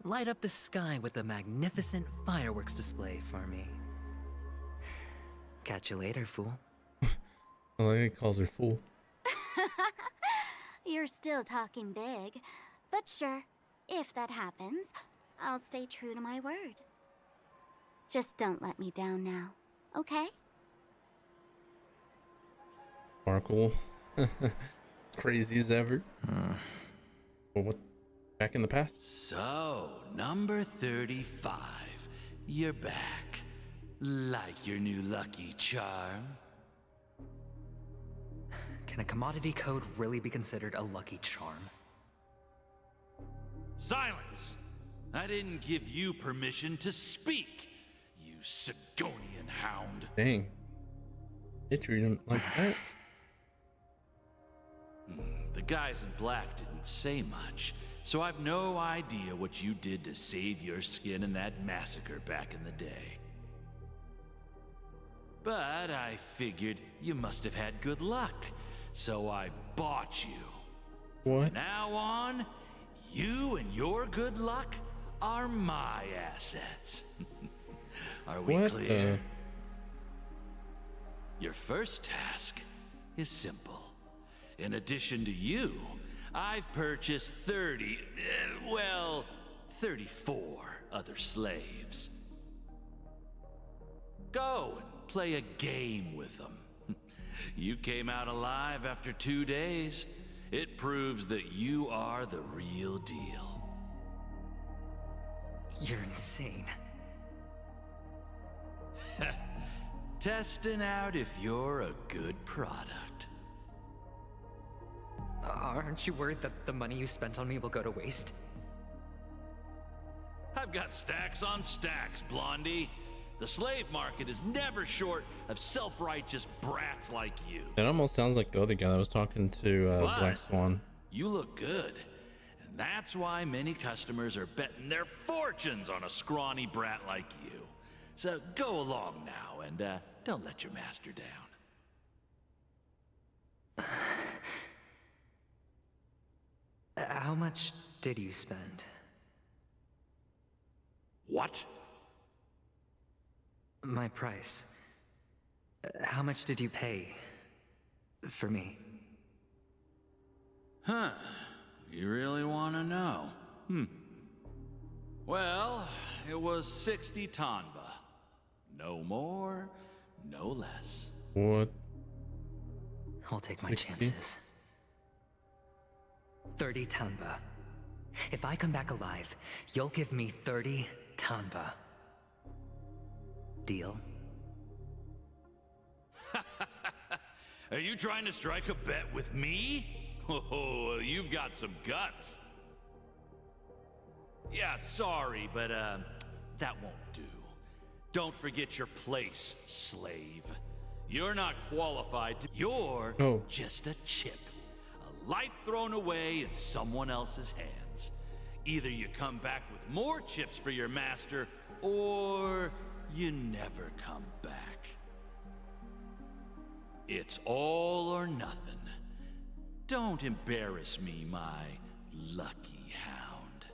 light up the sky with a magnificent fireworks display for me. Catch you later, fool. I like he calls her fool. You're still talking big. But sure, if that happens, I'll stay true to my word. Just don't let me down now, okay? Sparkle. Crazy as ever. Well, what? Back in the past? So, number 35. You're back. Like your new lucky charm? Can a commodity code really be considered a lucky charm? Silence! I didn't give you permission to speak, you Sigonian hound. Dang. They treat him like that. The guys in black didn't say much, so I've no idea what you did to save your skin in that massacre back in the day. But I figured you must have had good luck, so I bought you. What? From now on, you and your good luck are my assets. Are we What clear? Your first task is simple. In addition to you, I've purchased 34 other slaves. Go and play a game with them. You came out alive after 2 days. It proves that you are the real deal. You're insane. Testing out if you're a good product. Aren't you worried that the money you spent on me will go to waste? I've got stacks on stacks, Blondie. The slave market is never short of self-righteous brats like you. It almost sounds like the other guy that was talking to Black Swan. You look good. And that's why many customers are betting their fortunes on a scrawny brat like you. So go along now and don't let your master down. How much did you spend? What? My price. How much did you pay for me? Huh. You really want to know? Well, it was 60 tanba. No more, no less. What? I'll take my 60? chances. 30 tanba. If I come back alive, you'll give me 30 tanba. Deal? Are you trying to strike a bet with me? Oh, you've got some guts. Yeah, sorry, but that won't do. Don't forget your place, slave. You're not qualified to... You're just a chip. A life thrown away in someone else's hands. Either you come back with more chips for your master, or you never come back. It's all or nothing. Don't embarrass me, my lucky hound.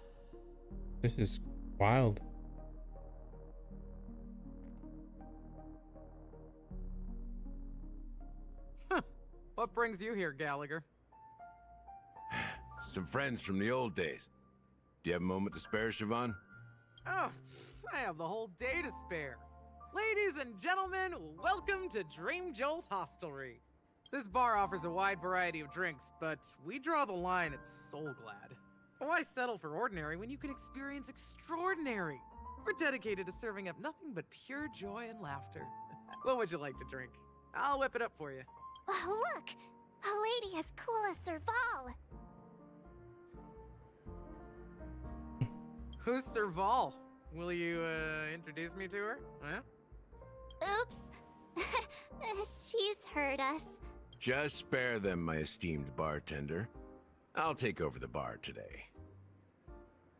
This is wild. What brings you here, Gallagher? Some friends from the old days. Do you have a moment to spare, Siobhan? Oh, I have the whole day to spare. Ladies and gentlemen, welcome to Dream Jolt Hostelry. This bar offers a wide variety of drinks, but we draw the line at Soul Glad. Why settle for ordinary when you can experience extraordinary? We're dedicated to serving up nothing but pure joy and laughter. What would you like to drink? I'll whip it up for you. Oh, look! A lady as cool as Serval! Who's Serval? Will you, introduce me to her? Huh? Oops. She's heard us. Just spare them, my esteemed bartender. I'll take over the bar today.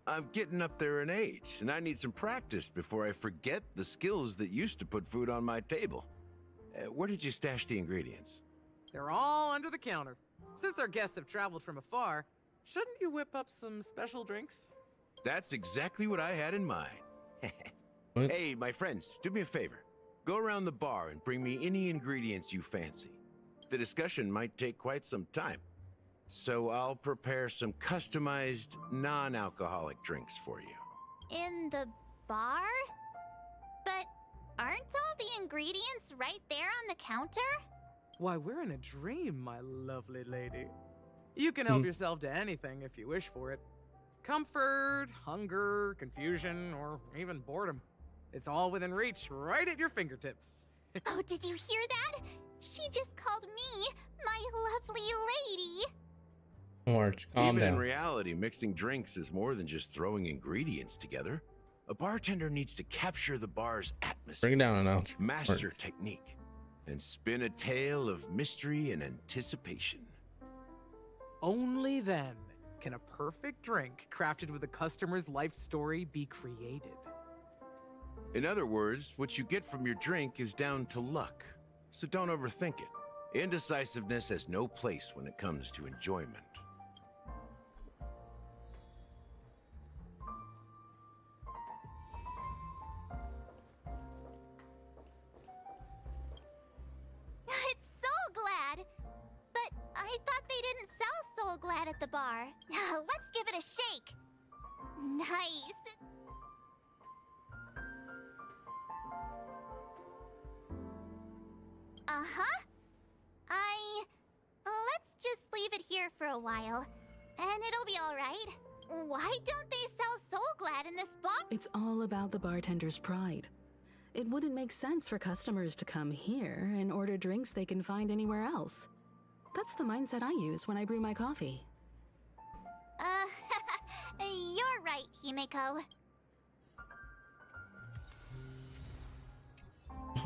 I'm getting up there in age, and I need some practice before I forget the skills that used to put food on my table. Where did you stash the ingredients? They're all under the counter. Since our guests have traveled from afar, shouldn't you whip up some special drinks? That's exactly what I had in mind. Hey, my friends, do me a favor. Go around the bar and bring me any ingredients you fancy. The discussion might take quite some time, so I'll prepare some customized, non-alcoholic drinks for you. In the bar? But aren't all the ingredients right there on the counter? Why, we're in a dream, my lovely lady. You can help yourself to anything if you wish for it. Comfort, hunger, confusion, or even boredom. It's all within reach, right at your fingertips. Oh, did you hear that? She just called me my lovely lady. March, calm Even down. in reality, mixing drinks is more than just throwing ingredients together. A bartender needs to capture the bar's atmosphere, Bring it down a notch. master March. technique, and spin a tale of mystery and anticipation. Only then can a perfect drink crafted with a customer's life story be created. In other words, what you get from your drink is down to luck, so don't overthink it. Indecisiveness has no place when it comes to enjoyment. It's Soul Glad! But I thought they didn't sell Soul Glad at the bar. Let's give it a shake. Nice. Uh-huh. Let's just leave it here for a while, and it'll be all right. Why don't they sell Soul Glad in this bar? It's all about the bartender's pride. It wouldn't make sense for customers to come here and order drinks they can find anywhere else. That's the mindset I use when I brew my coffee. You're right, Himeko.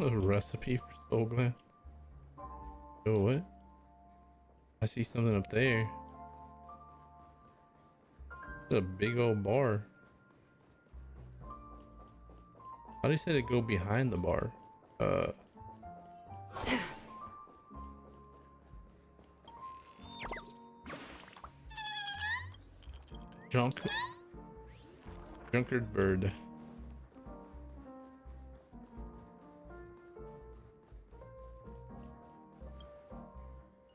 A recipe for Soul Glad. Oh, what? I see something up there. It's a big old bar. How do you say to go behind the bar? Drunkard bird.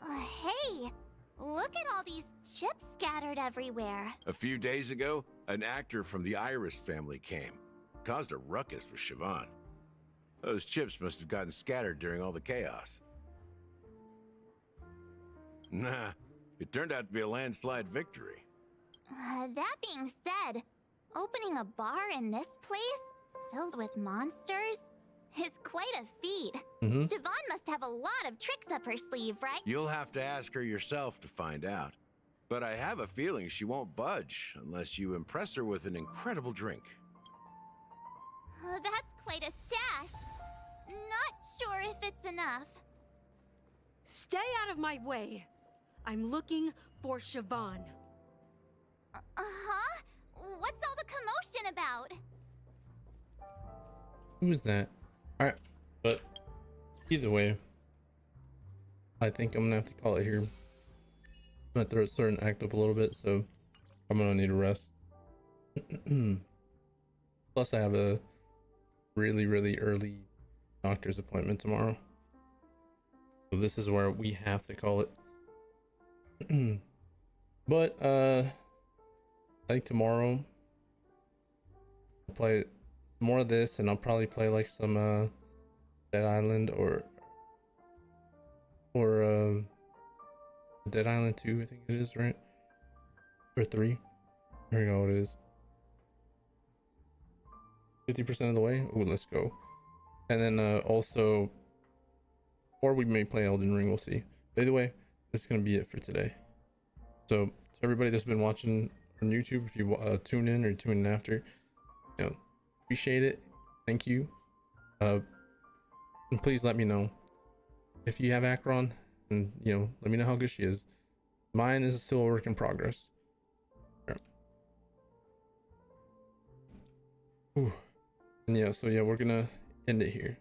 Hey, look at all these chips scattered everywhere. A few days ago, an actor from the Iris family came. Caused a ruckus with Siobhan. Those chips must have gotten scattered during all the chaos. Nah, it turned out to be a landslide victory. That being said, opening a bar in this place, filled with monsters, is quite a feat. Siobhan must have a lot of tricks up her sleeve, right? You'll have to ask her yourself to find out. But I have a feeling she won't budge unless you impress her with an incredible drink. That's quite a stash. Not sure if it's enough. Stay out of my way. I'm looking for Siobhan. Uh-huh? What's all the commotion about? Who is that? Alright, but either way, I think I'm gonna have to call it here. I'm gonna throw certain act up a little bit, so I'm gonna need a rest. Plus I have a really early doctor's appointment tomorrow, so this is where we have to call it. But I think tomorrow I'll play more of this, and I'll probably play like some Dead Island or Dead Island 2, I think it is, right? Or 3. There you go, it is 50% of the way. Ooh, let's go. And then also, or we may play Elden Ring, we'll see. But either way, this is gonna be it for today. So to everybody that's been watching on YouTube, if you tune in or tune in after, you know, appreciate it. Thank you. And please let me know if you have Acheron, and you know, let me know how good she is. Mine is still a work in progress. Ooh. And yeah, so yeah, we're gonna end it here.